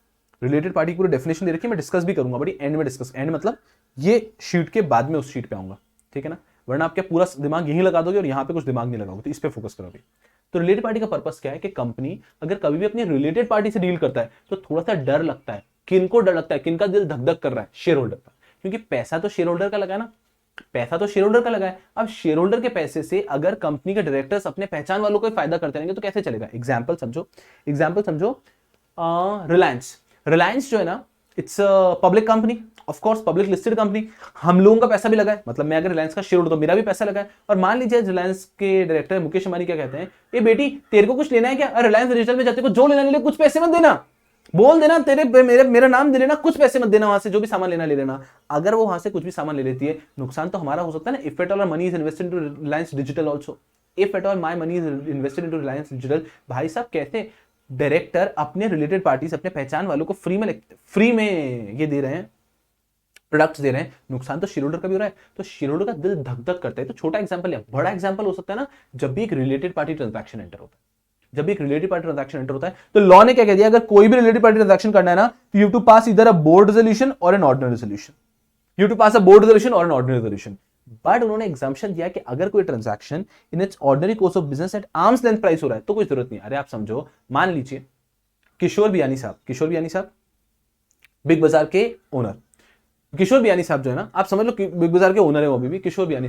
Speaker 1: मैं डिस्कस भी करूंगा, बड़ी एंड में डिस्कस. एंड मतलब ये शीट के बाद में उस शीट पे आऊंगा, ठीक है ना. वरना आप क्या पूरा दिमाग यहीं लगा दोगे और यहां पे कुछ दिमाग नहीं लगाओगे, तो इस पे फोकस करोगे. तो रिलेटेड पार्टी का पर्पस क्या है कि कंपनी अगर कभी भी अपनी रिलेटेड पार्टी से डील करता है तो थोड़ा सा डर लगता है. किनको डर लगता है? किनका दिल धक धक कर रहा है? शेयर होल्डर का. क्योंकि पैसा तो शेयर होल्डर का लगा है ना. अब शेयर होल्डर के पैसे से अगर कंपनी के डायरेक्टर्स अपने पहचान वालों को फायदा करते रहेंगे तो कैसे चलेगा? एग्जाम्पल समझो. रिलायंस जो है ना, it's public company, of course public listed company. हम लोगों का पैसा भी लगा है, मतलब मैं अगर रिलायंस का शेयर होल्डर तो मेरा भी पैसा लगा है. और मान लीजिए रिलायंस के डायरेक्टर मुकेश अंबानी क्या कहते हैं, ए बेटी तेरे को कुछ लेना है क्या? रिलायंस डिजिटल में जाते को जो लेना ले ले, कुछ पैसे मत देना, बोल देना तेरे मेरा नाम दे लेना, कुछ पैसे मत देना, वहां से जो भी सामान लेना ले लेना. अगर वो वहां से कुछ भी सामान ले लेती है, नुकसान तो हमारा हो सकता है ना. If at all money is invested into Reliance digital also, if at all my money is invested into Reliance digital. भाई साहब कैसे डायरेक्टर अपने रिलेटेड पार्टी से अपने पहचान वालों को फ्री में ये दे रहे हैं, प्रोडक्ट्स दे रहे हैं. नुकसान तो शेयर होल्डर का भी हो रहा है. तो शेयर होल्डर का दिल धक धक करता है. तो छोटा एग्जांपल या बड़ा एग्जांपल हो सकता है ना, जब भी एक रिलेटेड पार्टी ट्रांजैक्शन एंटर होता है. तो लॉ ने क्या कह दिया, अगर कोई भी रिलेटेड पार्टी ट्रांजैक्शन करना है ना, तो यू टू पास इधर अ बोर्ड रेजोल्यूशन और एन ऑर्डिनरी रेजोल्यूशन. बट उन्होंने एग्जाम्पशन दिया कि अगर कोई transaction in its ordinary course of business at arms length price हो रहा है तो कोई जरूरत नहीं. अरे आप समझो, मान लीजिए किशोर बियानी साहब बिग बाजार के ओनर. किशोर बियानी साहब जो है ना, आप समझ लो बिग बाजार के ओनर है वो अभी भी. किशोर बियानी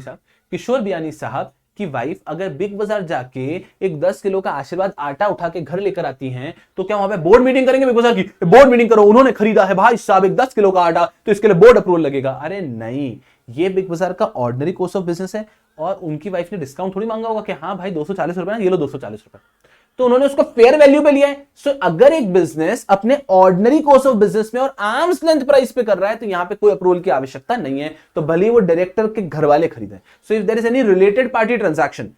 Speaker 1: साहब की वाइफ अगर बिग बाजार जाके एक 10 किलो का आशीर्वाद आटा उठा के घर लेकर आती हैं, तो क्या वहां पे बोर्ड मीटिंग करेंगे बिग बाजार की? बोर्ड मीटिंग करो, उन्होंने खरीदा है भाई साहब एक 10 किलो का आटा, तो इसके लिए बोर्ड अप्रूवल लगेगा. अरे नहीं, ये बिग बाजार का ऑर्डिनरी कोर्स ऑफ बिजनेस है और उनकी वाइफ ने डिस्काउंट थोड़ी मांगा होगा कि हाँ भाई 240 रुपए ना, ये लो 240 रुपए. तो उन्होंने उसको फेयर वैल्यू पे लिया है. सो अगर एक बिजनेस अपने ऑर्डिनरी कोर्स ऑफ बिजनेस में और आर्म्स लेंथ प्राइस पे कर रहा है तो यहां पे कोई अप्रूवल की आवश्यकता नहीं है, तो भले ही वो डायरेक्टर के घर वाले खरीदें. So if there is any related party transaction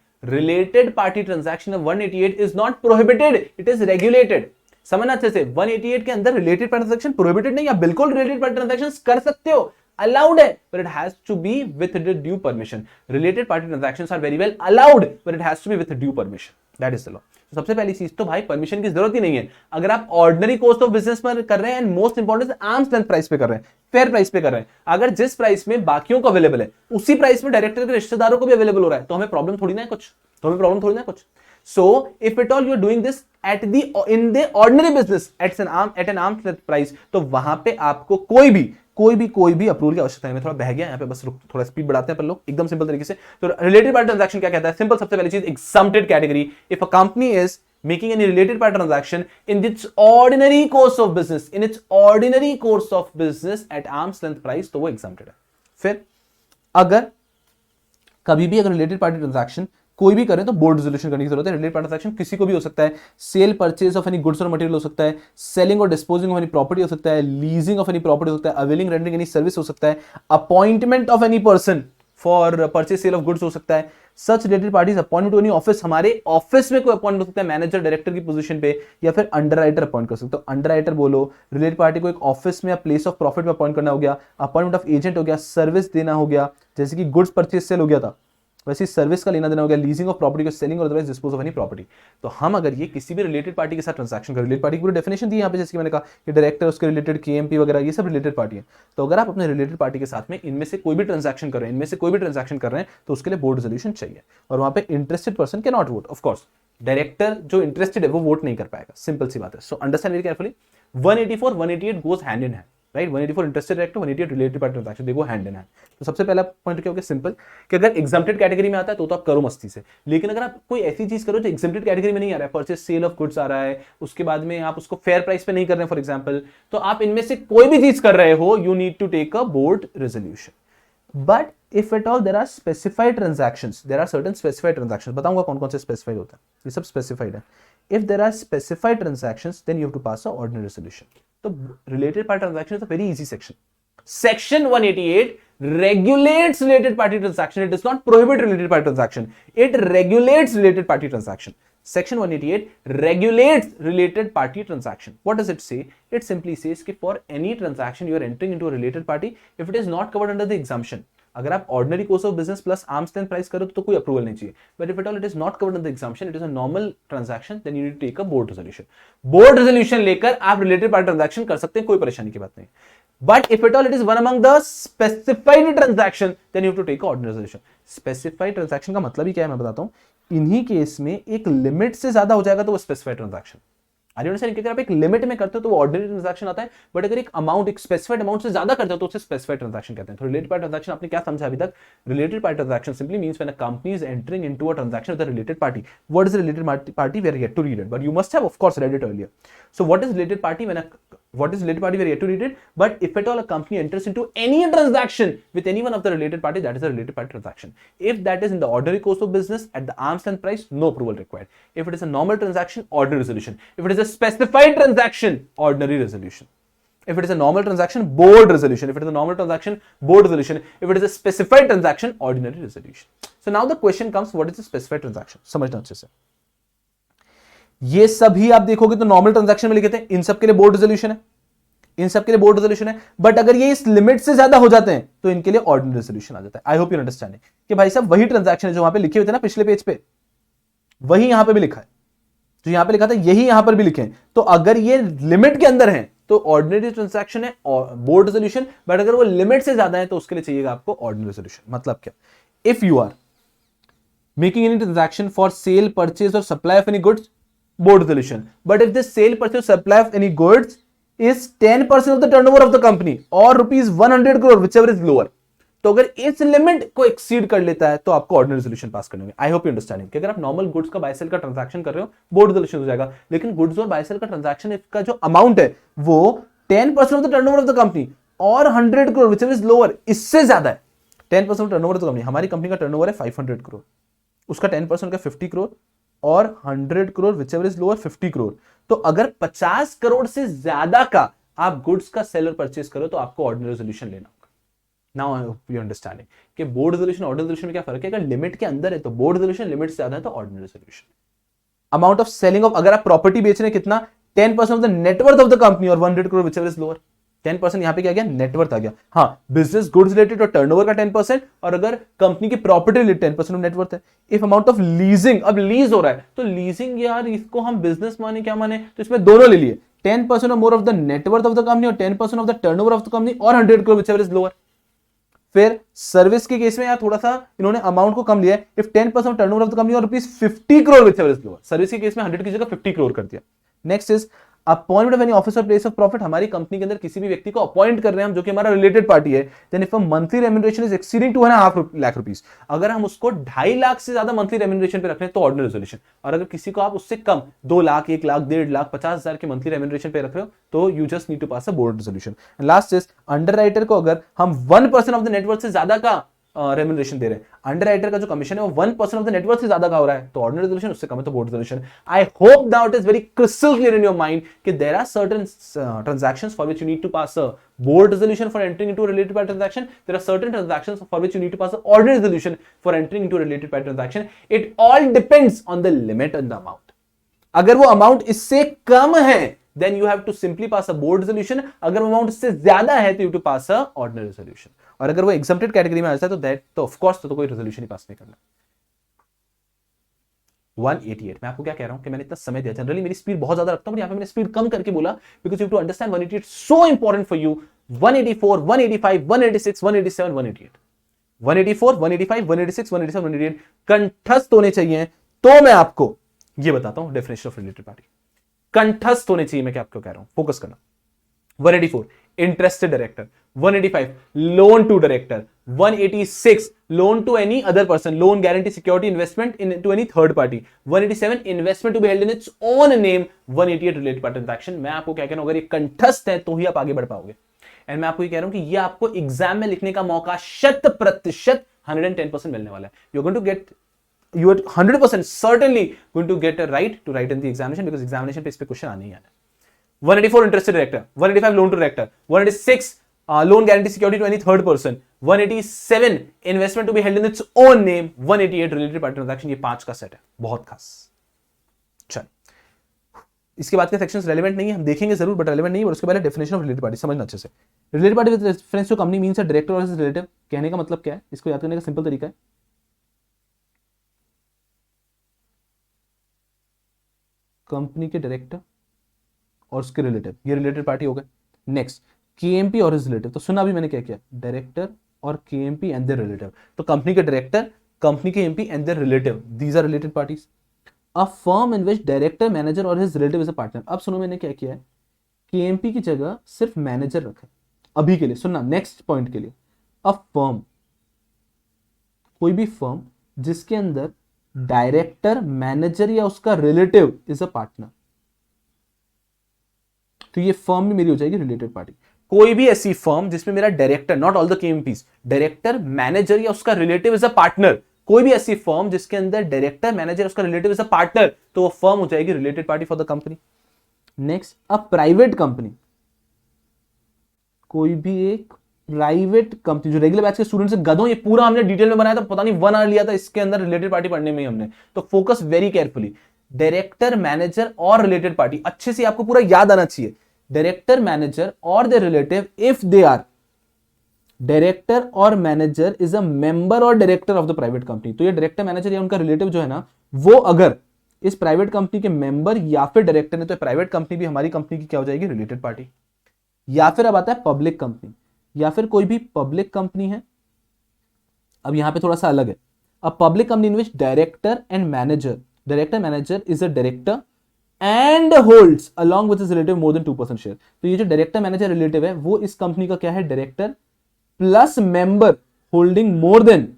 Speaker 1: 188 is not prohibited, it is regulated. समझना अच्छे से, 188 के अंदर रिलेटेड पार्टी ट्रांजैक्शन प्रोहिबिटेड नहीं, आप बिल्कुल रिलेटेड पार्टी ट्रांजैक्शंस कर सकते हो, allowed है, but it has to be with the due permission. Related party transactions are very well allowed, but it has to be with the due permission. That is the law. तो सबसे पहली चीज तो भाई परमिशन की जरूरत ही नहीं है। अगर आप ऑर्डिनरी कॉस्ट ऑफ बिजनेस पर कर रहे हैं and most important arms length price पे कर रहे हैं, फेयर प्राइस पे कर रहे हैं, अगर जिस प्राइस में बाकियों को अवेलेबल है उसी प्राइस में डायरेक्टर के रिश्तेदारों को भी अवेलेबल हो रहा है, तो हमें प्रॉब्लम थोड़ी ना है कुछ। So if at all you are doing this in the ordinary business at an arm's length price, तो वहां पे आपको कोई भी अप्रूवल की आवश्यकता नहीं। मैं थोड़ा बह गया यहाँ पे, बस थोड़ा स्पीड बढ़ाते हैं पर लोग एकदम सिंपल तरीके से। तो रिलेटेड पार्टी ट्रांजैक्शन क्या कहता है? सिंपल, सबसे पहली चीज exempted category. If a company is making any related party transaction in its ordinary course of business at arm's length price, तो वो exempted है। फिर अगर कभी भी अगर रिलेटेड पार्टी ट्रांजैक्शन कोई भी करें तो बोर्ड रेजोल्यूशन करने की जरूरत है। रिलेटेड पार्टी ट्रांजैक्शन किसी को भी हो सकता है, cell purchase of any goods और मटेरियल हो सकता है, सेलिंग और डिस्पोजिंग ऑफ एनी प्रॉपर्टी हो सकता है, लीजिंग ऑफ एनी प्रॉपर्टी हो सकता है, अवेलिंग रेंडरिंग एनी सर्विस हो सकता है, appointment of any person for purchase sale of goods हो सकता है। Such related parties appointment to any office, हमारे ऑफिस में कोई अपॉइंट हो सकता है मैनेजर डायरेक्टर की पोजीशन पे, या फिर अंडरराइटर अपॉइंट कर सकते हो। अंडरराइटर बोलो, रिलेटेड पार्टी को एक ऑफिस में या प्लेस ऑफ प्रॉफिट में अपॉइंट करना हो गया, अपॉइंटमेंट ऑफ एजेंट हो गया, सर्विस देना हो गया, जैसे कि गुड्स परचेज सेल हो गया था वैसे सर्विस का लेना देना हो गया, लीजिंग ऑफ प्रॉपर्टी को, सेलिंग और otherwise dispose of any property. तो हम अगर ये किसी भी रिलेटेड पार्टी के साथ ट्रांजैक्शन करें, रिलेटेड पार्टी की पूरी डेफिनेशन दी है यहाँ पे, जैसे कि मैंने कहा कि डायरेक्टर, उसके रिलेटेड केएमपी वगैरह, ये सब रिलेटेड पार्टी है। तो अगर आप अपने रिलेटेड पार्टी के साथ में इनमें से कोई भी ट्रांजैक्शन कर रहे हैं तो उसके लिए बोर्ड रेजोल्यूशन चाहिए, और वहां पे interested person can not vote. Of course director जो इंटरेस्टेड है वो वोट नहीं कर पाएगा, सिंपल सी बात है। सो understand very carefully. 184 188 goes hand in hand, right? 184 interested director, 188 related party transaction, देखो हैंड इन हैंड। तो सबसे पहला पॉइंट क्या हो गया? सिंपल, कि अगर एग्जम्प्टेड कैटेगरी में आता है तो आप करो मस्ती से, लेकिन अगर आप कोई ऐसी चीज करो जो एग्जम्प्टेड कैटेगरी में नहीं आ रहा है, परचेज सेल ऑफ गुड्स आ रहा है, उसके बाद में आप उसको फेयर प्राइस पे नहीं कर रहे हैं फॉर एग्जांपल, तो आप इनमें से कोई भी चीज कर रहे हो, you need to take a board resolution. But if at all there are specified transactions, there are certain specified transactions, बताऊंगा कौन कौन से स्पेसिफाइड होता है, ये सब स्पेसिफाइड है। If there are specified transactions then you have to pass a ordinary resolution. तो related party transaction is a very easy section. Section 188 regulates related party transaction. It does not prohibit related party transaction. It regulates related party transaction. Section 188 regulates related party transaction. What does it say? It simply says कि for any transaction you are entering into a related party, if it is not covered under the exemption, अगर आप ordinary course of business plus arm's length price करो तो कोई approval नहीं चाहिए। But if at all it is not covered under the exemption, it is a normal transaction, then you need to take a board resolution. Board resolution लेकर आप related party transaction कर सकते हैं, कोई परेशानी की बात नहीं। But if at all it is one among the specified transaction, then you have to take ordinary resolution. Specified transaction का मतलब ही क्या है मैं बताता हूं। इन्हीं केस में एक लिमिट से ज्यादा हो जाएगा तो वो specified transaction. Are you understand? अगर आप एक लिमिट में करते हो तो वो ऑर्डिनरी ट्रांजैक्शन आता है, बट अगर एक अमाउंट, एक स्पेसिफाइड अमाउंट से ज्यादा करते हो तो उसे स्पेसिफाइड ट्रांजैक्शन कहते हैं। तो रिलेटेड पार्टी ट्रांजैक्शन आपने क्या समझा अभी तक? Related party transaction simply means when a company is entering into a transaction with a related party. What is related party? We are yet to read it, but you must have of course read it earlier. So what is related party? What is related party? We are yet to read it. But if at all a company enters into any transaction with any one of the related party, that is a related party transaction. If that is in the ordinary course of business at the arm's length price, no approval required. If it is a normal transaction, ordinary resolution. If it is a specified transaction, ordinary resolution. If it is a normal transaction, board resolution. If it is a normal transaction, board resolution. If it is a specified transaction, ordinary resolution. So now the question comes, what is the specified transaction? समझना अच्छे से। ये सभी आप देखोगे तो normal transaction में लिखे थे, इन सब के लिए बोर्ड रेजोल्यूशन है, बट अगर ये इस लिमिट से ज्यादा हो जाते हैं तो इनके लिए ऑर्डिनरी रेजोल्यूशन आ जाता है। आई होप यू अंडरस्टैंड कि भाई साहब वही ट्रांजैक्शन है जो वहां पे लिखे हुए थे ना पिछले पेज पे, वही यहां पे भी लिखा है, जो यहां पे लिखा था यही यहां पर भी लिखे हैं। तो अगर ये लिमिट के अंदर है तो ऑर्डिनरी ट्रांजैक्शन है बोर्ड रेजोल्यूशन, बट अगर वो लिमिट से ज्यादा है तो उसके लिए चाहिएगा आपको ऑर्डिनरी रेजोल्यूशन। मतलब क्या? If you are making any transaction for sale, purchase और supply of any goods, board resolution. But if the sale, purchase, supply of any goods is 10% of the turnover of the company or rupees 100 crore, whichever is lower, तो अगर इस limit को exceed कर लेता है तो आपको ऑर्डिनरी रेजोल्यूशन पास करने होंगे। आई होप यू अंडरस्टैंडिंग कि अगर आप नॉर्मल गुड्स का बाय सेल का ट्रांजैक्शन कर रहे हो बोर्ड रेजोल्यूशन हो जाएगा, लेकिन गुड्स और बाय सेल का ट्रांजैक्शन का जो अमाउंट है वो 10% of the turnover of the company और 100 करोड़, व्हिचएवर इज लोअर, इससे ज्यादा है। 10% टर्नओवर ऑफ द कंपनी, हमारी कंपनी का टर्नओवर है 500 करोड़, उसका 10% का 50 करोड़ और 100 crore whichever is lower 50 crore. तो अगर 50 करोड़ से ज्यादा का आप गुड्स का सेल और परचेज करो तो आपको ऑर्डिनरी रेजोल्यूशन लेना होगा। Now I hope you understanding कि बोर्ड रेजोल्यूशन ऑर्डिनरी रेजोल्यूशन में क्या फर्क है। अगर लिमिट के अंदर है तो बोर्ड रेजोल्यूशन, लिमिट से ज्यादा है तो ordinary resolution. Amount of selling of, अगर आप प्रॉपर्टी बेच रहे हैं कितना, 10% of the net worth of the company और 100 करोड़ व्हिचएवर इज लोअर, 10% यहां पे क्या गया, नेटवर्थ आ गया। हाँ, बिजनेस गुड्स रिलेटेड और टर्नओवर का 10%, और अगर कंपनी की प्रॉपर्टी रिलेटेड 10% ऑफ नेटवर्थ है। इफ अमाउंट ऑफ लीजिंग, अब लीज हो रहा है तो लीजिंग यार इसको हम बिजनेस माने क्या माने, तो इसमें दोनों ले लिए, 10% और more of the net worth of the company और 10% of the turnover of the company और 100 करोड़ व्हिचएवर इज लोअर। फिर सर्विस के केस में यार थोड़ा सा इन्होंने अमाउंट को कम लिया है, if 10% turnover of the company और ₹50 crore whichever is lower. Service के केस में 100 की जगह 50 करोड़ कर दिया। Next is appointment of any officer place of profit, हमारी कंपनी के अंदर किसी भी व्यक्ति को अपॉइंट कर रहे हैं हम जो कि हमारा रिलेटेड पार्टी है, then if a monthly remuneration is exceeding 2.5 lakh rupees, अगर हम उसको 2.5 लाख से ज्यादा मंथली रेम्यूनरेशन पे रख रहे हैं तो ऑर्डिनरी रेजोल्यूशन, और अगर किसी को आप उससे कम 2 लाख 1 लाख 1.5 लाख 50,000 के मंथली रेम्यूनरेशन पे रख रहे हो तो you just need to pass a board resolution. Last is underwriter को अगर हम 1% ऑफ द नेटवर्थ से ज्यादा का रेम्यूनरेशन दे रहे हैं, अंडरराइटर का जो कमीशन है वो 1% ऑफ द नेटवर्थ से ज्यादा का हो रहा है तो ऑर्डिनरी रेजोल्यूशन, उससे कम है तो board resolution. I hope now it is very crystal clear in your mind कि there are certain transactions for which you need to pass a board resolution for entering into a related party transaction. There are certain transactions for which you need to pass an ordinary resolution for entering into a related party transaction. It all depends on the limit and the amount. अगर वो amount इससे कम है then you have to simply pass a board resolution. अगर amount इससे ज्यादा है तो you have to pass a ordinary resolution. और अगर वो exempted कैटेगरी में आ जाता है तो that तो of course तो कोई resolution ही पास नहीं करना। 188, मैं आपको क्या कह रहा हूं कि मैंने इतना समय दिया, जनरली मेरी स्पीड बहुत ज्यादा रखता हूं, यहां पे मैंने स्पीड कम करके बोला because you have to understand 188 so important for you. 184, 185, 186, 187, 188, 184, 185, 186, 187, 188 कंठस्थ होने चाहिए। तो मैं आपको ये बताता हूं डेफिनेशन ऑफ रिलेटेड पार्टी, कंठस्थ होने चाहिए, मैं क्या आपको कह रहा हूं, फोकस करना। 184 interested director, 185 loan to director, 186 loan to any other person, loan guarantee security investment into any third party, 187 investment to be held in its own name, 188 related party transaction. मैं आपको क्या कह रहा हूं, अगर ये कंठस्थ है तो ही आप आगे बढ़ पाओगे। एंड मैं आपको ये कह रहा हूं कि ये आपको एग्जाम में लिखने का मौका 100% 110% मिलने वाला है। You going to get, you are 100% certainly going to get a right to write in the examination because examination पे इस पे क्वेश्चन आने ही आना है। 184 interested director, 185 loan to director, 186 loan guarantee security to any third person, 187 investment to be held in its own name, 188 related party transaction। ये 5 का set है, बहुत खास। चल, इसके बाद के सेक्शंस रेलेवेंट नहीं है, हम देखेंगे जरूर बट रेलेवेंट नहीं है। और उसके पहले डेफिनेशन ऑफ रिलेटेड पार्टी समझना अच्छे से। Related party with reference to company means a director और रिलेटिव। कहने का मतलब क्या है, इसको याद करने का सिंपल तरीका है, कंपनी के डायरेक्टर और उसके रिलेटिव, ये रिलेटेड पार्टी हो गए। नेक्स्ट केएमपी और हिज रिलेटिव, तो सुना अभी मैंने क्या किया, डायरेक्टर और केएमपी एंड देयर रिलेटिव, तो कंपनी के डायरेक्टर, कंपनी के MP and their relative, these are related parties. A firm in which director manager और his relative is a partner. अब सुनो मैंने क्या किया है, केएमपी की जगह सिर्फ मैनेजर रखा अभी के लिए, सुनना नेक्स्ट पॉइंट के लिए। अ फर्म, कोई भी फर्म जिसके अंदर डायरेक्टर मैनेजर या उसका रिलेटिव इज अ पार्टनर, तो ये फर्म भी मेरी हो जाएगी रिलेटेड पार्टी। कोई भी ऐसी फर्म जिसमें मेरा director, not all the KMPs, director manager या उसका रिलेटिव इज अ पार्टनर, कोई भी ऐसी फर्म जिसके अंदर डायरेक्टर मैनेजर उसका रिलेटिव इज अ पार्टनर, तो वो फर्म हो जाएगी related party for the company. Next a private company, कोई भी एक प्राइवेट कंपनी, जो रेगुलर बैच के स्टूडेंट से गधों, ये पूरा हमने डिटेल में बनाया था, पता नहीं 1 आवर लिया था इसके अंदर रिलेटेड पार्टी पढ़ने में ही हमने, तो focus very carefully. Director manager और रिलेटेड पार्टी अच्छे से आपको पूरा याद आना चाहिए। डायरेक्टर मैनेजर और the relative if they are, director और मैनेजर इज अ मेंबर और director of the private company, तो ये डायरेक्टर मैनेजर या उनका रिलेटिव जो है ना, वो अगर इस प्राइवेट कंपनी के मेंबर या फिर डायरेक्टर है तो प्राइवेट कंपनी भी हमारी कंपनी की क्या हो जाएगी, रिलेटेड पार्टी। या फिर अब आता है पब्लिक कंपनी, या फिर कोई भी पब्लिक कंपनी है, अब यहां पे थोड़ा सा अलग है। अ public company in which director and manager, director manager is a director and holds along with his relative more than 2% share, तो ये जो डायरेक्टर मैनेजर रिलेटिव है वो इस कंपनी का क्या है, director plus member holding more than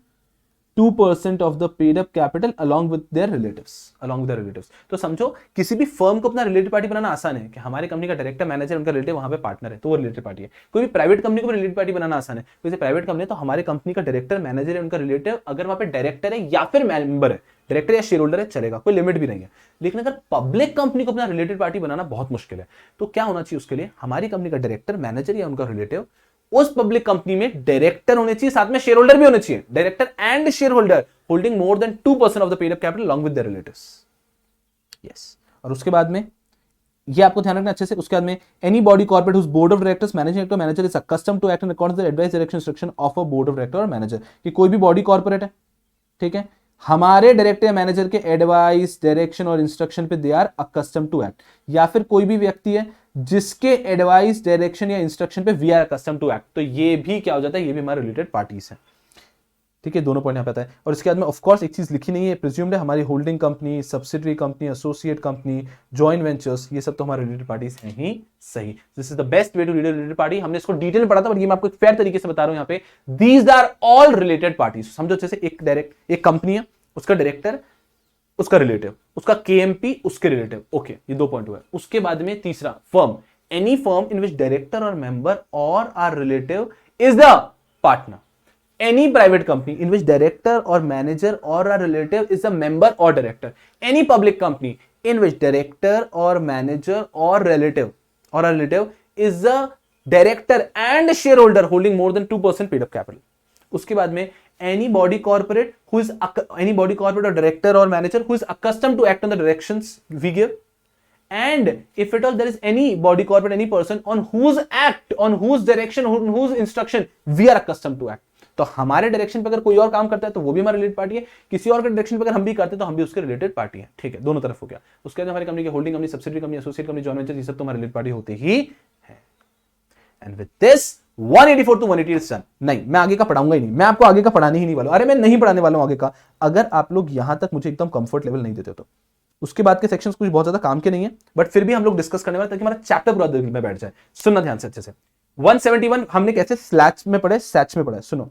Speaker 1: 2% of the paid up capital along with their relatives। तो समझो किसी भी फर्म को अपना रिलेटेड पार्टी बनाना आसान है कि हमारे कंपनी का डायरेक्टर मैनेजर उनका रिलेटिव वहां पे पार्टनर है तो वो रिलेटेड पार्टी है। कोई भी प्राइवेट कंपनी को भी रिलेटेड पार्टी बनाना आसान है, जैसे प्राइवेट कंपनी तो हमारे कंपनी का डायरेक्टर मैनेजर है उनका रिलेटिव, अगर वहां पे डायरेक्टर है या फिर मेंबर है, डायरेक्टर या शेयर होल्डर है चलेगा, कोई लिमिट भी नहीं है। लेकिन अगर पब्लिक कंपनी को अपना रिलेटेड पार्टी बनाना बहुत मुश्किल है, तो क्या होना चाहिए उसके लिए, हमारी कंपनी का डायरेक्टर मैनेजर या उनका रिलेटिव उस पब्लिक कंपनी में डायरेक्टर होने चाहिए, साथ में शेयर होल्डर भी होने चाहिए, director and share holder holding more than 2% of the paid up capital along with their relatives। Yes, और उसके बाद में ये आपको ध्यान रखना अच्छे से। उसके बाद में any body corporate whose board of directors managing director manager is accustomed to act in according to the advice direction instruction of a board of director और मैनेजर, कि कोई भी बॉडी कॉर्पोरेट है, ठीक है, हमारे डायरेक्टर या मैनेजर के एडवाइस डायरेक्शन और इंस्ट्रक्शन पे they are accustom to act, या फिर कोई भी व्यक्ति है जिसके एडवाइस डायरेक्शन या इंस्ट्रक्शन पे we are accustom to act, तो ये भी क्या हो जाता है, ये भी हमारे रिलेटेड पार्टीज है, ठीक है। दोनों पॉइंट यहाँ पे आता है। और इसके बाद में ऑफ कोर्स एक चीज लिखी नहीं है, प्रिज्यूम्ड है, हमारी holding company, subsidiary company, associate company, joint ventures, ये सब तो हमारे रिलेटेड पार्टीज हैं ही सही। This is the best way to read related party. हमने इसको डिटेल में पढ़ा था, बट ये मैं आपको एक फेयर तरीके से बता रहा हूं यहाँ पे। These are all related parties. समझो जैसे एक कंपनी है, उसका डायरेक्टर, उसका रिलेटिव, उसका केएमपी, उसके रिलेटिव, ओके, ये 2 पॉइंट हुआ। उसके बाद में तीसरा, firm, any firm in which director और मेंबर और or relative is the partner. Any private company in which director or manager or a relative is a member or director. Any public company in which director or manager or relative is a director and shareholder holding more than 2% paid up capital. उसके बाद में any body corporate or director or manager who is accustomed to act on the directions we give. And if at all there is any body corporate, any person on whose act, on whose direction, on whose instruction we are accustomed to act. तो हमारे direction पे अगर कोई और काम करता है तो वो भी हमारे रिलेटेड पार्टी है, किसी और के डायरेक्शन पे अगर हम भी करते हैं तो हम भी उसके रिलेटेड पार्टी है, ठीक है। दोनों तरफ हो गया। उसके बाद हमारी कंपनी की holding company, subsidiary company, associate company, joint venture, ये सब तो हमारे रिलेटेड पार्टी होते ही है। And with this 184 to 188 is done. नहीं, मैं आगे का पढ़ाऊंगा ही नहीं, मैं आपको आगे का पढ़ाने ही नहीं वाला हूं। अरे मैं नहीं पढ़ाने वाला हूं आगे का, अगर आप लोग यहां तक मुझे एकदम कंफर्ट लेवल नहीं देते तो। उसके बाद के सेक्शंस कुछ बहुत ज्यादा काम के नहीं है, बट फिर भी हम लोग डिस्कस करने वाले ताकि हमारा चैप्टर पूरा दिल में बैठ जाए। सुनना ध्यान से अच्छे से। 171 हमने कैसे स्लैच में पढ़े, सैच में पढ़ा है, सुनो।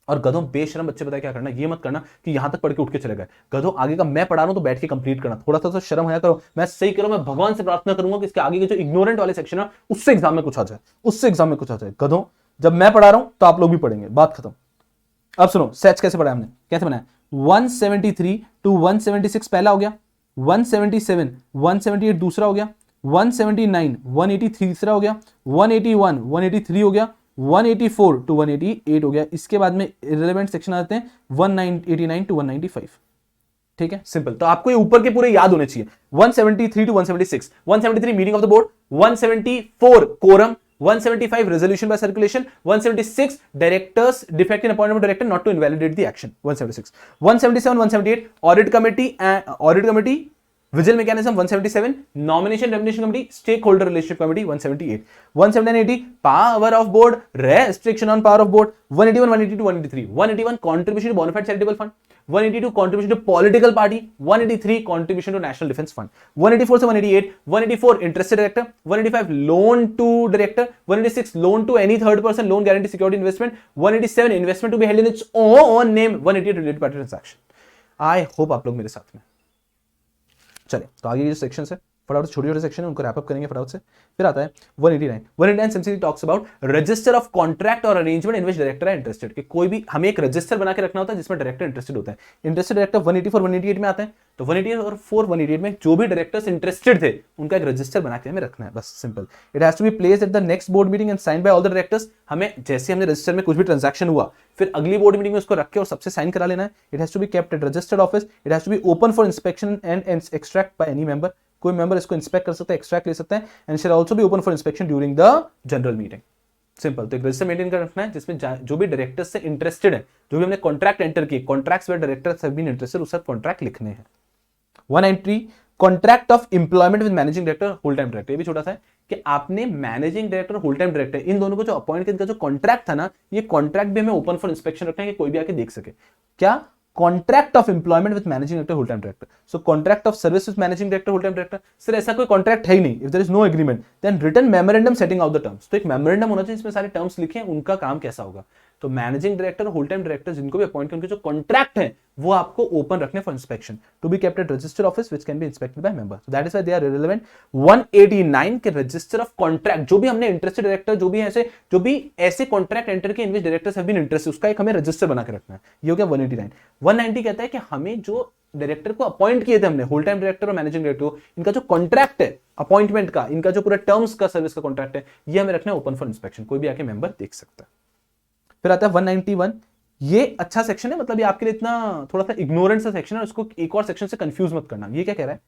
Speaker 1: और गधों बेशरम बच्चे बताए क्या करना, ये मत करना कि यहां तक पढ़ के उठ के चले गए। गधों आगे का मैं पढ़ा रहा हूं तो बैठ के कंप्लीट करना, थोड़ा सा तो शर्म आया करो। मैं सही करो, मैं भगवान से प्रार्थना करूंगा कि इसके आगे के जो इग्नोरेंट वाले सेक्शन है उससे एग्जाम में कुछ आ जाए, उससे एग्जाम में कुछ आ जाए। गधों जब मैं पढ़ा रहा हूं तो आप लोग भी पढ़ेंगे, बात खत्म। अब सुनो, सैच कैसे पढ़ा हमने, कैसे बनाया। 173 to 176 पहला हो गया, 177 178 दूसरा हो गया, 179 180 तीसरा हो गया, 181 183 हो गया, 184 to 188 हो गया। इसके बाद में रिलेवेंट सेक्शन आते हैं 189 to 195, ठीक है, सिंपल। तो आपको ये ऊपर के पूरे याद होने चाहिए। 173 to 176, 173 meeting of the board, 174 quorum, 175 resolution by circulation, 176 directors defect in appointment of director not to invalidate the action, 176, 177 178 audit committee vigil mechanism, 177 nomination remuneration committee stakeholder relationship committee, 178, 179 80 power of board, restriction on power of board, 181 182 183, 181 contribution to bona fide charitable fund, 182 contribution to political party, 183 contribution to national defense fund, 184 से 188, 184 interested director, 185 loan to director, 186 loan to any third person, loan guarantee security investment, 187 investment to be held in its own name, 188 related party transaction. I hope आप लोग मेरे साथ में। चले तो आगे ये जो सेक्शन है फटाफट, छोटे छोटे सेक्शन है उनको रैप अप करेंगे फटाफट से। फिर आता है 189 simply talks about register of contract और अरेंजमेंट इन विच डायरेक्टर है इंटरेस्टेड, कि कोई भी हमें एक रजिस्टर बना के रखना होता है जिसमें डायरेक्टर इंटरेस्टेड होता है। इंटरेस्टेड डायरेक्टर 184 188 में आते हैं, तो 184 188 में जो भी डायरेक्टर्स इंटरेस्टेड थे उनका एक रजिस्टर बना के हमें रखना है, बस simple. It has to be placed at the next board meeting and sign by all the directors. हमें जैसे हमने रजिस्टर में कुछ भी ट्रांजैक्शन हुआ फिर अगली बोर्ड मीटिंग में उसको रख के और सबसे साइन करा लेना है। It has to be kept at registered office, it has to be open for inspection and extract by any member. कोई मेंबर इसको इंस्पेक्ट कर सकता है, एक्सट्रैक्ट ले सकता है, and shall also be open for inspection during the general meeting. Simple. तो एक रजिस्टर मेंटेन कर रखना है जिसमें जो भी डायरेक्टर्स से इंटरेस्टेड है, जो भी हमने कॉन्ट्रैक्ट एंटर किए, contracts where directors have been interested, उस कॉन्ट्रैक्ट लिखने हैं। 193 contract of employment with managing director whole time director. ये भी छोटा सा है कि आपने managing director whole time director इन दोनों को जो अपॉइंट किया, इनका जो कॉन्ट्रैक्ट था ना, ये कॉन्ट्रैक्ट भी हमें ओपन फॉर इंस्पेक्शन रखना है कि कोई भी आके देख सके। क्या contract of employment with managing director whole time director. So contract of service with managing director whole time director. Sir ऐसा कोई कॉन्ट्रैक्ट है ही नहीं, if there is no agreement then written memorandum setting out the terms. तो एक memorandum होना चाहिए जिसमें सारे टर्म्स लिखे हैं, उनका काम कैसा होगा। तो managing director whole time director जिनको भी अपॉइंट उनके जो कॉन्ट्रैक्ट है वो आपको ओपन रखने for inspection, to be kept at register office which can be inspected by member. So that is why they are relevant. 189 के रजिस्टर ऑफ कॉन्ट्रैक्ट, जो भी हमने इंटरेस्टेड डायरेक्टर जो भी ऐसे कॉन्ट्रैक्ट एंटर के इन विच डायरेक्टर्स हैव बीन इंटरेस्टेड, उसका एक हमें रजिस्टर बना के रखना है। ये हो गया 189। 190 कहता है कि हमें जो डायरेक्टर को अपॉइंट किए थे हमने, होल टाइम डायरेक्टर और मैनेजिंग डायरेक्टर, इनका जो कॉन्ट्रैक्ट है अपॉइंटमेंट का, इनका जो पूरा टर्म्स का सर्विस का कॉन्ट्रैक्ट है, ये हमें रखना है ओपन फॉर इंस्पेक्शन, कोई भी आके मेंबर देख सकता है। फिर आता है 191। ये अच्छा सेक्शन है, मतलब ये आपके लिए इतना थोड़ा सा इग्नोरेंट सा सेक्शन है, उसको एक और सेक्शन से कंफ्यूज मत करना। ये क्या कह रहा है,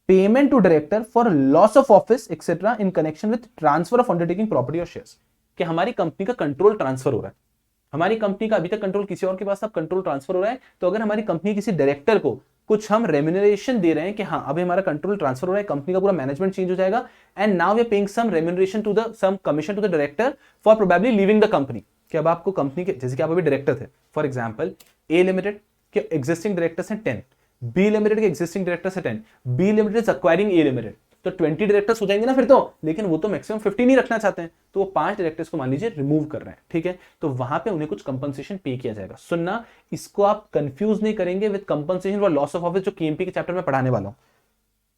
Speaker 1: payment to director for loss of office etcetera in connection with transfer of undertaking property और शेयर्स। कि हमारी कंपनी का कंट्रोल ट्रांसफर हो रहा है, हमारी कंपनी का अभी तक कंट्रोल किसी और के पास, अब कंट्रोल ट्रांसफर हो रहा है, तो अगर हमारी कंपनी किसी डायरेक्टर को कुछ हम रेम्यूनरेशन दे रहे हैं कि हाँ अभी हमारा कंट्रोल ट्रांसफर हो रहा है, कंपनी का पूरा मैनेजमेंट चेंज हो जाएगा, and now we are paying some remuneration to the some commission to the director for probably leaving the company. कि अब आपको कंपनी के, जैसे कि आप अभी डायरेक्टर थे, फॉर एग्जांपल ए लिमिटेड के एग्जिस्टिंग डायरेक्टर्स हैं 10, बी लिमिटेड के एग्जिस्टिंग डायरेक्टर्स हैं 10, B limited is acquiring A limited, तो 20 डायरेक्टर्स हो जाएंगे ना फिर तो, लेकिन वो तो मैक्सिमम 50 नहीं रखना चाहते हैं, तो वो 5 डायरेक्टर्स को मान लीजिए रिमूव कर रहे हैं, ठीक है, तो वहां पे उन्हें कुछ कंपनसेशन पे किया जाएगा। सुनना, इसको आप कंफ्यूज नहीं करेंगे with compensation for loss of office जो केएमपी के चैप्टर में पढ़ाने वाला हूं।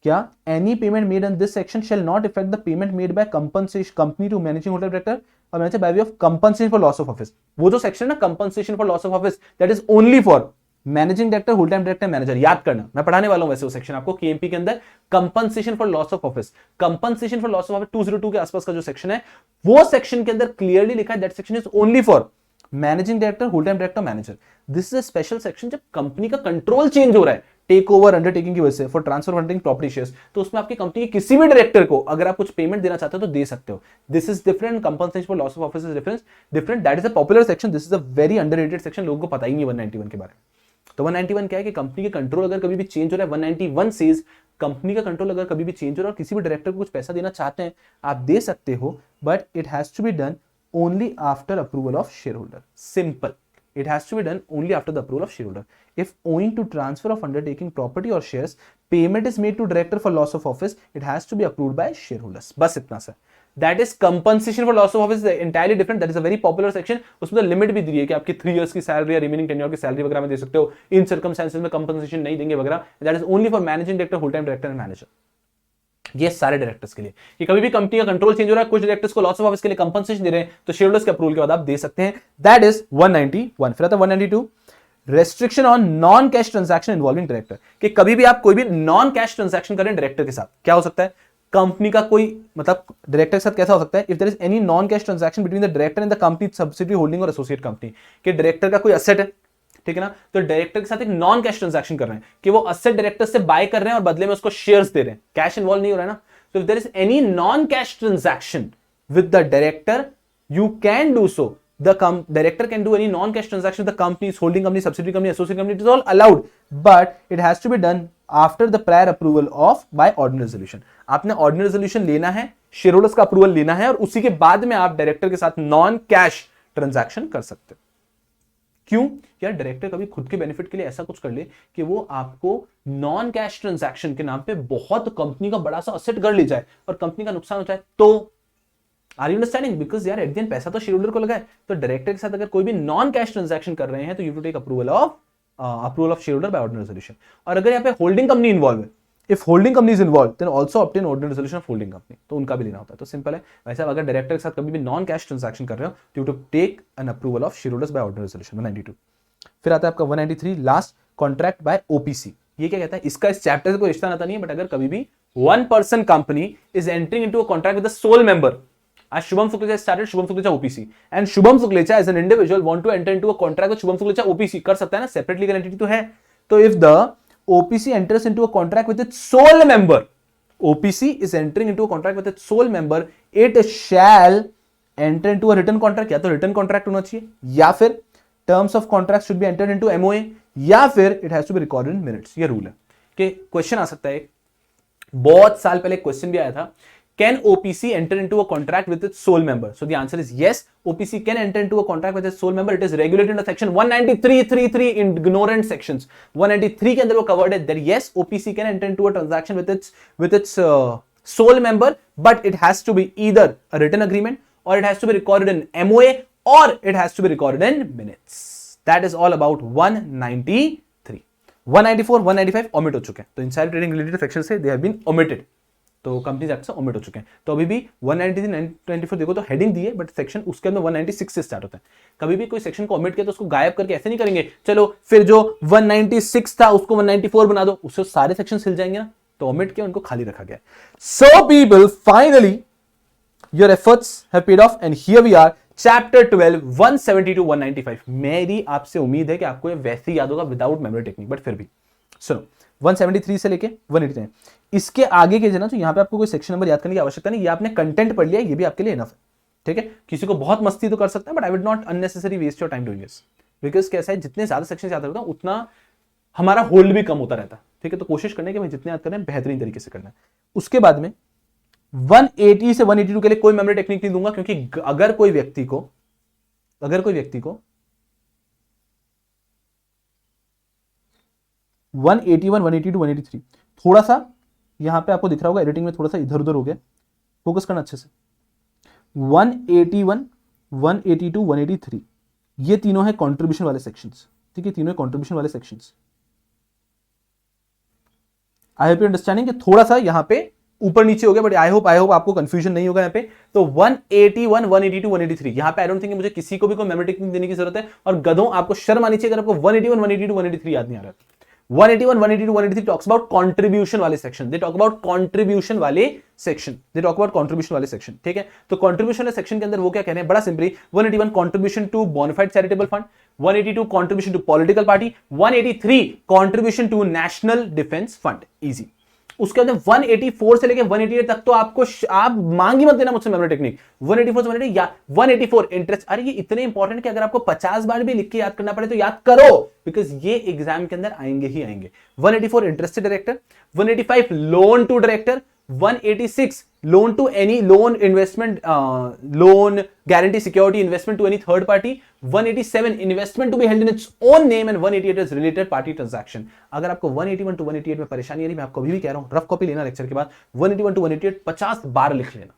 Speaker 1: क्या any payment made in this section shall not affect the payment made by compensation company to managing holder director और manager by way of compensation for loss of office. वो जो सेक्शन है ना compensation for loss of office, that is only for managing director, whole time director, manager. याद करना, मैं पढ़ाने वाला हूं वैसे वो सेक्शन आपको केएमपी के अंदर, compensation for loss of office. Compensation for loss of office 202 के आसपास का जो सेक्शन है, वो सेक्शन के अंदर क्लियरली लिखा है that section is only for managing director, whole time director, manager. This is a special section जब कंपनी का कंट्रोल चेंज हो रहा है टेक ओवर अंडरटेकिंग की वजह से, for transfer undertaking property shares, तो उसमें आपकी कंपनी के किसी भी डायरेक्टर को अगर आप कुछ पेमेंट देना चाहते हो तो दे सकते हो। This is different, compensation for loss of office is different, that is a popular section, this is a very underrated section, लोगों को पता ही नहीं 191 के बारे में। तो 191 क्या है कि कंपनी के कंट्रोल अगर कभी भी चेंज हो रहा है, 191 सेज कंपनी का कंट्रोल अगर कभी भी चेंज हो रहा है और किसी भी डायरेक्टर को कुछ पैसा देना चाहते हैं, आप दे सकते हो, but it has to be done only after approval of share holder. Simple, it has to be done only after the approval of shareholder. If owing to transfer of undertaking property or shares, payment is made to director for loss of office, it has to be approved by shareholders. बस इतना sir. That is compensation for loss of office is entirely different. That is a very popular section. उसमें तो limit भी दी है कि आपकी 3 years की salary या रिमेनिंग टेन्योर की सैलरी वगैरह में दे सकते हो, इन सर्कमस्टेंसेस में कंपनसेशन नहीं देंगे वगैरह। That is only for managing director, whole time director and manager. ये सारे डायरेक्टर्स के लिए कि कभी भी कंपनी का कंट्रोल चेंज हो रहा है, कुछ डायरेक्टर्स को लॉस ऑफ ऑफिस के लिए कंपनसेशन दे रहे हैं, तो शेयर होल्डर्स के अप्रूवल के बाद आप दे सकते हैं। That is 191। फिर आता है 192, restriction on non cash transaction involving director. कि कभी भी आप कोई भी नॉन कैश ट्रांजैक्शन करें डायरेक्टर के साथ, क्या हो सकता है, कंपनी का कोई मतलब डायरेक्टर के साथ कैसा हो सकता है, if there is any non cash transaction between the director and the company subsidiary holding और एसोसिएट कंपनी। कि डायरेक्टर का कोई असेट है, ठीक है ना, तो डायरेक्टर के साथ एक नॉन कैश ट्रांजैक्शन कर रहे हैं कि वो असेट डायरेक्टर से बाय कर रहे हैं और बदले में उसको शेयर्स दे रहे हैं, कैश इन्वॉल्व नहीं हो रहा है ना। So if there is any non-cash transaction with the director, you can do so. The director can do any non-cash transaction with the companies, holding company, subsidiary company, associate company. It is all allowed, but it has to be done after the prior approval of by ordinary resolution. आपने ordinary resolution लेना है, shareholders का approval लेना है, और उसी के बाद में आप डायरेक्टर के साथ non-cash transaction कर सकते हो। क्यों यार, डायरेक्टर कभी खुद के बेनिफिट के लिए ऐसा कुछ कर ले कि वो आपको नॉन कैश ट्रांजैक्शन के नाम पे बहुत कंपनी का बड़ा सा असेट कर ले जाए और कंपनी का नुकसान हो जाए, तो आर यू अंडरस्टैंडिंग? बिकॉज यार एट द एंड पैसा तो शेयर होल्डर को लगा है, तो डायरेक्टर के साथ अगर कोई भी नॉन कैश ट्रांजैक्शन कर रहे हैं तो you to take approval of share holder by ordinary resolution. और अगर यहाँ पे होल्डिंग कंपनी इन्वॉल्व है, if holding company is involve then also obtain ordinary resolution of holding company, तो उनका भी लेना होता है। तो सिंपल है। वैसे अगर डायरेक्टर के साथ कभी भी नॉन कैश ट्रांजैक्शन कर रहे हो तो you to take an approval of share holders by ordinary resolution 192। फिर आता है आपका 193 लास्ट, कॉन्ट्रैक्ट बाय ओपीसी। ये क्या कहता है, इसका इस चैप्टर से कोई रिश्ता नाता नहीं है, बट अगर कभी भी one person company is entering into a contract with the sole member, as Shubham Suklecha started Shubham Suklecha OPC and Shubham Suklecha as an individual want to enter into a contract with Shubham Suklecha OPC, कर सकता है ना, separate legal entity तो है। तो if the OPC enters into a contract with its sole member, OPC is entering into a contract with its sole member, it shall enter into a written contract। या तो written contract होना चाहिए, या फिर terms of contract should be entered into MOA, या फिर it has to be recorded in minutes। ये rule है कि क्वेश्चन आ सकता है, बहुत साल पहले क्वेश्चन भी आया था, can OPC enter into a contract with its sole member? So the answer is yes, OPC can enter into a contract with its sole member. It is regulated under section 193(3)(3) ignorant sections। 193 के अंदर वो covered है that yes, OPC can enter into a transaction with its sole member, but it has to be either a written agreement or it has to be recorded in MOA or it has to be recorded in minutes। That is all about 193। 194, 195 omit हो चुके हैं, तो insider trading related section से they have been omitted, तो companies act से omit हो चुके हैं। तो अभी भी 193, 924 देखो तो हेडिंग दी है, बट सेक्शन उसके अंदर 196 से स्टार्ट होता है। कभी भी कोई सेक्शन को ओमिट किया तो उसको गायब करके ऐसे नहीं करेंगे, चलो फिर जो 196 था उसको 194 बना दो, उससे सारे सेक्शन हिल जाएंगे ना, तो ओमिट किया, उनको खाली रखा गया। So people, finally your efforts have paid off and here we are, chapter 12 170 to 195। मेरी आपसे उम्मीद है कि आपको ये वैसे ही याद होगा विदाउट मेमोरी टेक्निक, बट फिर भी सुनो 173 से लेके 189। इसके आगे के जना तो यहां पे आपको कोई सेक्शन नंबर याद करने की आवश्यकता नहीं, ये आपने कंटेंट पढ़ लिया, ये भी आपके लिए इनफ है, ठीक है। किसी को बहुत मस्ती तो कर सकता है, but I would not unnecessary waste your time doing this, because कैसा है, जितने ज्यादा सेक्शन याद रहता है उतना हमारा होल्ड भी कम होता रहता है, ठीक है। तो कोशिश करने के भाई जितने याद करना है बेहतरीन तरीके से करना है। उसके बाद में 180 से 182 के लिए कोई मेमोरी टेक्निक नहीं दूंगा, क्योंकि अगर कोई व्यक्ति को 181, 182, 183 थोड़ा सा यहां पे आपको दिख रहा होगा एडिटिंग में थोड़ा सा इधर उधर हो गया, फोकस करना अच्छे से। 181, 182, 183 ये तीनों है कंट्रीब्यूशन वाले सेक्शंस, ठीक है, तीनों कंट्रीब्यूशन वाले sections. I hope you understanding कि थोड़ा सा यहां पे ऊपर नीचे हो गया, बट आई होप आपको कंफ्यूजन नहीं होगा यहां पे। तो 181, 182, 183 यहां पे आई डोंट थिंक मुझे किसी को भी कोई मेमोरी टेक्निक देने की जरूरत है, और गधों आपको शर्म आनी चाहिए अगर आपको 181, 182, 183 याद नहीं आ रहा। 181, 182, 183 talks about contribution वाले section, they talk about contribution वाले section, they talk about contribution वाले सेक्शन, ठीक है। तो contribution वाले सेक्शन के अंदर वो क्या कह रहे हैं, बड़ा simply 181 contribution to bonafide charitable fund, 182 contribution to political party, 183 contribution to national defense fund, easy। उसके अंदर 184 से लेके 188 तक तो आपको आप मांग ही मत देना मुझसे मेमोरी टेक्निक। 184 से 180 या 184 इंटरेस्ट, अरे ये इतने इंपॉर्टेंट कि अगर आपको 50 बार भी लिख के याद करना पड़े तो याद करो, बिकॉज ये एग्जाम के अंदर आएंगे ही आएंगे। 184 interest director, 185 loan to director, 186 loan to any loan investment loan guarantee security investment to any third party, 187 investment to be held in its own name and 188 is related party transaction. अगर आपको 181 to 188 में परेशानी आ रही, मैं आपको अभी भी कह रहा हूं रफ कॉपी लेना लेक्चर के बाद, 181 टू 188 50 बार लिख लेना,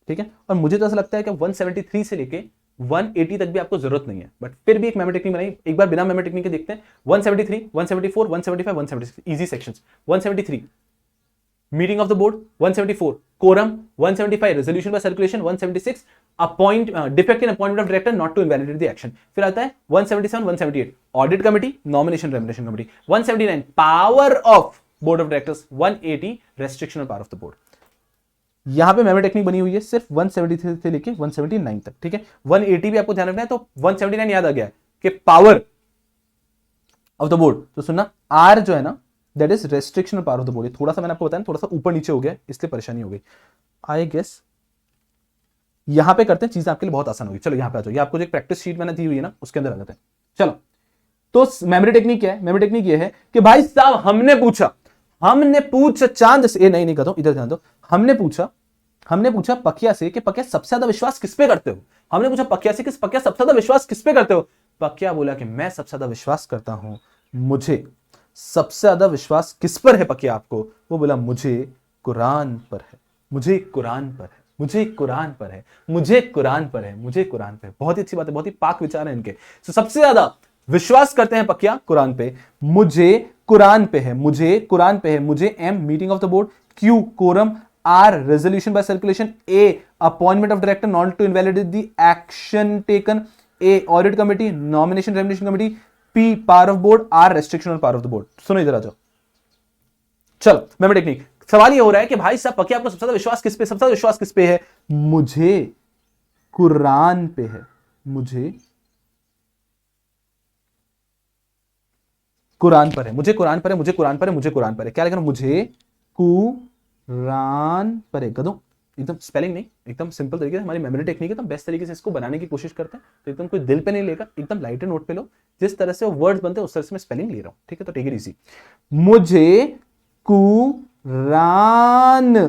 Speaker 1: ठीक है। और मुझे तो ऐसा लगता है कि 173 से लेके 180 तक भी आपको जरूरत नहीं है, बट फिर भी एक मेमोरी टेक्निक बनाई, एक बार बिना मेमोरी टेक्निक के देखते हैं। 173, 174, 175, 176 easy sections. 173 meeting of the board, 174 quorum, 175 resolution by circulation, 176 appoint defect in appointment of director not to invalidate the action. फिर आता है 177, 178 audit committee, nomination remuneration committee, 179 power of board of directors, 180 restriction of power of the board. यहां पे memory technique बनी हुई है सिर्फ 173 से लेके 179 तक, ठीक है। 180 भी आपको ध्यान रखना है, तो 179 याद आ गया कि पावर ऑफ द बोर्ड, तो सुनना आर जो है ना that is restriction of power of the board. थोड़ा सा मैंने आपको बताया थोड़ा सा ऊपर नीचे हो गया इसलिए परेशानी हो गई, आई गेस यहां पे करते हैं, चीजें आपके लिए बहुत आसान होगी। चलो यहां पे आ जाओ, ये आपको जो एक प्रैक्टिस शीट मैंने दी हुई है ना उसके अंदर आ जाते हैं। चलो तो मेमोरी टेक्निक क्या है, मेमोरी टेक्निक ये है कि भाई साहब हमने पूछा चांद से, नहीं कहता हूं, इधर ध्यान दो, हमने पूछा पकिया से कि पकिया सबसे ज्यादा विश्वास किस पे करते हो। हमने पूछा पकिया से कि पकिया सबसे ज्यादा विश्वास किस पे करते हो। पकिया बोला कि मैं सबसे ज्यादा विश्वास करता हूं, मुझे सबसे ज्यादा विश्वास किस पर है पकिया आपको। वो बोला मुझे कुरान पर है, मुझे कुरान पर है, मुझे कुरान पर है, मुझे कुरान पर है, मुझे कुरान पर है। बहुत ही अच्छी बात है, बहुत ही पाक विचार है इनके। तो सबसे ज्यादा विश्वास करते हैं पकिया कुरान पे, मुझे कुरान पे है, मुझे कुरान पे है, मुझे M meeting of the board, Q quorum, R resolution by circulation, A appointment of director not to invalidate the action taken, A audit committee, nomination remuneration committee, P power of board, R restriction on power of the board. सुनो इधर आ जाओ, चलो memory technique. सवाल ये हो रहा है कि भाई साहब पकिया आपको सबसे ज्यादा विश्वास किस पे, सबसे ज्यादा विश्वास किस पे है। मुझे कुरान पे है, मुझे कुरान पर है, मुझे कुरान पर है, मुझे कुरान पर है, मुझे कुरान पर है। क्या लिखना, मुझे कुरान पर है। गधों एकदम स्पेलिंग नहीं, एकदम सिंपल तरीके से हमारी मेमोरी टेक्निक है, तो बेस्ट तरीके से इसको बनाने की कोशिश करते हैं। तो एकदम कोई दिल पे नहीं लेगा, एकदम लाइटर नोट पे लो, जिस तरह से वर्ड्स बनते हैं उस तरह से मैं स्पेलिंग ले रहा हूं, ठीक है। तो टेक इट इजी, मुझे कुरान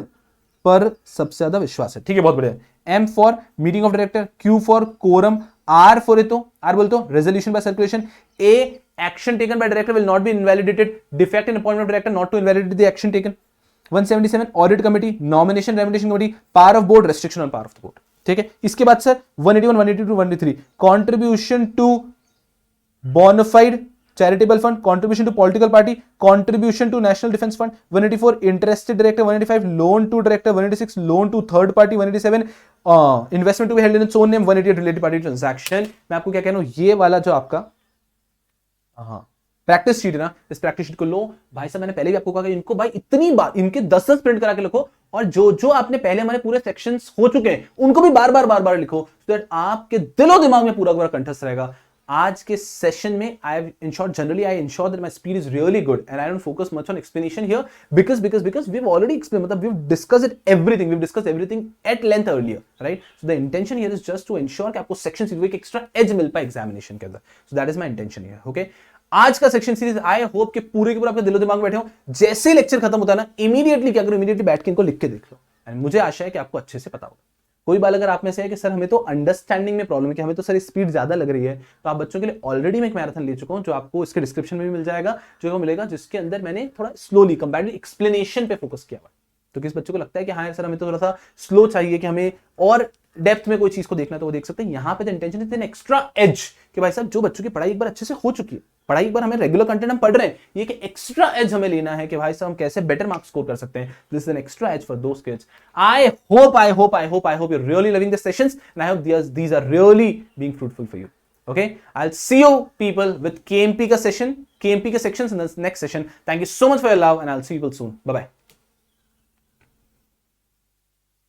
Speaker 1: पर सबसे ज्यादा विश्वास है, ठीक है, बहुत बढ़िया। M for meeting of director, Q for quorum, R for R बोलते हो resolution by circulation, A action taken by director will not be invalidated, defect in appointment of director not to invalidate the action taken, 177 audit committee, nomination remuneration committee, power of board, restriction on power of the board, ठीक है। इसके बाद sir 181, 182, 183 contribution to bona fide charitable fund, contribution to political party, contribution to national defence fund, 184 interested director, 185 loan to director, 186 loan to third party, 187 investment to be held in its own name, 188 related party transaction. मैं आपको क्या कह रहा हूं, ये वाला जो आपका प्रैक्टिस शीट है ना, इस प्रैक्टिस शीट को लो भाई साहब। मैंने पहले भी आपको कहा कि इनको भाई इतनी बार इनके 10-10 प्रिंट करा के लिखो, और जो आपने पहले हमारे पूरे सेक्शंस हो चुके हैं उनको भी बार बार लिखो, सो दैट आपके दिलो दिमाग में पूरा कंठस्थ रहेगा। आज के सेशन में I ensure that my speed is really good and I don't focus much on explanation here because we have already explain, मतलब we have discussed everything at length earlier, right? So the intention here is just to ensure कि आपको section series एक extra edge मिल पाए examination के अंदर. So that is my intention here. Okay, आज का सेक्शन सीरीज आई होप कि पूरे के पूरे आपके दिलो दिमाग में बैठे हो. जैसे लेक्चर खत्म होता है ना, इमीडिएटली क्या करो, इमीडिएटली बैठ के इनको लिख के देख लो एंड मुझे आशा है कि आपको अच्छे से पता होगा. कोई बात अगर आप में से है कि सर हमें तो अंडरस्टैंडिंग में प्रॉब्लम है, कि हमें तो सर स्पीड ज्यादा लग रही है, तो आप बच्चों के लिए ऑलरेडी मैं एक मैराथन ले चुका हूं जो आपको इसके डिस्क्रिप्शन में भी मिल जाएगा, जो मिलेगा, जिसके अंदर मैंने थोड़ा स्लोली कंपैरेटिव एक्सप्लेनेशन पे फोकस किया हुआ. तो किस बच्चों को लगता है कि हाँ सर हमें तो थोड़ा सा स्लो चाहिए, कि हमें और डेप्थ में कोई चीज को देखना है, तो वो देख सकते हैं. यहाँ पे the intention is an extra edge, कि भाई साहब जो बच्चों की पढ़ाई एक बार अच्छे से हो चुकी है, पढ़ाई एक बार हमें रेगुलर कंटेंट हम पढ़ रहे हैं, ये कि एक्स्ट्रा एज हमें लेना है कि भाई साहब हम कैसे बेटर मार्क्स स्कोर कर सकते हैं. This is an extra edge for those kids. I hope you really loving the sessions and I hope these are really being fruitful for you. Okay, I'll see you people with KMP ka session, KMP ka sections in the next session. Thank you so much for your love and I'll see you people soon. Bye bye.